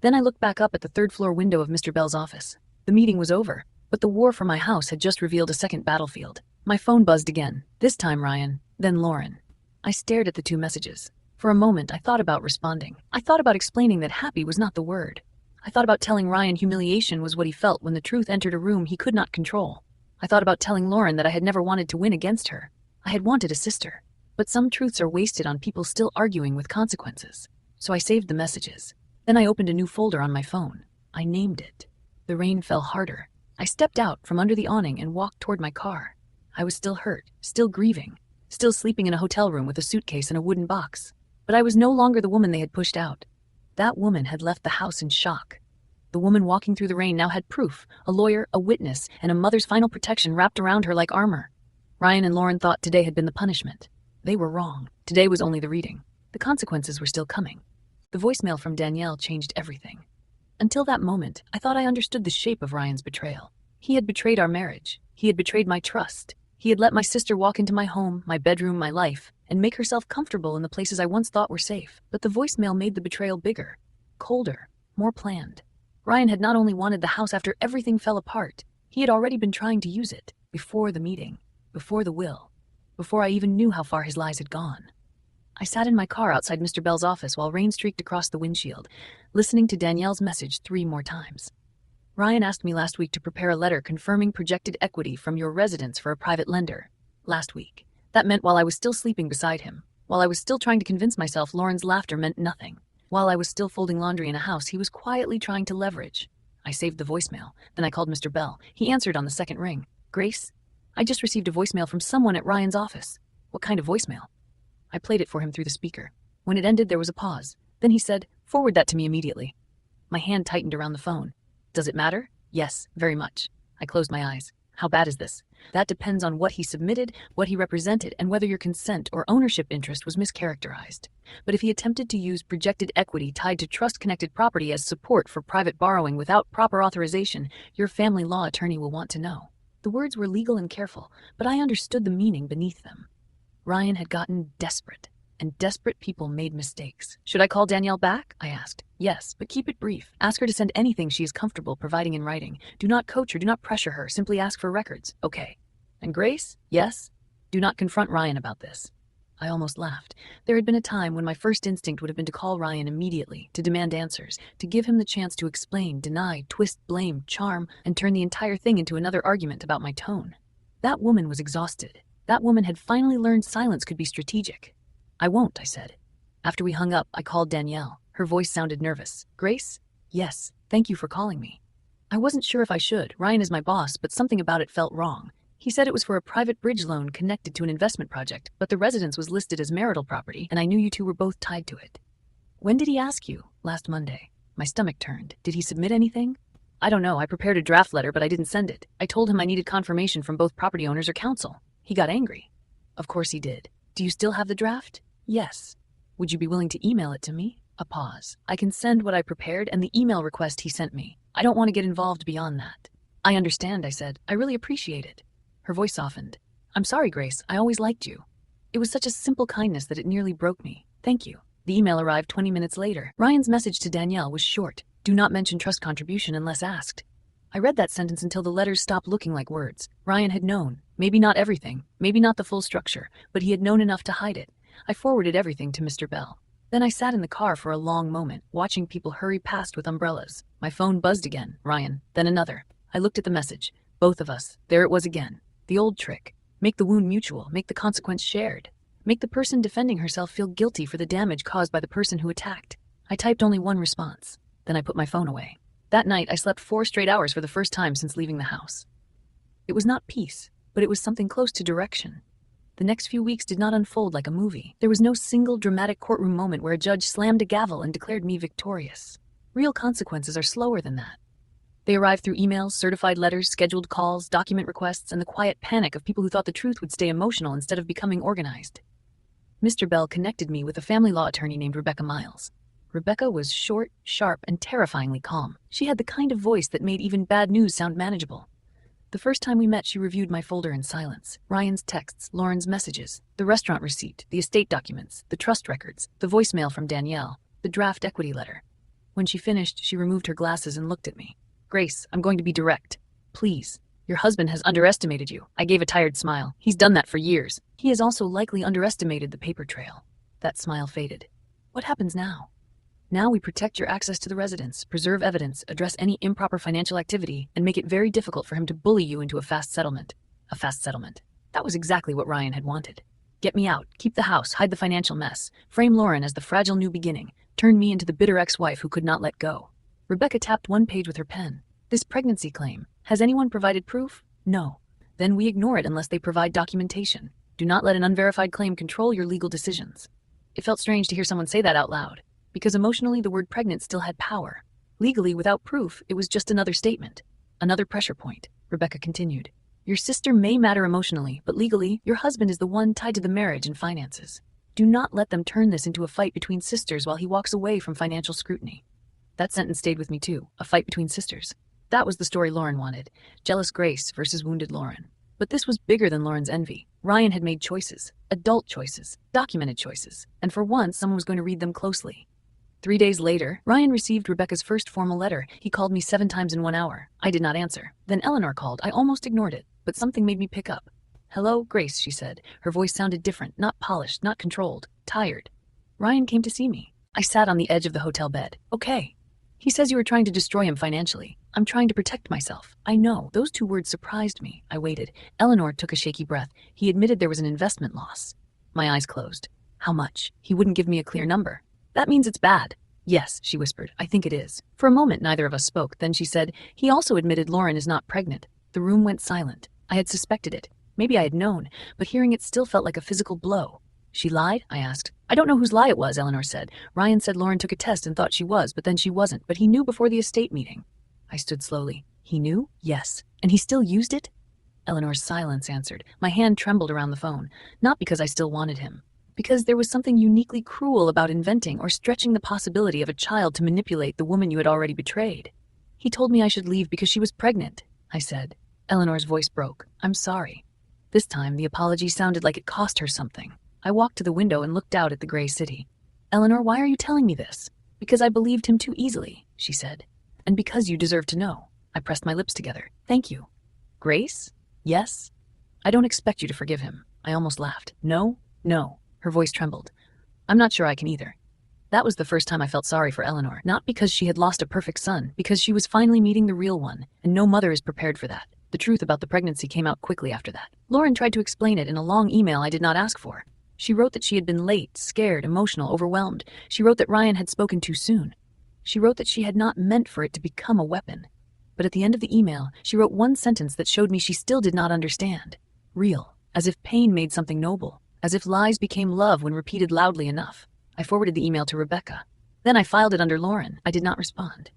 Then I looked back up at the third-floor window of Mr. Bell's office. The meeting was over. But the war for my house had just revealed a second battlefield. My phone buzzed again. This time Ryan, then Lauren. I stared at the two messages. For a moment, I thought about responding. I thought about explaining that happy was not the word. I thought about telling Ryan humiliation was what he felt when the truth entered a room he could not control. I thought about telling Lauren that I had never wanted to win against her. I had wanted a sister. But some truths are wasted on people still arguing with consequences. So I saved the messages. Then I opened a new folder on my phone. I named it. The rain fell harder. I stepped out from under the awning and walked toward my car. I was still hurt, still grieving, still sleeping in a hotel room with a suitcase and a wooden box. But I was no longer the woman they had pushed out. That woman had left the house in shock. The woman walking through the rain now had proof, a lawyer, a witness, and a mother's final protection wrapped around her like armor. Ryan and Lauren thought today had been the punishment. They were wrong. Today was only the reading. The consequences were still coming. The voicemail from Danielle changed everything. Until that moment, I thought I understood the shape of Ryan's betrayal. He had betrayed our marriage. He had betrayed my trust. He had let my sister walk into my home, my bedroom, my life, and make herself comfortable in the places I once thought were safe. But the voicemail made the betrayal bigger, colder, more planned. Ryan had not only wanted the house after everything fell apart, he had already been trying to use it, before the meeting, before the will, before I even knew how far his lies had gone. I sat in my car outside Mr. Bell's office while rain streaked across the windshield, listening to Danielle's message 3 more times. "Ryan asked me last week to prepare a letter confirming projected equity from your residence for a private lender." Last week. That meant while I was still sleeping beside him, while I was still trying to convince myself Lauren's laughter meant nothing, while I was still folding laundry in a house he was quietly trying to leverage. I saved the voicemail. Then I called Mr. Bell. He answered on the second ring. "Grace, I just received a voicemail from someone at Ryan's office." "What kind of voicemail?" I played it for him through the speaker. When it ended, there was a pause. Then he said, "Forward that to me immediately." My hand tightened around the phone. "Does it matter?" "Yes, very much." I closed my eyes. "How bad is this?" That depends on what he submitted, what he represented, and whether your consent or ownership interest was mischaracterized. But if he attempted to use projected equity tied to trust-connected property as support for private borrowing without proper authorization, your family law attorney will want to know. The words were legal and careful, but I understood the meaning beneath them. Ryan had gotten desperate, and desperate people made mistakes. Should I call Danielle back? I asked. Yes, but keep it brief. Ask her to send anything she is comfortable providing in writing. Do not coach her, do not pressure her, simply ask for records. Okay. And Grace? Yes? Do not confront Ryan about this. I almost laughed. There had been a time when my first instinct would have been to call Ryan immediately, to demand answers, to give him the chance to explain, deny, twist, blame, charm, and turn the entire thing into another argument about my tone. That woman was exhausted. That woman had finally learned silence could be strategic. I won't, I said. After we hung up, I called Danielle. Her voice sounded nervous. Grace? Yes, thank you for calling me. I wasn't sure if I should. Ryan is my boss, but something about it felt wrong. He said it was for a private bridge loan connected to an investment project, but the residence was listed as marital property, and I knew you two were both tied to it. When did he ask you? Last Monday. My stomach turned. Did he submit anything? I don't know. I prepared a draft letter, but I didn't send it. I told him I needed confirmation from both property owners or counsel. He got angry. Of course he did. Do you still have the draft? Yes. Would you be willing to email it to me? A pause. I can send what I prepared and the email request he sent me. I don't want to get involved beyond that. I understand, I said. I really appreciate it. Her voice softened. I'm sorry, Grace. I always liked you. It was such a simple kindness that it nearly broke me. Thank you. The email arrived 20 minutes later. Ryan's message to Danielle was short. Do not mention trust contribution unless asked. I read that sentence until the letters stopped looking like words. Ryan had known. Maybe not everything. Maybe not the full structure. But he had known enough to hide it. I forwarded everything to Mr. Bell. Then I sat in the car for a long moment, watching people hurry past with umbrellas. My phone buzzed again. Ryan. Then another. I looked at the message. Both of us. There it was again. The old trick. Make the wound mutual. Make the consequence shared. Make the person defending herself feel guilty for the damage caused by the person who attacked. I typed only one response. Then I put my phone away. That night, I slept 4 straight hours for the first time since leaving the house. It was not peace, but it was something close to direction. The next few weeks did not unfold like a movie. There was no single dramatic courtroom moment where a judge slammed a gavel and declared me victorious. Real consequences are slower than that. They arrived through emails, certified letters, scheduled calls, document requests, and the quiet panic of people who thought the truth would stay emotional instead of becoming organized. Mr. Bell connected me with a family law attorney named Rebecca Miles. Rebecca was short, sharp, and terrifyingly calm. She had the kind of voice that made even bad news sound manageable. The first time we met, she reviewed my folder in silence. Ryan's texts, Lauren's messages, the restaurant receipt, the estate documents, the trust records, the voicemail from Danielle, the draft equity letter. When she finished, she removed her glasses and looked at me. Grace, I'm going to be direct. Please. Your husband has underestimated you. I gave a tired smile. He's done that for years. He has also likely underestimated the paper trail. That smile faded. What happens now? Now we protect your access to the residence, preserve evidence, address any improper financial activity, and make it very difficult for him to bully you into a fast settlement. A fast settlement. That was exactly what Ryan had wanted. Get me out, keep the house, hide the financial mess, frame Lauren as the fragile new beginning, turn me into the bitter ex-wife who could not let go. Rebecca tapped one page with her pen. This pregnancy claim. Has anyone provided proof? No. Then we ignore it unless they provide documentation. Do not let an unverified claim control your legal decisions. It felt strange to hear someone say that out loud, because emotionally the word pregnant still had power. Legally, without proof, it was just another statement. Another pressure point. Rebecca continued. Your sister may matter emotionally, but legally, your husband is the one tied to the marriage and finances. Do not let them turn this into a fight between sisters while he walks away from financial scrutiny. That sentence stayed with me too. A fight between sisters. That was the story Lauren wanted. Jealous Grace versus wounded Lauren. But this was bigger than Lauren's envy. Ryan had made choices. Adult choices. Documented choices. And for once, someone was going to read them closely. 3 days later, Ryan received Rebecca's first formal letter. He called me 7 times in 1 hour. I did not answer. Then Eleanor called. I almost ignored it, but something made me pick up. Hello, Grace, she said. Her voice sounded different, not polished, not controlled, tired. Ryan came to see me. I sat on the edge of the hotel bed. Okay. He says you were trying to destroy him financially. I'm trying to protect myself. I know. Those 2 words surprised me. I waited. Eleanor took a shaky breath. He admitted there was an investment loss. My eyes closed. How much? He wouldn't give me a clear number. That means it's bad. Yes, she whispered. I think it is. For a moment, neither of us spoke. Then she said, he also admitted Lauren is not pregnant. The room went silent. I had suspected it. Maybe I had known, but hearing it still felt like a physical blow. She lied? I asked. I don't know whose lie it was, Eleanor said. Ryan said Lauren took a test and thought she was, but then she wasn't. But he knew before the estate meeting. I stood slowly. He knew? Yes. And he still used it? Eleanor's silence answered. My hand trembled around the phone, not because I still wanted him, because there was something uniquely cruel about inventing or stretching the possibility of a child to manipulate the woman you had already betrayed. He told me I should leave because she was pregnant, I said. Eleanor's voice broke. I'm sorry. This time, the apology sounded like it cost her something. I walked to the window and looked out at the gray city. Eleanor, why are you telling me this? Because I believed him too easily, she said. And because you deserve to know. I pressed my lips together. Thank you. Grace? Yes? I don't expect you to forgive him. I almost laughed. No. Her voice trembled. I'm not sure I can either. That was the first time I felt sorry for Eleanor, not because she had lost a perfect son, because she was finally meeting the real one, and no mother is prepared for that. The truth about the pregnancy came out quickly after that. Lauren tried to explain it in a long email I did not ask for. She wrote that she had been late, scared, emotional, overwhelmed. She wrote that Ryan had spoken too soon. She wrote that she had not meant for it to become a weapon. But at the end of the email, she wrote one sentence that showed me she still did not understand. Real. As if pain made something noble. As if lies became love when repeated loudly enough. I forwarded the email to Rebecca. Then I filed it under Lauren. I did not respond.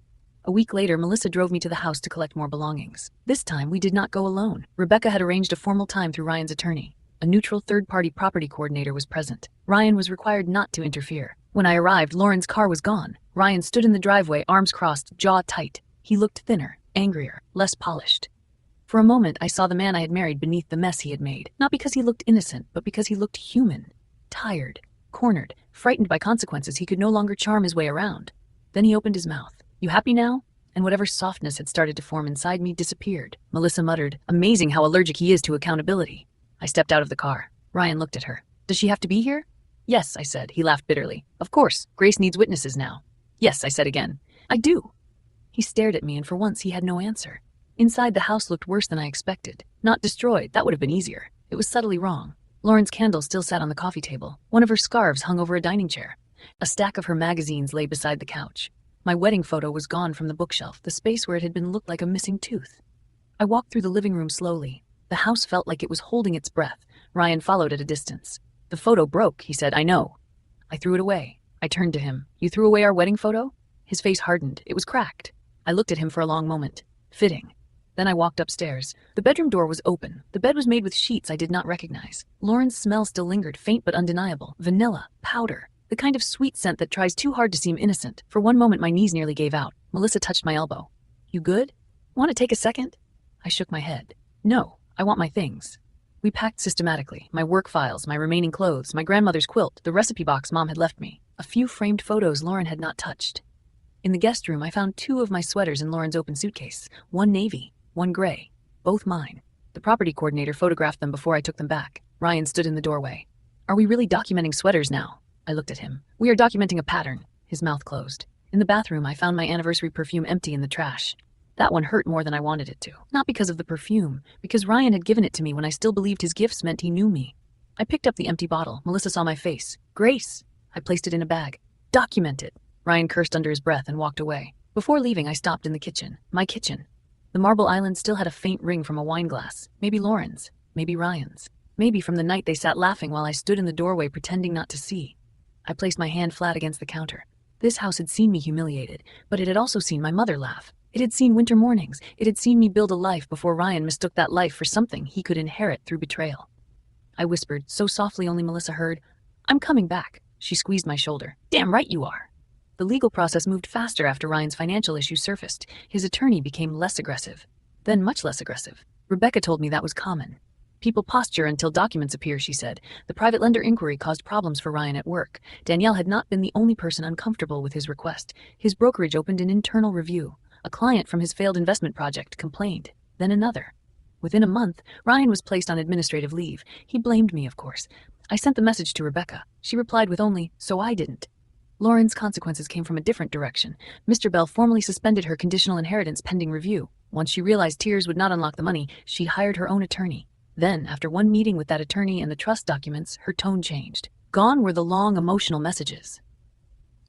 A week later, Melissa drove me to the house to collect more belongings. This time, we did not go alone. Rebecca had arranged a formal time through Ryan's attorney. A neutral third-party property coordinator was present. Ryan was required not to interfere. When I arrived, Lauren's car was gone. Ryan stood in the driveway, arms crossed, jaw tight. He looked thinner, angrier, less polished. For a moment, I saw the man I had married beneath the mess he had made. Not because he looked innocent, but because he looked human. Tired, cornered, frightened by consequences he could no longer charm his way around. Then he opened his mouth. You happy now? And whatever softness had started to form inside me disappeared. Melissa muttered, amazing how allergic he is to accountability. I stepped out of the car. Ryan looked at her. Does she have to be here? Yes, I said. He laughed bitterly. Of course, Grace needs witnesses now. Yes, I said again. I do. He stared at me, and for once he had no answer. Inside, the house looked worse than I expected. Not destroyed, that would have been easier. It was subtly wrong. Lauren's candle still sat on the coffee table. One of her scarves hung over a dining chair. A stack of her magazines lay beside the couch. My wedding photo was gone from the bookshelf. The space where it had been looked like a missing tooth. I walked through the living room slowly. The house felt like it was holding its breath. Ryan followed at a distance. The photo broke, he said. I know. I threw it away. I turned to him. You threw away our wedding photo? His face hardened. It was cracked. I looked at him for a long moment. Fitting. Then I walked upstairs. The bedroom door was open. The bed was made with sheets I did not recognize. Lauren's smell still lingered, faint but undeniable. Vanilla. Powder. The kind of sweet scent that tries too hard to seem innocent. For one moment my knees nearly gave out. Melissa touched my elbow. You good? Want to take a second? I shook my head. No, I want my things. We packed systematically. My work files, my remaining clothes, my grandmother's quilt, the recipe box Mom had left me. A few framed photos Lauren had not touched. In the guest room, I found 2 of my sweaters in Lauren's open suitcase. One navy, one gray. Both mine. The property coordinator photographed them before I took them back. Ryan stood in the doorway. Are we really documenting sweaters now? I looked at him. We are documenting a pattern. His mouth closed. In the bathroom, I found my anniversary perfume empty in the trash. That one hurt more than I wanted it to. Not because of the perfume, because Ryan had given it to me when I still believed his gifts meant he knew me. I picked up the empty bottle. Melissa saw my face. Grace! I placed it in a bag. Document it. Ryan cursed under his breath and walked away. Before leaving, I stopped in the kitchen. My kitchen. The marble island still had a faint ring from a wine glass. Maybe Lauren's. Maybe Ryan's. Maybe from the night they sat laughing while I stood in the doorway pretending not to see. I placed my hand flat against the counter. This house had seen me humiliated, but it had also seen my mother laugh. It had seen winter mornings. It had seen me build a life before Ryan mistook that life for something he could inherit through betrayal. I whispered, so softly only Melissa heard, I'm coming back. She squeezed my shoulder. Damn right you are. The legal process moved faster after Ryan's financial issues surfaced. His attorney became less aggressive. Then much less aggressive. Rebecca told me that was common. People posture until documents appear, she said. The private lender inquiry caused problems for Ryan at work. Danielle had not been the only person uncomfortable with his request. His brokerage opened an internal review. A client from his failed investment project complained. Then another. Within a month, Ryan was placed on administrative leave. He blamed me, of course. I sent the message to Rebecca. She replied with only, so I didn't. Lauren's consequences came from a different direction. Mr. Bell formally suspended her conditional inheritance pending review. Once she realized tears would not unlock the money, she hired her own attorney. Then, after one meeting with that attorney and the trust documents, her tone changed. Gone were the long, emotional messages.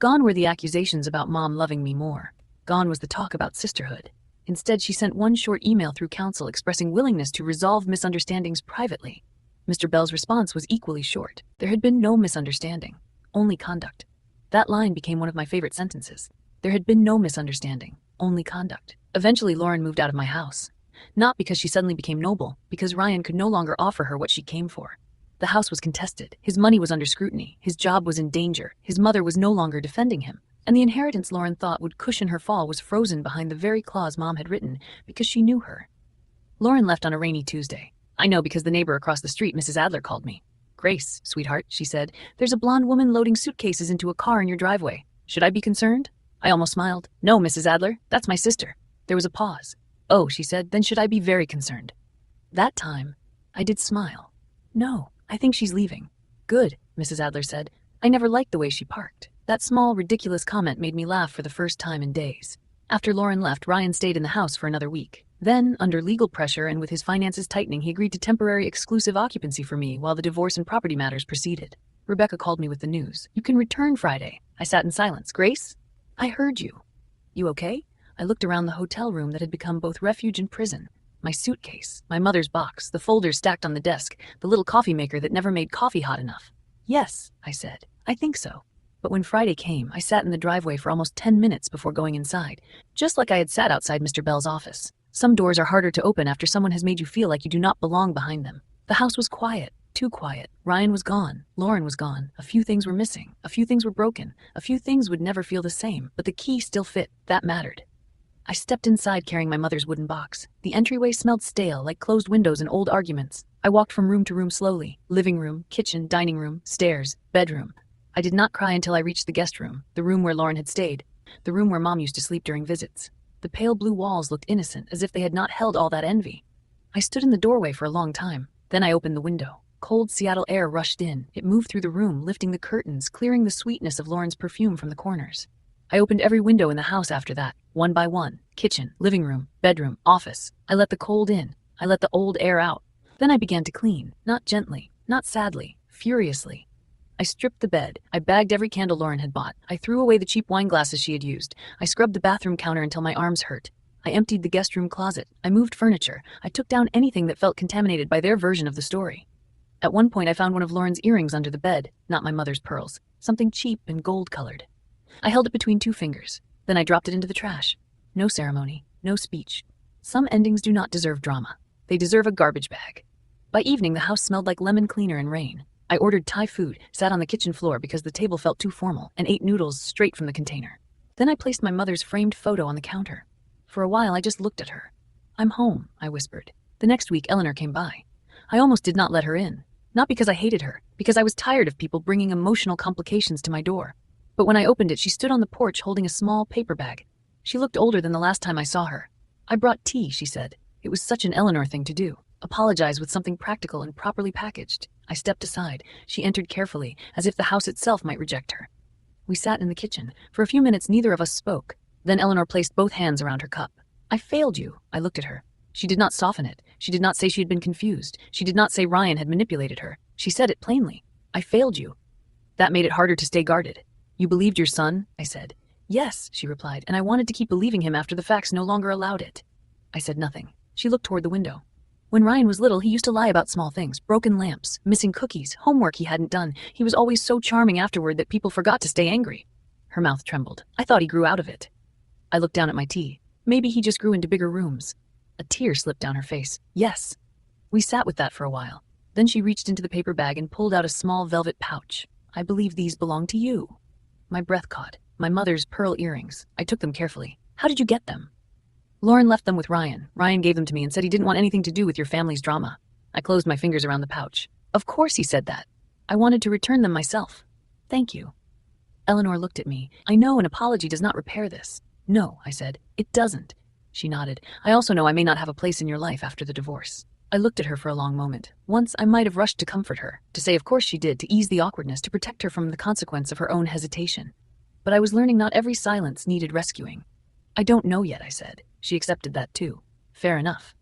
Gone were the accusations about Mom loving me more. Gone was the talk about sisterhood. Instead, she sent one short email through counsel expressing willingness to resolve misunderstandings privately. Mr. Bell's response was equally short. There had been no misunderstanding, only conduct. That line became one of my favorite sentences. There had been no misunderstanding, only conduct. Eventually, Lauren moved out of my house. Not because she suddenly became noble, because Ryan could no longer offer her what she came for. The house was contested, his money was under scrutiny, his job was in danger, his mother was no longer defending him, and the inheritance Lauren thought would cushion her fall was frozen behind the very clause Mom had written because she knew her. Lauren left on a rainy Tuesday. I know because the neighbor across the street, Mrs. Adler, called me. "Grace, sweetheart," she said, "there's a blonde woman loading suitcases into a car in your driveway. Should I be concerned?" I almost smiled. "No, Mrs. Adler, that's my sister." There was a pause. "Oh," she said, "then should I be very concerned?" That time, I did smile. "No, I think she's leaving." "Good," Mrs. Adler said. I never liked the way she parked. That small, ridiculous comment made me laugh for the first time in days. After Lauren left, Ryan stayed in the house for another week. Then, under legal pressure and with his finances tightening, he agreed to temporary exclusive occupancy for me while the divorce and property matters proceeded. Rebecca called me with the news. "You can return Friday." I sat in silence. "Grace?" "I heard you." "You okay?" I looked around the hotel room that had become both refuge and prison. My suitcase, my mother's box, the folders stacked on the desk, the little coffee maker that never made coffee hot enough. "Yes," I said. "I think so." But when Friday came, I sat in the driveway for almost 10 minutes before going inside, just like I had sat outside Mr. Bell's office. Some doors are harder to open after someone has made you feel like you do not belong behind them. The house was quiet, too quiet. Ryan was gone. Lauren was gone. A few things were missing. A few things were broken. A few things would never feel the same, but the key still fit. That mattered. I stepped inside carrying my mother's wooden box. The entryway smelled stale, like closed windows and old arguments. I walked from room to room slowly. Living room, kitchen, dining room, stairs, bedroom. I did not cry until I reached the guest room, the room where Lauren had stayed, the room where Mom used to sleep during visits. The pale blue walls looked innocent, as if they had not held all that envy. I stood in the doorway for a long time. Then I opened the window. Cold Seattle air rushed in. It moved through the room, lifting the curtains, clearing the sweetness of Lauren's perfume from the corners. I opened every window in the house after that, one by one. Kitchen, living room, bedroom, office. I let the cold in. I let the old air out. Then I began to clean, not gently, not sadly, furiously. I stripped the bed. I bagged every candle Lauren had bought. I threw away the cheap wine glasses she had used. I scrubbed the bathroom counter until my arms hurt. I emptied the guest room closet. I moved furniture. I took down anything that felt contaminated by their version of the story. At one point I found one of Lauren's earrings under the bed, not my mother's pearls, something cheap and gold-colored. I held it between two fingers. Then I dropped it into the trash. No ceremony, no speech. Some endings do not deserve drama. They deserve a garbage bag. By evening, the house smelled like lemon cleaner and rain. I ordered Thai food, sat on the kitchen floor because the table felt too formal, and ate noodles straight from the container. Then I placed my mother's framed photo on the counter. For a while, I just looked at her. "I'm home," I whispered. The next week, Eleanor came by. I almost did not let her in. Not because I hated her, because I was tired of people bringing emotional complications to my door. But when I opened it, she stood on the porch holding a small paper bag. She looked older than the last time I saw her. "I brought tea," she said. It was such an Eleanor thing to do. Apologize with something practical and properly packaged. I stepped aside. She entered carefully, as if the house itself might reject her. We sat in the kitchen. For a few minutes, neither of us spoke. Then Eleanor placed both hands around her cup. "I failed you." I looked at her. She did not soften it. She did not say she had been confused. She did not say Ryan had manipulated her. She said it plainly. "I failed you." That made it harder to stay guarded. "You believed your son?" I said. "Yes," she replied, "and I wanted to keep believing him after the facts no longer allowed it." I said nothing. She looked toward the window. "When Ryan was little, he used to lie about small things, broken lamps, missing cookies, homework he hadn't done. He was always so charming afterward that people forgot to stay angry." Her mouth trembled. "I thought he grew out of it." I looked down at my tea. "Maybe he just grew into bigger rooms." A tear slipped down her face. "Yes." We sat with that for a while. Then she reached into the paper bag and pulled out a small velvet pouch. "I believe these belong to you." My breath caught. My mother's pearl earrings. I took them carefully. "How did you get them?" "Lauren left them with Ryan. Ryan gave them to me and said he didn't want anything to do with your family's drama." I closed my fingers around the pouch. "Of course he said that. I wanted to return them myself." "Thank you." Eleanor looked at me. "I know an apology does not repair this." "No," I said. "It doesn't." She nodded. "I also know I may not have a place in your life after the divorce." I looked at her for a long moment. Once I might have rushed to comfort her, to say of course she did, to ease the awkwardness, to protect her from the consequence of her own hesitation. But I was learning not every silence needed rescuing. "I don't know yet," I said. She accepted that too. Fair enough.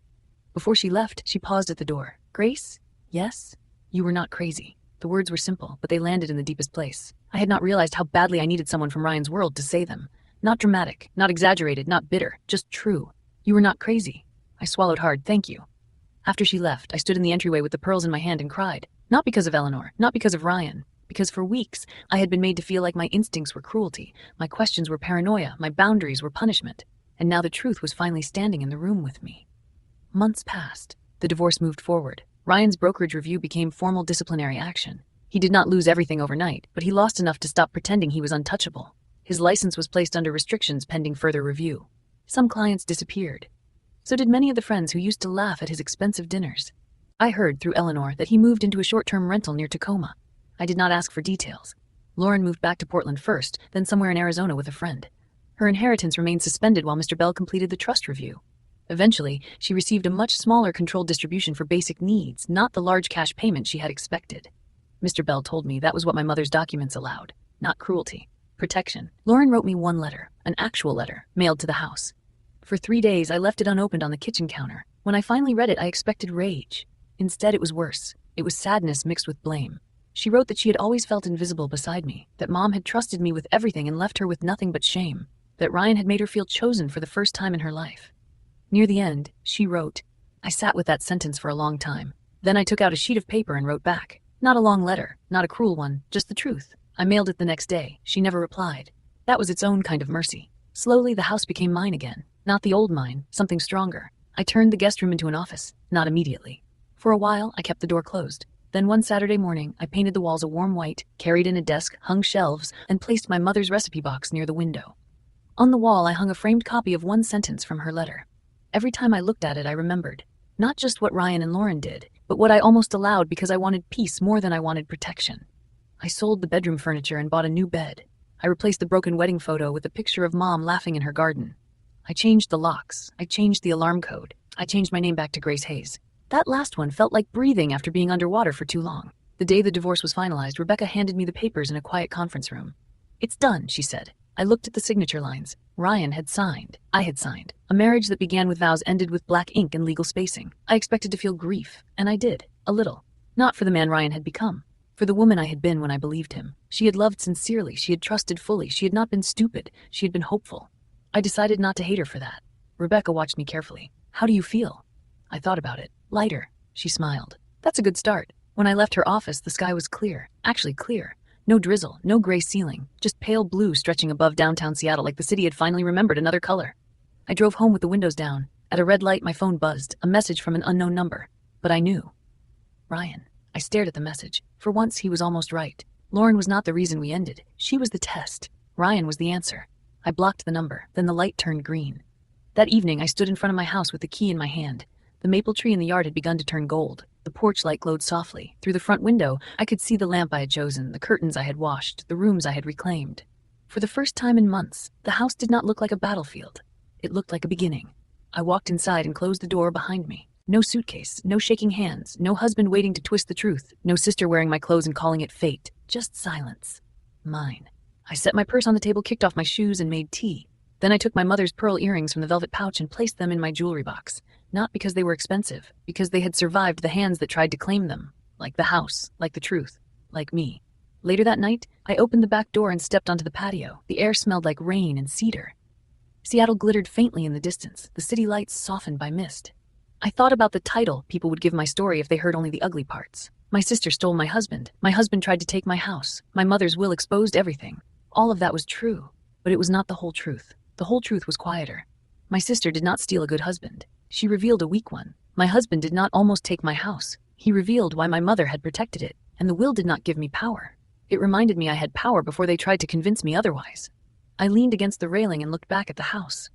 Before she left, she paused at the door. "Grace? Yes? You were not crazy." The words were simple, but they landed in the deepest place. I had not realized how badly I needed someone from Ryan's world to say them. Not dramatic, not exaggerated, not bitter, just true. "You were not crazy." I swallowed hard. "Thank you." After she left, I stood in the entryway with the pearls in my hand and cried. Not because of Eleanor, not because of Ryan, because for weeks I had been made to feel like my instincts were cruelty, my questions were paranoia, my boundaries were punishment, and now the truth was finally standing in the room with me. Months passed. The divorce moved forward. Ryan's brokerage review became formal disciplinary action. He did not lose everything overnight, but he lost enough to stop pretending he was untouchable. His license was placed under restrictions pending further review. Some clients disappeared. So did many of the friends who used to laugh at his expensive dinners. I heard through Eleanor that he moved into a short-term rental near Tacoma. I did not ask for details. Lauren moved back to Portland first, then somewhere in Arizona with a friend. Her inheritance remained suspended while Mr. Bell completed the trust review. Eventually, she received a much smaller controlled distribution for basic needs, not the large cash payment she had expected. Mr. Bell told me that was what my mother's documents allowed, not cruelty. Protection. Lauren wrote me one letter, an actual letter, mailed to the house. For 3 days, I left it unopened on the kitchen counter. When I finally read it, I expected rage. Instead, it was worse. It was sadness mixed with blame. She wrote that she had always felt invisible beside me, that Mom had trusted me with everything and left her with nothing but shame, that Ryan had made her feel chosen for the first time in her life. Near the end, she wrote, I sat with that sentence for a long time. Then I took out a sheet of paper and wrote back. Not a long letter, not a cruel one, just the truth. I mailed it the next day. She never replied. That was its own kind of mercy. Slowly, the house became mine again. Not the old mine, something stronger. I turned the guest room into an office, not immediately. For a while, I kept the door closed. Then one Saturday morning, I painted the walls a warm white, carried in a desk, hung shelves, and placed my mother's recipe box near the window. On the wall, I hung a framed copy of one sentence from her letter. Every time I looked at it, I remembered. Not just what Ryan and Lauren did, but what I almost allowed because I wanted peace more than I wanted protection. I sold the bedroom furniture and bought a new bed. I replaced the broken wedding photo with a picture of Mom laughing in her garden. I changed the locks. I changed the alarm code. I changed my name back to Grace Hayes. That last one felt like breathing after being underwater for too long. The day the divorce was finalized, Rebecca handed me the papers in a quiet conference room. It's done, she said. I looked at the signature lines. Ryan had signed. I had signed. A marriage that began with vows ended with black ink and legal spacing. I expected to feel grief, and I did. A little. Not for the man Ryan had become. For the woman I had been when I believed him. She had loved sincerely. She had trusted fully. She had not been stupid. She had been hopeful. I decided not to hate her for that. Rebecca watched me carefully. How do you feel? I thought about it. Lighter. She smiled. That's a good start. When I left her office, the sky was clear. Actually clear. No drizzle, no gray ceiling, just pale blue stretching above downtown Seattle like the city had finally remembered another color. I drove home with the windows down. At a red light, my phone buzzed, a message from an unknown number. But I knew. Ryan. I stared at the message. For once, he was almost right. Lauren was not the reason we ended. She was the test. Ryan was the answer. I blocked the number. Then the light turned green. That evening, I stood in front of my house with the key in my hand. The maple tree in the yard had begun to turn gold. The porch light glowed softly. Through the front window, I could see the lamp I had chosen, the curtains I had washed, the rooms I had reclaimed. For the first time in months, the house did not look like a battlefield. It looked like a beginning. I walked inside and closed the door behind me. No suitcase, no shaking hands, no husband waiting to twist the truth, no sister wearing my clothes and calling it fate. Just silence. Mine. I set my purse on the table, kicked off my shoes, and made tea. Then I took my mother's pearl earrings from the velvet pouch and placed them in my jewelry box. Not because they were expensive, because they had survived the hands that tried to claim them. Like the house, like the truth, like me. Later that night, I opened the back door and stepped onto the patio. The air smelled like rain and cedar. Seattle glittered faintly in the distance, the city lights softened by mist. I thought about the title people would give my story if they heard only the ugly parts. My sister stole my husband. My husband tried to take my house. My mother's will exposed everything. All of that was true, but it was not the whole truth. The whole truth was quieter. My sister did not steal a good husband. She revealed a weak one. My husband did not almost take my house. He revealed why my mother had protected it, and the will did not give me power. It reminded me I had power before they tried to convince me otherwise. I leaned against the railing and looked back at the house.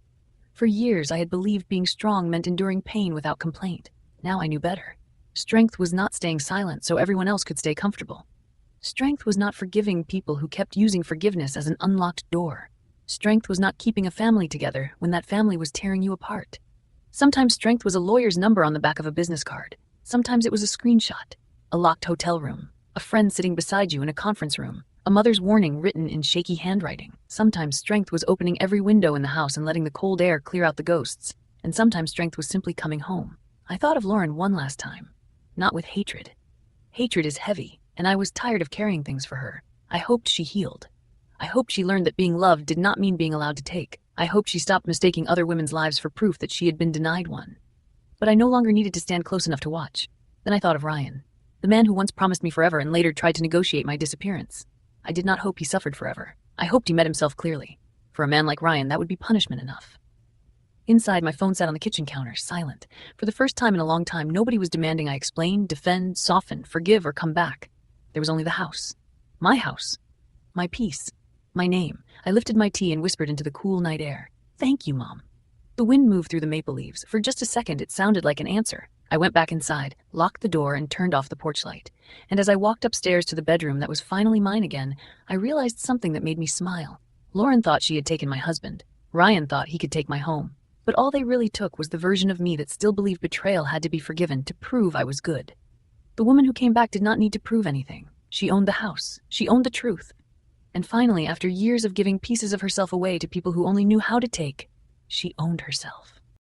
For years, I had believed being strong meant enduring pain without complaint. Now I knew better. Strength was not staying silent so everyone else could stay comfortable. Strength was not forgiving people who kept using forgiveness as an unlocked door. Strength was not keeping a family together when that family was tearing you apart. Sometimes strength was a lawyer's number on the back of a business card. Sometimes it was a screenshot, a locked hotel room, a friend sitting beside you in a conference room, a mother's warning written in shaky handwriting. Sometimes strength was opening every window in the house and letting the cold air clear out the ghosts. And sometimes strength was simply coming home. I thought of Lauren one last time, not with hatred. Hatred is heavy, and I was tired of carrying things for her. I hoped she healed. I hoped she learned that being loved did not mean being allowed to take. I hoped she stopped mistaking other women's lives for proof that she had been denied one. But I no longer needed to stand close enough to watch. Then I thought of Ryan, the man who once promised me forever and later tried to negotiate my disappearance. I did not hope he suffered forever. I hoped he met himself clearly. For a man like Ryan, that would be punishment enough. Inside, my phone sat on the kitchen counter, silent. For the first time in a long time, nobody was demanding I explain, defend, soften, forgive, or come back. There was only the house. My peace. My name. I lifted my tea and whispered into the cool night air. Thank you, Mom. The wind moved through the maple leaves. For just a second, it sounded like an answer. I went back inside, locked the door, and turned off the porch light. And as I walked upstairs to the bedroom that was finally mine again, I realized something that made me smile. Lauren thought she had taken my husband. Ryan thought he could take my home. But all they really took was the version of me that still believed betrayal had to be forgiven to prove I was good. The woman who came back did not need to prove anything. She owned the house. She owned the truth. And finally, after years of giving pieces of herself away to people who only knew how to take, she owned herself.